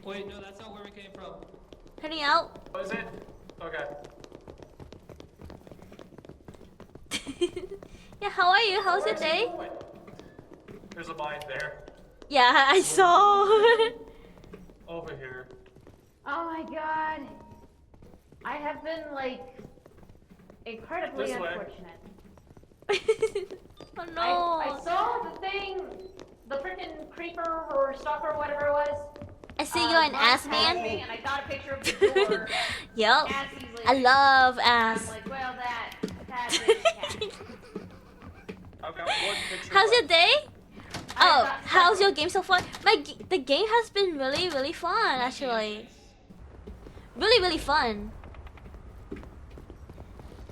Wait, no, that's not where we came from. Heading out. Was it? Okay. Yeah, how are you? How's your Where's he day? going? There's a mine there. Yeah, I saw. Over here. Oh my god. I have been, like, incredibly This way. unfortunate. Oh I no. saw the thing, the freaking creeper or stalker or whatever it was. I see you're an run ass past man. me, and I got a picture of the door. Yup. Ass easily. I love I'm ass. like, well, that's it. I've got 1 picture. How's your left. day? I Oh, got how's several. your game so far? The game has been really fun actually. Really fun.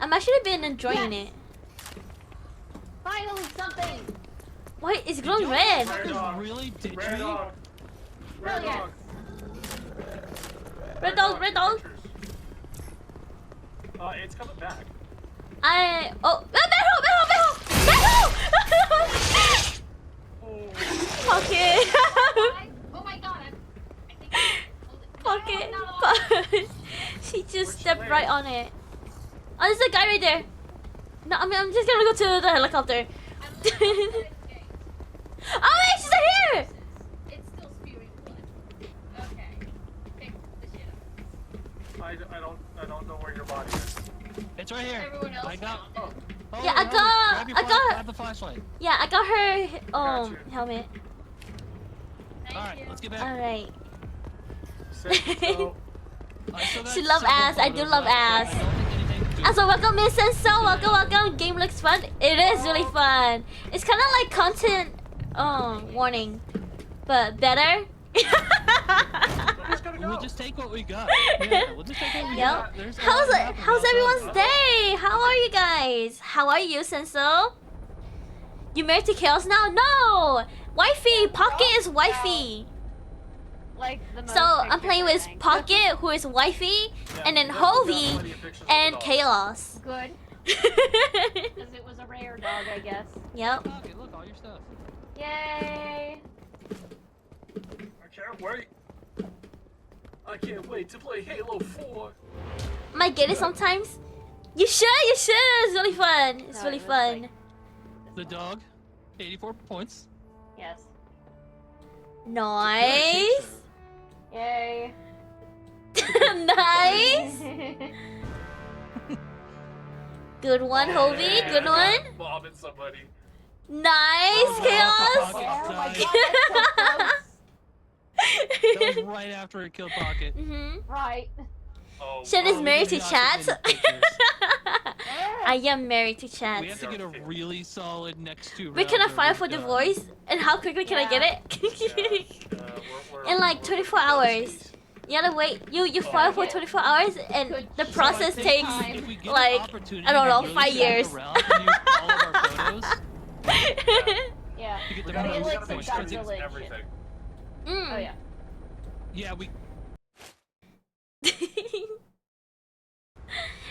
I'm actually been enjoying Yes. it. Finally, something. Why it's glowing Yo, red? Red This dog. really did Red you? dog. Red Brilliant. dog. Red dog, red dog. Pictures. It's coming back. Battle! Oh. Okay. Oh my god, I think I Pocket. No, no. She just Which stepped way? right on it. Oh, there's a guy right there. No, I mean, I'm just gonna go to the helicopter. Oh wait, she's right here! It's still spewing blood. Okay. Pick the shit up. I don't know where your body is. It's right here. Everyone else I got. found it. Oh, Yeah, I helmet. got- Grab your I got- grab the flashlight. Yeah, I got her Gotcha. helmet. Thank All right, you. let's get back. Alright. Sick, so, I still got She love several ass, I do photos love left, but ass. I don't think anything to do Also, welcome Miss Senso, welcome. Game looks fun. It is really fun. It's kind of like content warning, but better. where's gonna go? We'll just take what we got. Yeah, we'll just take what we Yep. got. There's a lot happening How's outside. everyone's day? How are you guys? How are you, Senso? You married to Chaos now? No! Wifey! Pocket is wifey. Like the most So I'm pictures, playing I with think. Pocket, who is wifey, Yeah, and then we got Hovey, plenty of pictures of and the dog. Chaos. Good, because it was a rare dog, I guess. Yep. Okay, look, all your stuff. Yay! I can't wait. I can't wait to play Halo 4. Might get it sometimes. You should. It's really fun. It's No, really it was fun. like- The dog, 84 points. Yes. Nice. Yay. Nice. Good one, Hobie. Good one. Bombing somebody. Nice, Chaos. Oh my Died. god, that's so That was right after it killed Pocket. Mm-hmm. close. Right. Oh, Shen is we married did to not chat. get any pictures. I am married to chat. We have to get a really solid next two rounds. Wait, can I or file we're for done. divorce? And how quickly can I get it? In like 24 hours. You gotta wait. You file for 24 hours, and Good the job. process So I think takes if we get an like opportunity I don't to know, really 5 stick years. around and use all of our photos Yeah. to get the We gotta, Felix we most gotta make points. sure got it's village. everything. Mm. Oh yeah. Yeah, we.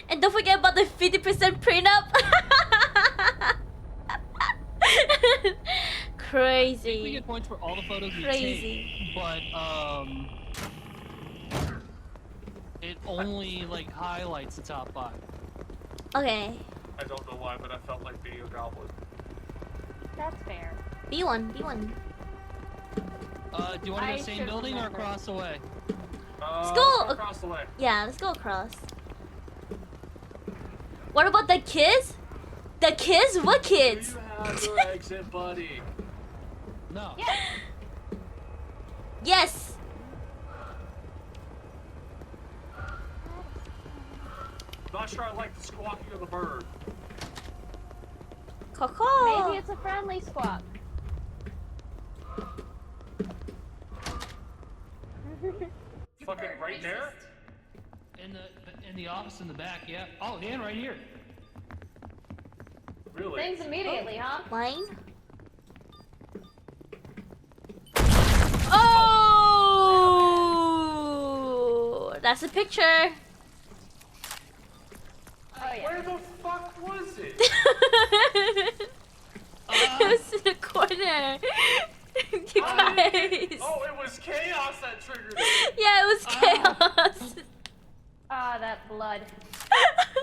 And don't forget about the 50% prenup. We Crazy. get points for all the photos we Crazy. take, but it only like highlights the top 5. Okay. I don't know why, but I felt like being a goblin. That's fair. B1. Do you want to go I same should building remember. or across the way? Let's go. Across the way. Yeah, let's go across. What about the kids? The kids? What Do kids? you have your exit, buddy? No. Yeah. Yes. Not sure I like the squawking of the bird. Coco. Maybe it's a friendly squawk. Fucking right there? In the office in the back, yeah. Oh, and right here. Really? Things immediately, huh? Mine. Oh, that's a picture. Oh yeah. Where the fuck was it? It was in the corner. You guys. Oh, it was chaos that triggered it. Yeah, it was chaos. Ah, that blood.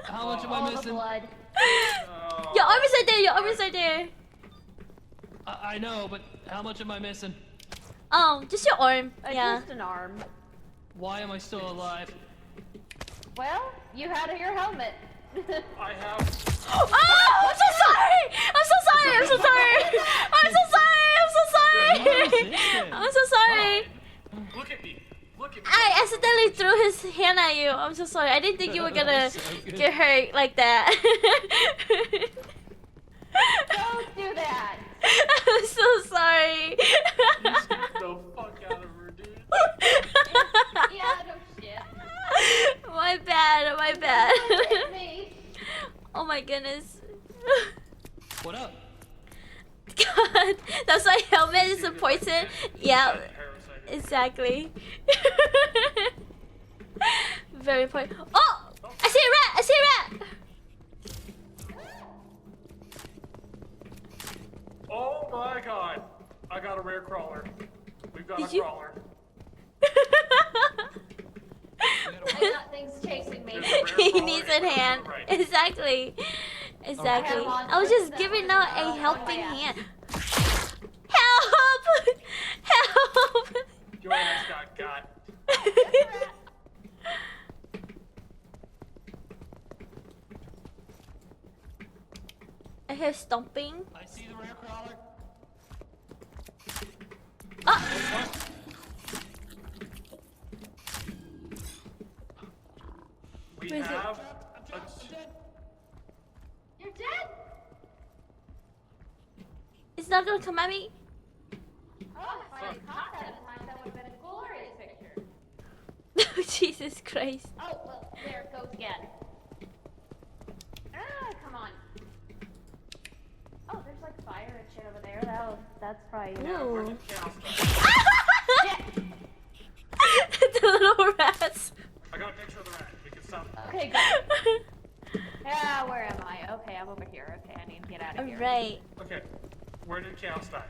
How much am I All the missing? blood. Oh. Your arm is right there. Your arm is right there. I know, but how much am I missing? Just your arm. Yeah. Just an arm. Why am I still alive? Well, you had your helmet. I have. Oh, I'm so sorry. I'm so sorry. I'm so sorry. I'm so sorry. I'm so sorry. I'm so sorry. Look at me. Look at me. I accidentally threw his hand at you. I'm so sorry. I didn't think you were gonna So good. get hurt like that. Don't do that. I'm so sorry. You scared the fuck out of her, dude. Yeah, no shit. My bad. My bad. Hit me. Oh my goodness. What up? God, that's why helmet is important. Yeah, Parasite. exactly. Very important. Oh, I see a rat. I see a rat. Oh my god. I got a rare crawler. We've got Did a you- crawler. I got things chasing me. There's a rare He crawler needs a and one to the hand. right. Exactly. Exactly. I was just giving out a helping hand. Help! Help! Your ass got. I hear stomping. I see the rare crawler. Ah! We Where is it? have You're dead? It's not gonna come at me. Oh, if I had caught that in time, that would have been a glorious picture. Jesus Christ. Oh, well, there it goes again. Ah, come on. Oh, there's like fire and shit over there. That's probably. Ooh. chaos. Shit. The little rats. I got a picture of the rat. We can stop. Okay, good. Yeah, where am I? Okay, I'm over here. Okay, I need to get out of here. Alright. Okay. Where did chaos die?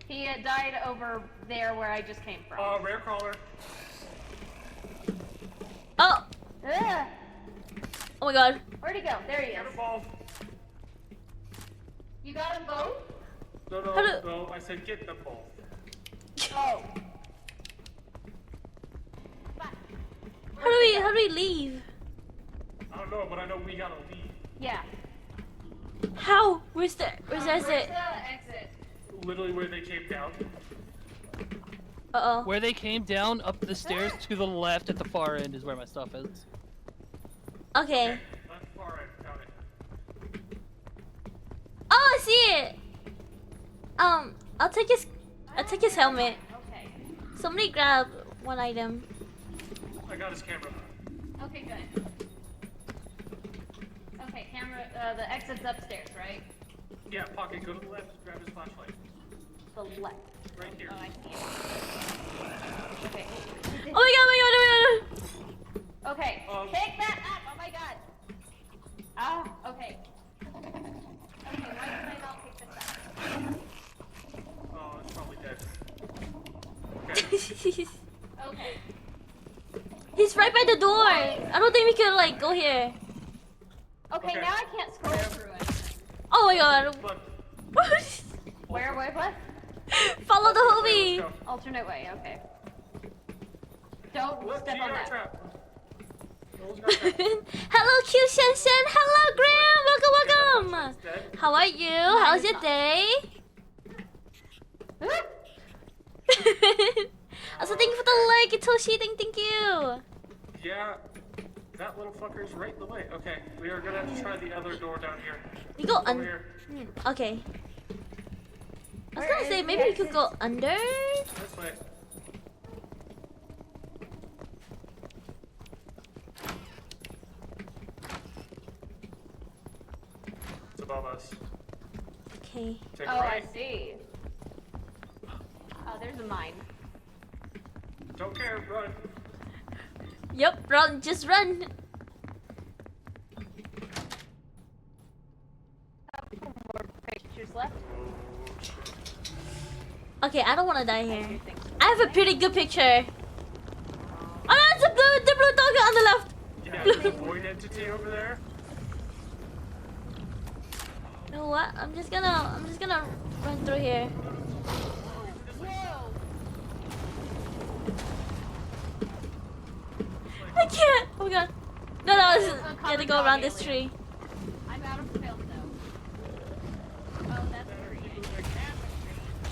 He died over there where I just came from. Rare crawler. Oh my god. Where'd he go? There he is. Cannonball. You got them both? No, Hello. no, I said get them both. Oh. How do we leave? I don't know, but I know we gotta leave. Yeah. How? Where's the Where's exit? the exit? Literally where they came down. Uh-oh. Where they came down, up the stairs to the left at the far end is where my stuff is. Okay. Left, far right, found it. Oh, I see it. I'll take his helmet. Okay. Somebody grab one item. I got his camera. Okay, good. Okay, camera, the exit's upstairs, right? Yeah, Pocket, go to the left, grab his flashlight. The left. Right here. Oh, I see it. Okay. Oh my god, Okay, Um, pick that up! Oh my god! Ah, okay. Okay, why did I not pick this up? Oh, it's probably dead. oh Okay. my god. Okay. He's right by the door. I don't think we can like go here. Okay, Okay. now I can't scroll through it. Oh my god. Look. Where, what? Follow the Let's homie. go. Alternate way, okay. Don't Look, step on that. trap. Those got trap. Hello, Q Shen. Hello, Graham. Welcome, welcome. It's dead. How are you? How's your day? Also, thank you for the like, Toshi. Thank you. Yeah, that little fucker is right in the way. Okay, we are gonna have to try the other door down here. You go Over under. here. Okay. I was Where gonna say is maybe the we could go under. This way. It's above us. Okay. Take Oh, a I right. see. Oh, there's a mine. Don't care, run. Yep. Run. Just run. Couple more pictures left. Okay, I don't want to die I here. do think so. I have a pretty good picture. Oh no, it's the blue dog on the left. Yeah, there's a void entity over there. You know what? I'm just gonna run through here. Whoa! I can't. Oh my god. No, it's gotta go around this tree. I'm out of film though. Oh, that's a tree.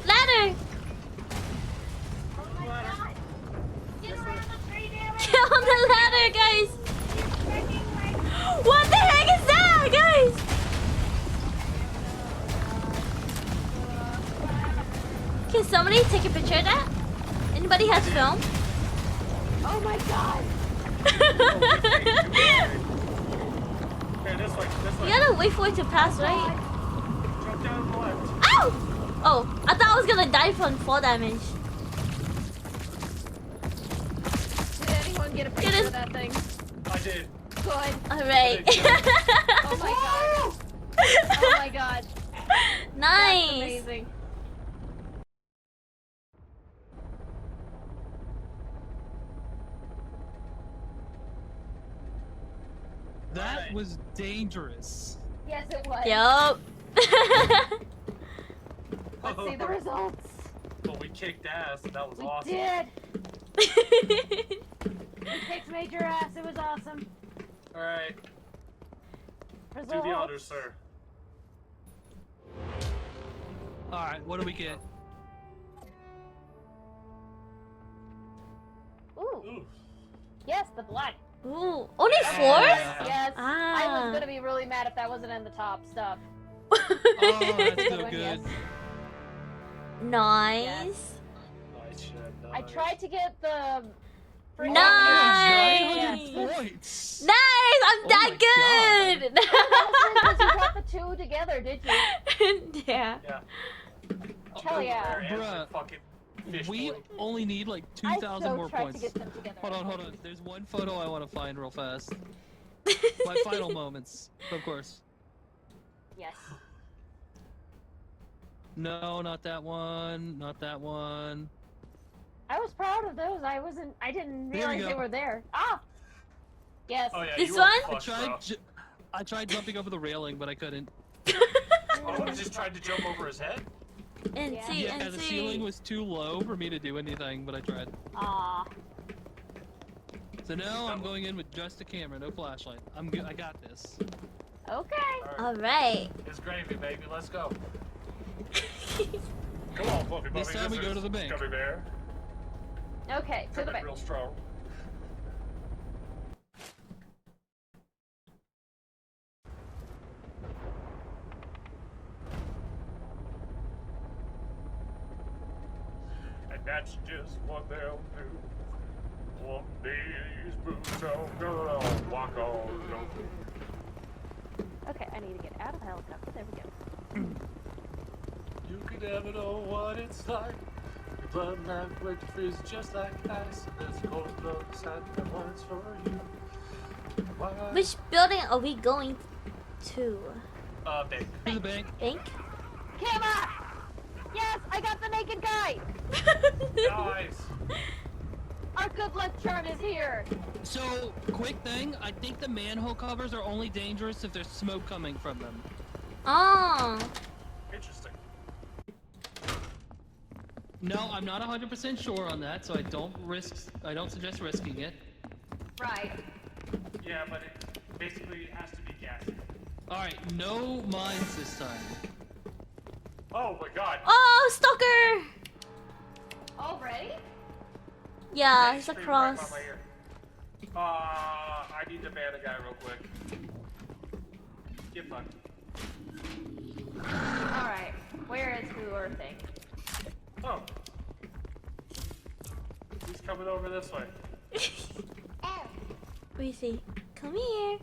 Ladder. Oh my god! Get around the tree, damn it! Get on the ladder, guys. What the heck is that, guys? Can somebody take a picture of that? Anybody has film? Oh my god! Okay, this way, this way. You gotta wait for it to pass, right? Jump down to the left. Ow! Oh, I thought I was gonna die from fall damage. Did anyone get a picture is- of that thing? I did. Good. Alright. Oh my god. Oh my god. That's Nice. amazing. That Alright. was dangerous. Yes, it was. Yup. Let's see the results. Well, we kicked ass, and that was We awesome. did. We kicked major ass. It was awesome. Alright, Results. do the honors, sir. Alright, what do we get? Ooh. Ooh. Yes, the blood. Ooh, only 4? Yes. I Ah. was gonna be really mad if that wasn't in the top stuff. Oh, that's Good so one, good. yes. Nice. Nice shit, I nice. tried to get the. freaking- Nice. 900 points. Nice! I'm Oh that my good! Because you got the two together, did you? Yeah. Yeah. Hell yeah. There, and Bruh. fucking fish We boy. only need like I 2,000 so more tried points. to get them together. Hold on. There's one photo I want to find real fast. My final moments, of course. Yes. No, not that one. Not that one. I was proud of those. I didn't There we realize they go. were there. Ah! Yes. Oh yeah, This you were one? fucked, bro. I tried jumping over the railing, but I couldn't. Oh, you just tried to jump over his head? And Yeah. see, Yeah, and the see. ceiling was too low for me to do anything, but I tried. Aw. So now I'm going in with just a camera, no flashlight. I got this. Okay. Alright. Alright. It's gravy, baby. Let's go. Come on, Fluffy This Buffy. time we go to the bank. Gummy bear. Okay, to the Coming back. real strong. And that's just what they'll do. One day these boots are gonna walk on over. Okay, I need to get out of the helicopter. There we go. You could never know what it's like. Your blood line break to freeze just like ice. There's a cold blood inside that wants for you. Why? Which building are we going to? Bank. To the bank. Bank? Camera! Yes, I got the naked guy! Guys. Our good luck charm is here! So, quick thing, I think the manhole covers are only dangerous if there's smoke coming from them. Oh. Interesting. No, I'm not 100% sure on that, so I don't suggest risking it. Right. Yeah, but it basically has to be gassy. Alright, no mines this time. Oh my god. Oh, stalker! Already? Yeah, he's Scream right across. by my ear. I need to ban a guy real quick. Get fucked. Alright. Where is who or thing? Oh. He's coming over this way. Where is he? Come here.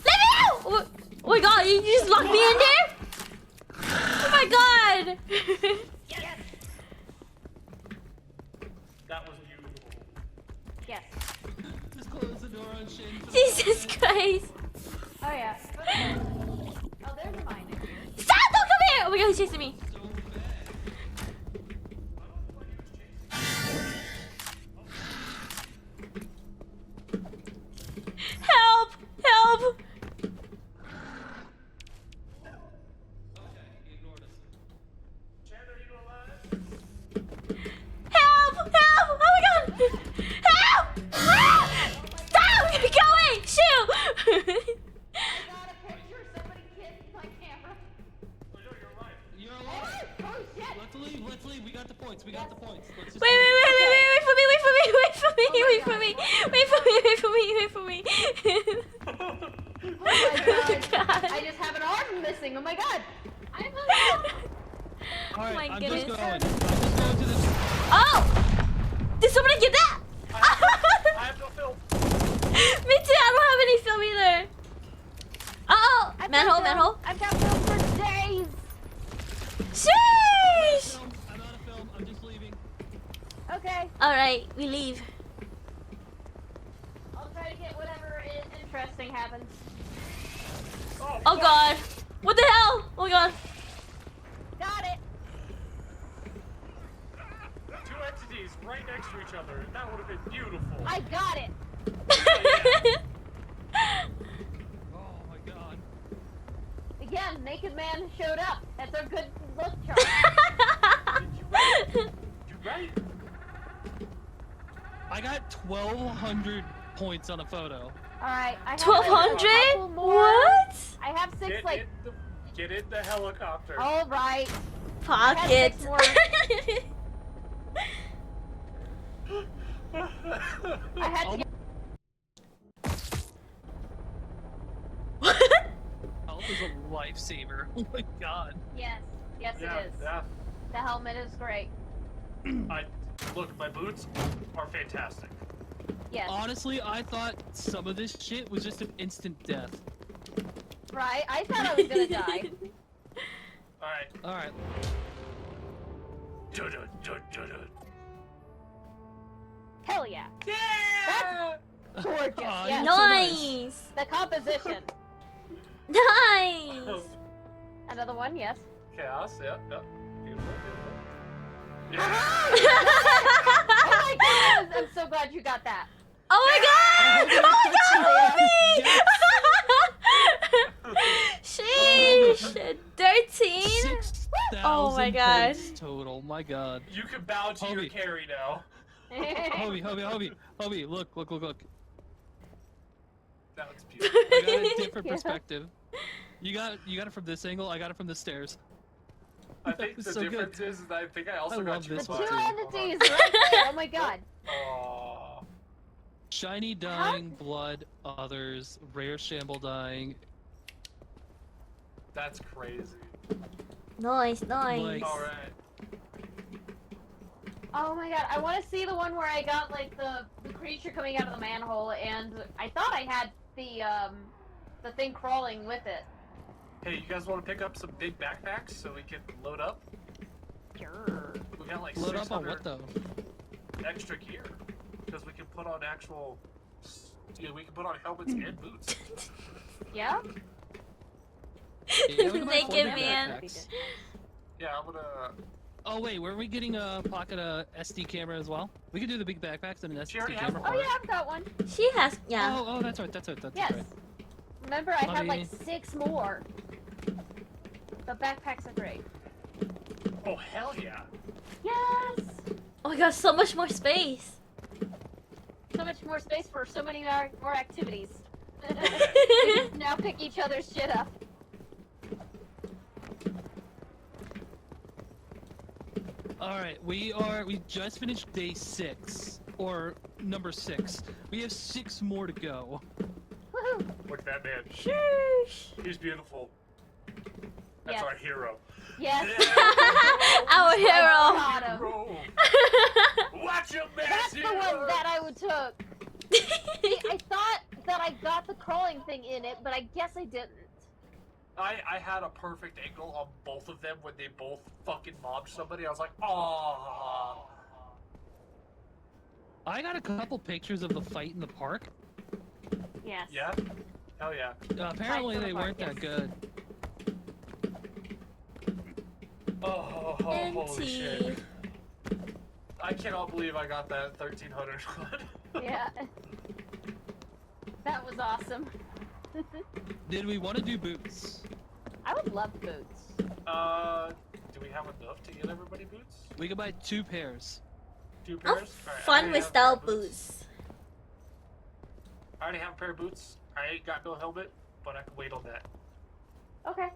Let me out! Oh my god, you just locked me in there? Oh my god! Yes! That was beautiful. Yes. Just close the door on Shin. Jesus Christ! Oh yeah. Oh, there's a mine in here. Stop! Don't come here! Oh my god, he's chasing me. So bad. Help! Help! Okay, he ignored us. Chad, are you alive? Help! Help! Oh my god! Help! Ah! Stop! You're going! Shoot! I got a picture. Somebody kissed my camera. Oh no, you're alive. You're alive. Oh shit! Let's leave, let's leave. We got the points, we got the points. Let's just Wait for me, wait for me, wait for me, wait for me, wait for me, wait for me, wait for me, wait for me. Oh my god. God. I just have an arm missing. Oh my god. I'm Alright, my I'm goodness. just going. I'm just going to the... Oh! Did somebody get that? I have no film. Me too, I don't have any film either. Uh-oh! Manhole, manhole. I've got film for days. Sheesh! I'm out of film, I'm just leaving. Okay. Alright, we leave. I'll try to get whatever is interesting happens. Oh god. What the hell? Oh my god. Got it. Two entities right next to each other. That would have been beautiful. I got it. Oh my god. Again, naked man showed up. That's a good look charm. You right? I got 1,200 points on a photo. Alright, I have a 1200? couple more. What? I have six Get in the helicopter. Alright. Pocket. six more. I had to get Health is a lifesaver. Oh my god. Yes. Yes Yeah, it is. yeah. The helmet is great. Look, my boots are fantastic. Yes. Honestly, I thought some of this shit was just an instant death. Right? I thought I was gonna die. Alright. Alright. Hell yeah. Yeah! That's gorgeous. Aw, Yes. no. Nice. The composition. Nice. Another one, yes. Chaos, yeah. Beautiful, beautiful. Oh glad you got that. Oh my god! Oh my god! Sheesh! 13? 6,000 Oh my god. points total. My god. You can bow to your Hobie. carry now. Hobie, look. That looks beautiful. I got a different Yeah. perspective. You got it from this angle. I got it from the stairs. I think the So good. difference is that I think I also I got love you this The one two too. entities right there. Oh my god. Aww. Shiny dying, blood, others, rare shamble dying. That's crazy. Nice. Like- Alright. Oh my god, I want to see the one where I got like the creature coming out of the manhole, and I thought I had the thing crawling with it. Hey, you guys want to pick up some big backpacks so we can load up? Sure. We got like Load up on 600 what though? extra gear. Because we can put on actual... Yeah, we can put on helmets and boots. Yeah. Yeah, we can buy Naked 4 man. backpacks. Yeah, I'm gonna... Oh wait, weren't we getting a pocket SD camera as well? We could do the big backpacks and an She SD already has camera. one. Oh yeah, I've got one. She has, yeah. Oh, that's right. That's Yes. right. Remember, I had like Bobby. 6 more. The backpacks are great. Oh, hell yeah. Yes. Oh my god, so much more space. So much more space for so many more activities. We just now pick each other's shit up. All right, we just finished day 6 or number 6. We have 6 more to go. Woohoo! Look at that man. Sheesh. He's beautiful. That's Yes. our hero. Yes. Our hero. Got him. Hero. Watch your mess, That's the one that I would took. See, I thought that I got the crawling thing in it, but I guess I didn't. I had a perfect angle on both of them when they both fucking mobbed somebody. I was like, oh. I got a couple pictures of the fight in the park. Yes. Yeah? Hell yeah. Apparently Fight in they the weren't park, that good. Oh, holy shit. Empty. I cannot believe I got that 1300 one. Yeah. That was awesome. Did we want to do boots? I would love boots. Do we have enough to get everybody boots? We could buy 2 pairs. 2 Oh, pairs? Alright, I fun already have a pair without of boots. I already have a pair of boots. I ain't got no helmet, but I can wait on that. Okay.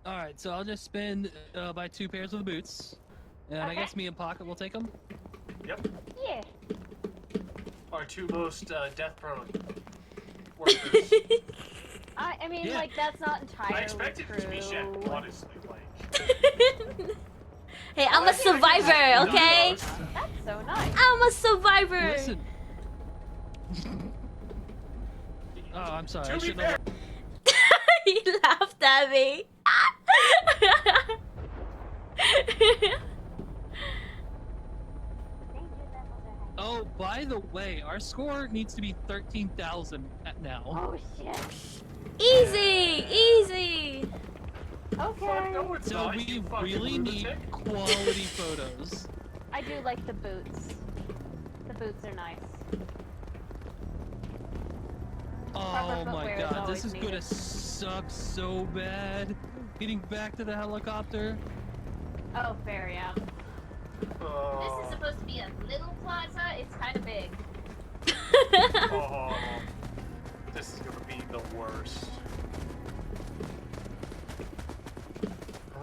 All right, so I'll just spend buy 2 pairs of the boots, and I Okay. guess me and Pocket will take them. Yep. Yeah. Our 2 most death-prone workers. I mean, Yeah. like, that's not entirely I expected true. it to be Shed, honestly. Like, Hey, I'm a survivor, okay? That's so nice. I'm a survivor. Listen. Oh, I'm sorry. I to be shouldn't fair, have. He laughed at me. Oh, by the way, our score needs to be 13,000 now. Oh shit. Easy, easy. Okay. fuck, no, it's So not, we you fucking really need lunatic. quality photos. I do like the boots. The boots are nice. Oh my footwear is god, always this is gonna needed. suck so bad. Getting back to the helicopter. Oh, fair, yeah. This Oh, is supposed to be a little plaza. It's kind of big. oh, this is gonna be the worst.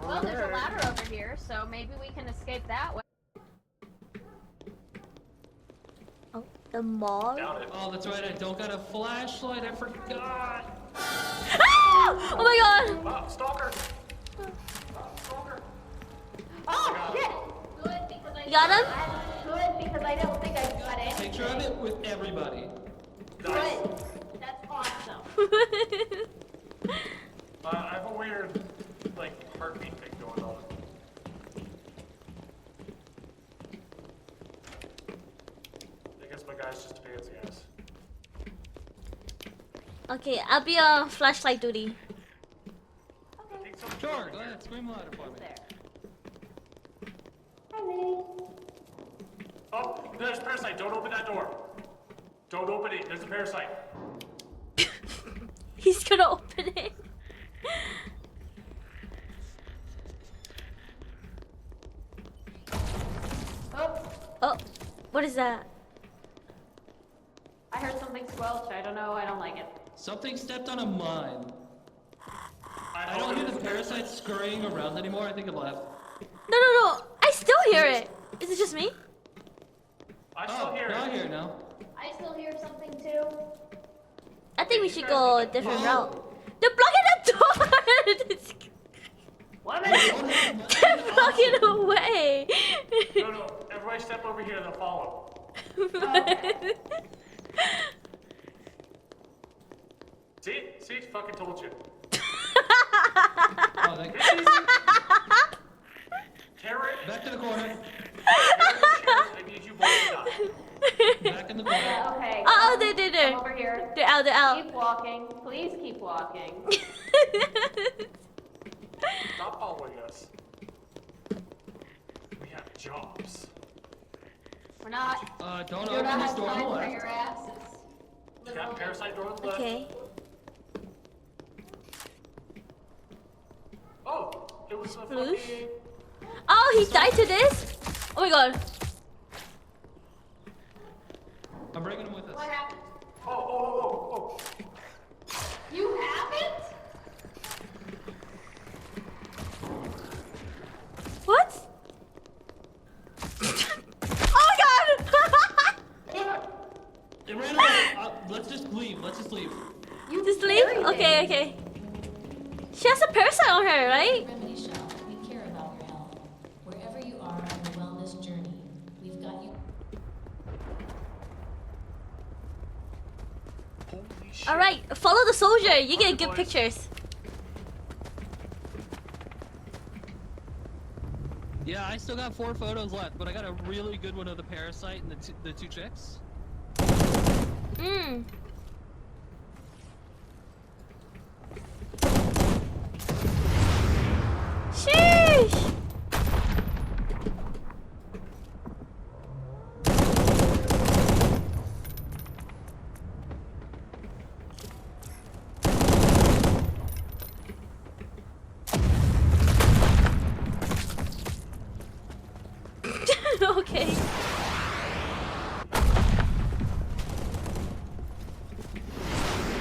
Well, there's a ladder over here, so maybe we can escape that way. Oh, the mall. Doubt it. Oh, that's right, I don't got a flashlight, I forgot. Ah! Oh my god. Wow, stalker! Stalker! Oh, shit! Good, because I You got him? Good, because I don't think I got it. Picture of it with everybody. Nice. That's awesome. I have a weird, like, heartbeat thing going on. I guess my guy's just a pansy ass. Okay, I'll be on flashlight duty. Take some Sure, photos go here. ahead, scream louder for me. There. Oh, There's a parasite. Don't open that door. Don't open it. There's a parasite. He's gonna open it. Oh, Oh, what is that? I heard something squelch. I don't know. I don't like it. Something stepped on a mine. I don't hear the parasite scurrying around anymore. I think it left. No, no, no. I still hear it. Is it just me? I still hear now I it. hear it now. I still hear something too. I think we should go a different route. They're blocking the door! What am I doing? They're blocking away! No, no. Everybody step over here. They'll follow. See? See? Fucking told you. Oh, thank you. Carrot. Back to the corner. I need you both to die. Back in the corner. Okay. Oh, come they're over here. They're out, they're out. Keep walking. Please keep walking. Stop following us. We have jobs. We're not. Don't Do open not this have door on time the for left. your asses. Got parasite door on the left. Okay. Oh, it was a Loose? fucking. Oh, he died to this? Oh my god. I'm bringing him with us. What happened? Oh. You haven't? What? Oh my god! It ran away. Let's just leave. Let's just leave. You Just leave? buried Okay, it. okay. She has a parasite on her, right? Remedy Shell, we care about your health. Wherever you are on your wellness journey, we've got you. Holy shit. Alright, follow the soldier. You get Okay, good boys. pictures. Yeah, I still got 4 photos left, but I got a really good one of the parasite and the two chicks. Mmm. Sheesh! Okay.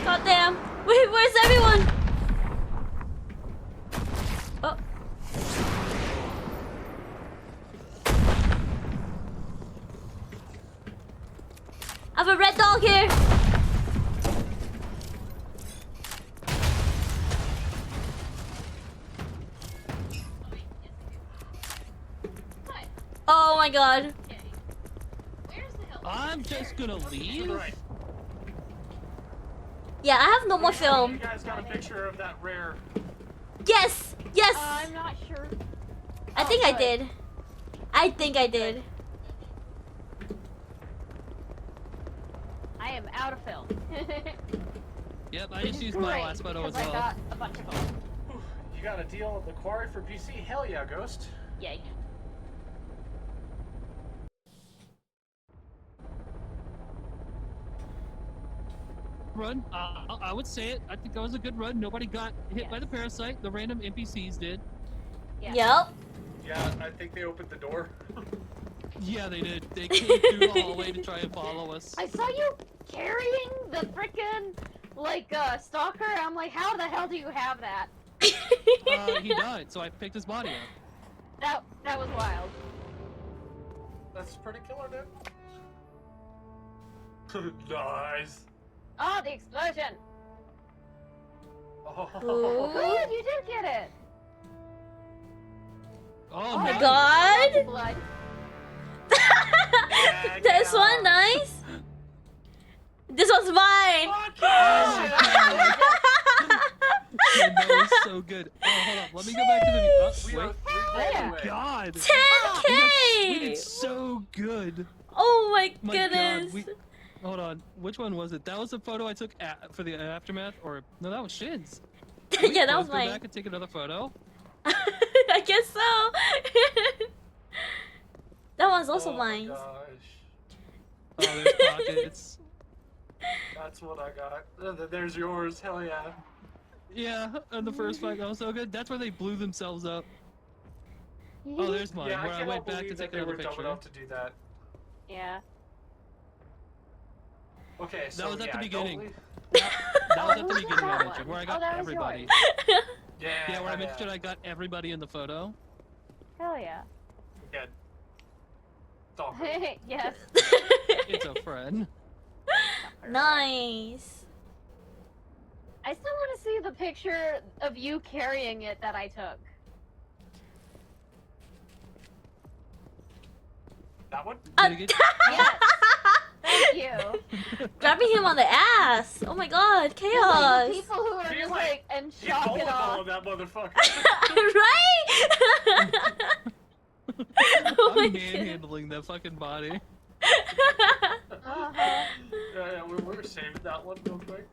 God damn. Wait, where's everyone? Oh. I have a red dog here. Oh my god. Where's the hell? I'm just gonna leave. Right. Yeah, I have no more You film. guys got a picture of that rare. Yes! Yes! I'm not sure. I think I good. did. I think I did. I am out of film. Yep, I just used my last photo as because I well. got a bunch of them. You got a deal at the quarry for PC? Hell yeah, Ghost. Yay. Run. I would say it. I think that was a good run. Nobody got hit by the parasite. The random NPCs did. Yeah. Yep. Yeah, I think they opened the door. Yeah, they did. They came through the hallway to try and follow us. I saw you carrying the frickin' stalker. I'm like, how the hell do you have that? He died, so I picked his body up. That was wild. That's pretty killer, dude. Nice. Oh, the explosion! Oh. Ooh. Good, you did get it. Oh my my god! Blood. Yeah, This yeah. one, nice. This one's mine. Fuck yeah! That was so good. Oh, hold on. Let me go back to the. We Oh, are wait. 3 Yeah. days away. God. 10K. We did so good. Oh my My goodness. God. Hold on. Which one was it? That was the photo I took for the aftermath, or no? That was Shin's. Can we Yeah, that was both go mine. back and take another photo. I guess so. That one's also Oh my mine. gosh. Oh, there's pockets. That's what I got. There's yours. Hell yeah. Yeah, and the first fight that was so good. That's where they blew themselves up. Oh, there's mine. Yeah, where I I cannot went back to believe that take they another were dumb picture. enough to do that. Yeah. Okay, so That was at the yeah, beginning. don't That was at the Who's beginning I that mentioned, one? where I Oh, got that was everybody. yours. Yeah, Where I yeah. mentioned I got everybody in the photo. Hell yeah. Again. Stalker. Yes. It's a friend. Nice. I still want to see the picture of you carrying it that I took. That one? Did it get- Yes. Thank you. Grabbing him on the ass. Oh my god, chaos. People who are He's just like- and He's shock it volatile off. on that motherfucker. Right? Oh my I'm god. manhandling that fucking body. Uh-huh. Yeah, we're saving that one real quick.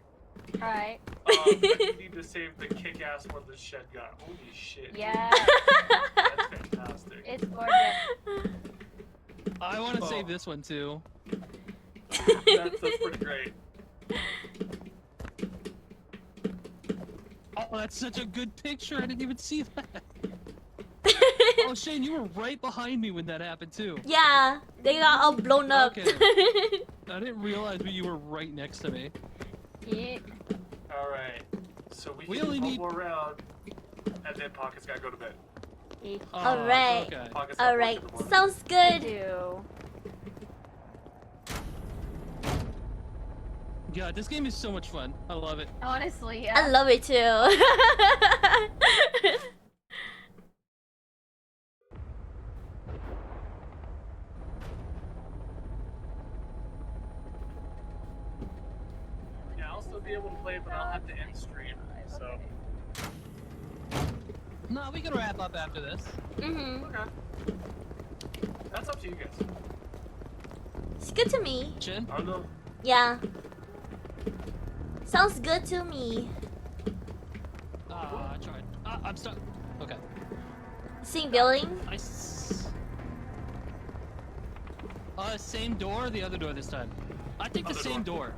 Alright. But you need to save the kick-ass one the shed got. Holy shit. Yeah. That's fantastic. It's gorgeous. I want to Oh. save this one too. That's pretty great. Oh, that's such a good picture. I didn't even see that. Oh, Shane, you were right behind me when that happened too. Yeah, they got all blown up. Okay. I didn't realize you were right next to me. Yeah. Alright. So we We can only do one need- more round, and then Pocket's gotta go to bed. Oh, Alright. Okay. Pocket's got work Alright, in the morning. sounds good. Do. God, this game is so much fun. I love it. Honestly, I yeah. love it too. Yeah, I'll still be able to play, but I'll have to end stream. So. No, we can wrap up after this. Mhm. Okay. That's up to you guys. It's good to me. Shin? I don't know. Yeah. Sounds good to me. I tried. I'm stuck. Okay. Same building. Same door or the other door this time? I think the Other same door.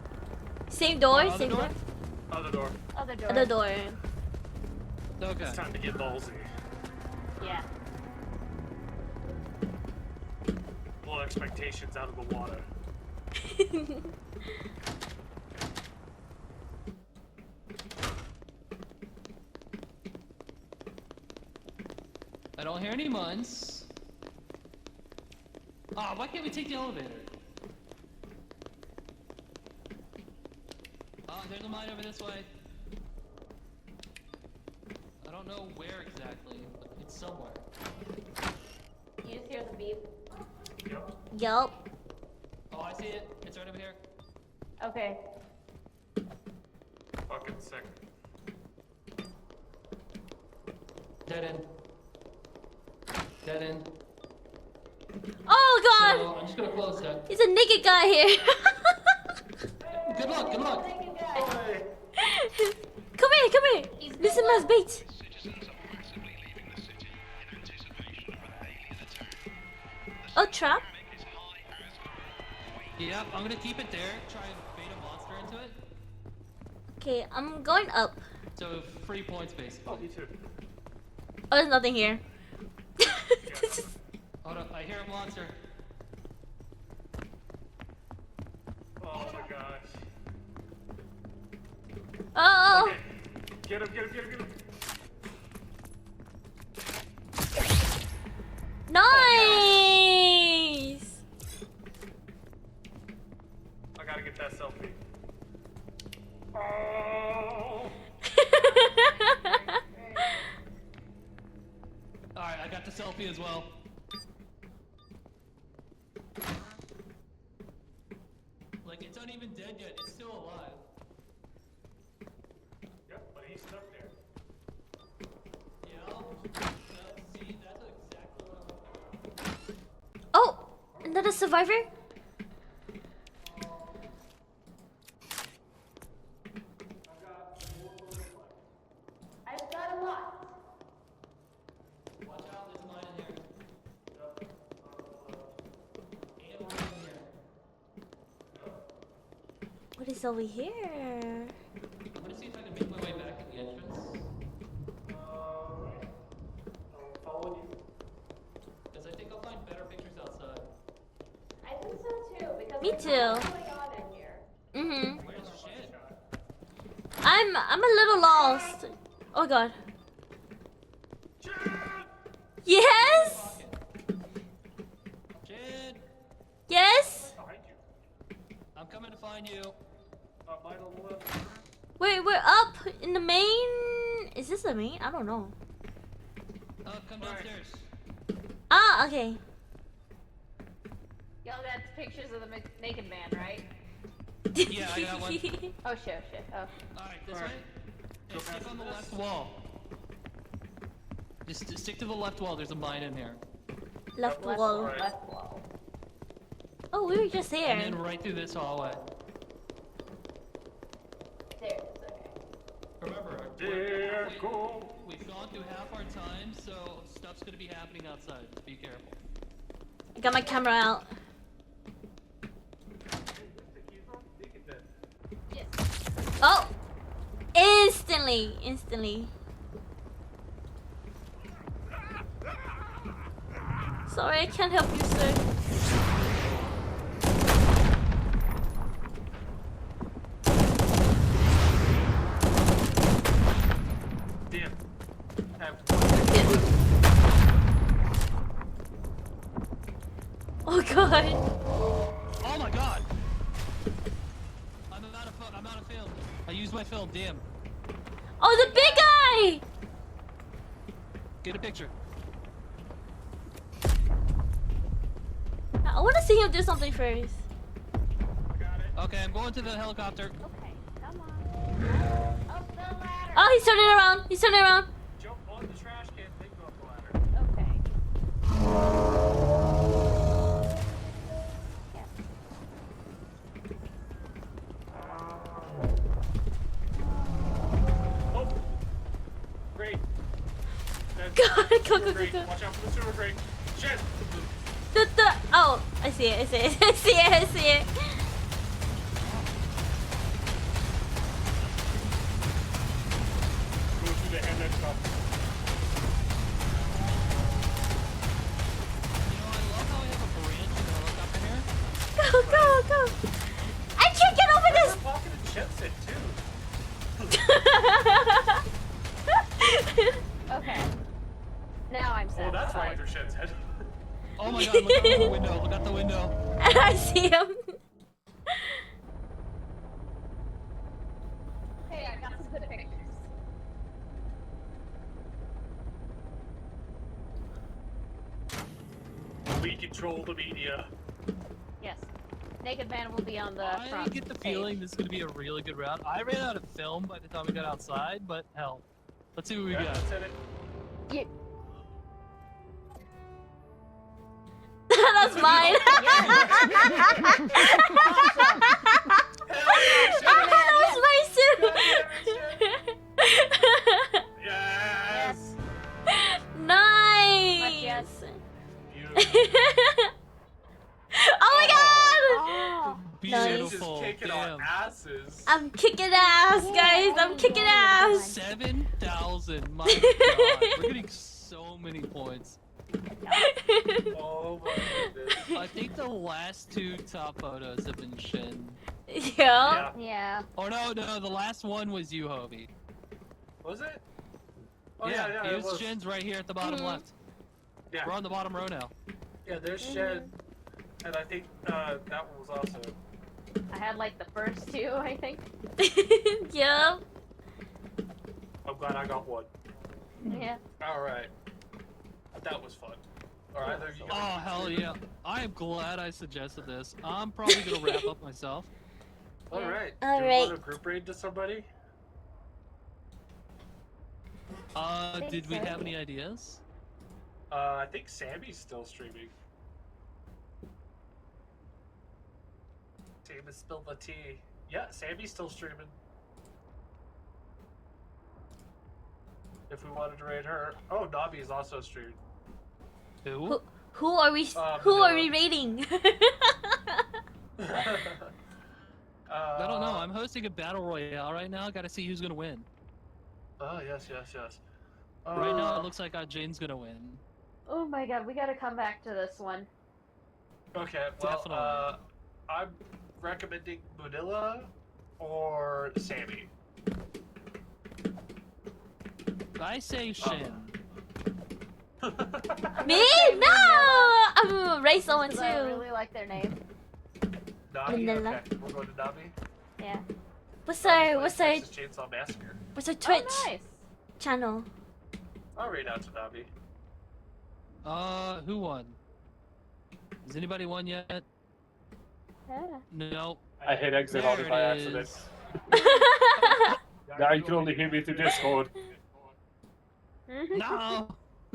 Same door. Other Same door? door. Other door. Other door. Other door. Okay. It's time to get ballsy. Yeah. Blow expectations out of the water. I don't hear any muns. Why can't we take the elevator? There's a mine over this way. I don't know where exactly, but it's somewhere. You just hear the beep. Yep. Yup. Oh, I see it. It's right over here. Okay. Fucking sick. Dead end. Dead end. Oh god! So, I'm just gonna close that. He's a naked guy here. Good luck, good luck. Come here. This is my bait. Citizens are massively leaving the city in anticipation of an alien attack. Oh, trap. Make as high as Yep, I'm gonna keep it there. Try and bait a monster into it. Okay, I'm going up. So, free points basically. Oh, me too. Oh, there's nothing here. Hold up, I hear a monster. Oh my gosh. Oh. Okay. Get him. Nice. I gotta get that selfie. Oh. Alright, I got the selfie as well. Like, it's not even dead yet, it's still alive. Yep, but he's stuck there. Yeah, see, that's exactly what I'm... Oh, another survivor. I've got a lot. Watch out, there's a mine in here. And one in here. What is over here? I'm gonna see if I can make my way back in the entrance. Alright. I'll follow you. Because I think I'll find better pictures outside. I think so too, because Me there's too. not much going on in here. Where's shit? I'm a little lost. Oh god. Yes. Jin! Yes. Behind you. I'm coming to find you. Mine on the left. Wait, we're up in the main. Is this the main? I don't know. Come downstairs. Ah, okay. Y'all got pictures of the naked man, right? Yeah, I got one. Oh shit, oh. Alright, this Alright. way. Hey, stick on the left wall. Just stick to the left wall, there's a mine in here. Left Left wall. wall, left wall. Oh, we were just And here. then right through this hallway. There it is, okay. Remember, There, go. we've gone through half our time, so stuff's gonna be happening outside. Just be careful. I got my camera out. Yes. Oh! Instantly. Sorry, I can't help you, sir. Damn. Oh god. Oh my god! I'm out of film. I used my film, damn. Oh, the big guy! Get a picture. I want to see him do something first. Okay, I'm going to the helicopter. Okay, come on. Up the ladder. Oh, he's turning around. Jump on the trash can, then go up the ladder. Okay. Oh! Great. Go. Watch out for the sewer grate. Shit! Oh, I see it. I see it. Go through the hand stuff. You know, I love how I have a branch in the helicopter here. Go. I can't get over this. Pocketed chips it too. Okay. Now I'm Oh, satisfied. that's why your shit's head. Oh my god, look out the window, look out the window. I see him. Hey, I got some good pictures. We control the media. Yes. Naked man will be on the I front get the page. feeling this is gonna be a really good route. I ran out of film by the time we got outside, but hell. Let's see what we Yeah, got. that's it. Yeah. That's mine. That was my suit. Yes! Nice. Yes. Beautiful. Oh my god. Oh. Beautiful. Just kicking Damn. our asses. I'm kicking ass, guys. I'm kicking ass. 7,000. My god. We're getting so many points. Oh my goodness. I think the last two top photos have been Shin. Yeah. Yeah. Oh no, the last one was you, Hobie. Was it? Oh yeah, yeah, it here's was. Shin's right here at the bottom left. Yeah. We're on the bottom row now. Yeah, there's Shed. And I think that one was also. I had like the first two, I think. Yep. I'm glad I got one. Yeah. Alright. That was fun. Alright, there you go. Oh hell yeah! I am glad I suggested this. I'm probably gonna wrap up myself. Alright. All Do you right. want a group raid to somebody? think Did we so. have any ideas? I think Sammy's still streaming. Sam has spilled the tea. Yeah, Sammy's still streaming. If we wanted to raid her. Oh, Nobby is also streaming. Who? Who are we? Who are we rating? I don't know. hosting a battle royale right now. Gotta see who's gonna win. Oh, yes, yes, yes. Right now, it looks like Jane's gonna win. Oh my god, we gotta come back to this one. Okay, well, Definitely. I'm recommending Munilla or Sammy. I say Shin. Me? No! I'm gonna race someone Because I too. really like their name. Navi? Vanilla. Okay, we're going to Navi. Yeah. What's Navi's our playing Texas Chainsaw Massacre. Twitch Oh, nice. channel? I'll read out to Navi. Who won? Has anybody won yet? Yeah. No. I hit exit There on it by it accident. is. Now you can only hear me through Discord. No,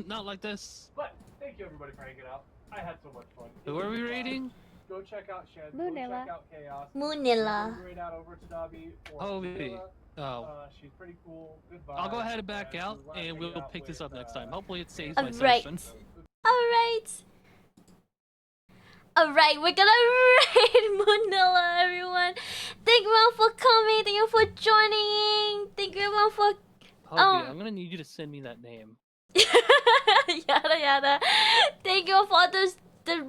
not like this. But thank you everybody for hanging out. I had so much fun. Who are we raiding? Go check out Shen. Munilla. Go check out Chaos. Moonilla. Go right out over to Navi or Oh, Munilla. Oh. She's pretty cool. Good vibes. I'll go ahead and back she out, was last and hanging we'll out pick this with, up next time. Hopefully it saves my Alright. session. Alright, we're gonna raid Moonilla, everyone. Thank you everyone for coming. Thank you for joining. Thank you everyone for Hobie, I'm gonna need you to send me that name. yada yada. Thank you for the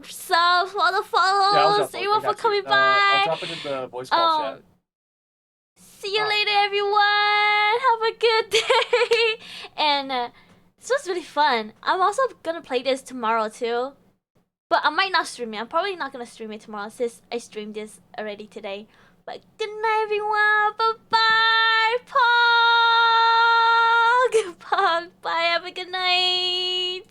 subs, for the Yeah, I'll follows. drop Thank you all it. I for got you. coming I'll by. drop it in the voice call chat. See you later, everyone. Have a good day. And this was really fun. I'm also gonna play this tomorrow too, but I might not stream it. I'm probably not gonna stream it tomorrow since I streamed this already today. But good night, everyone. Bye bye. Pog. Pog. Bye. Have a good night.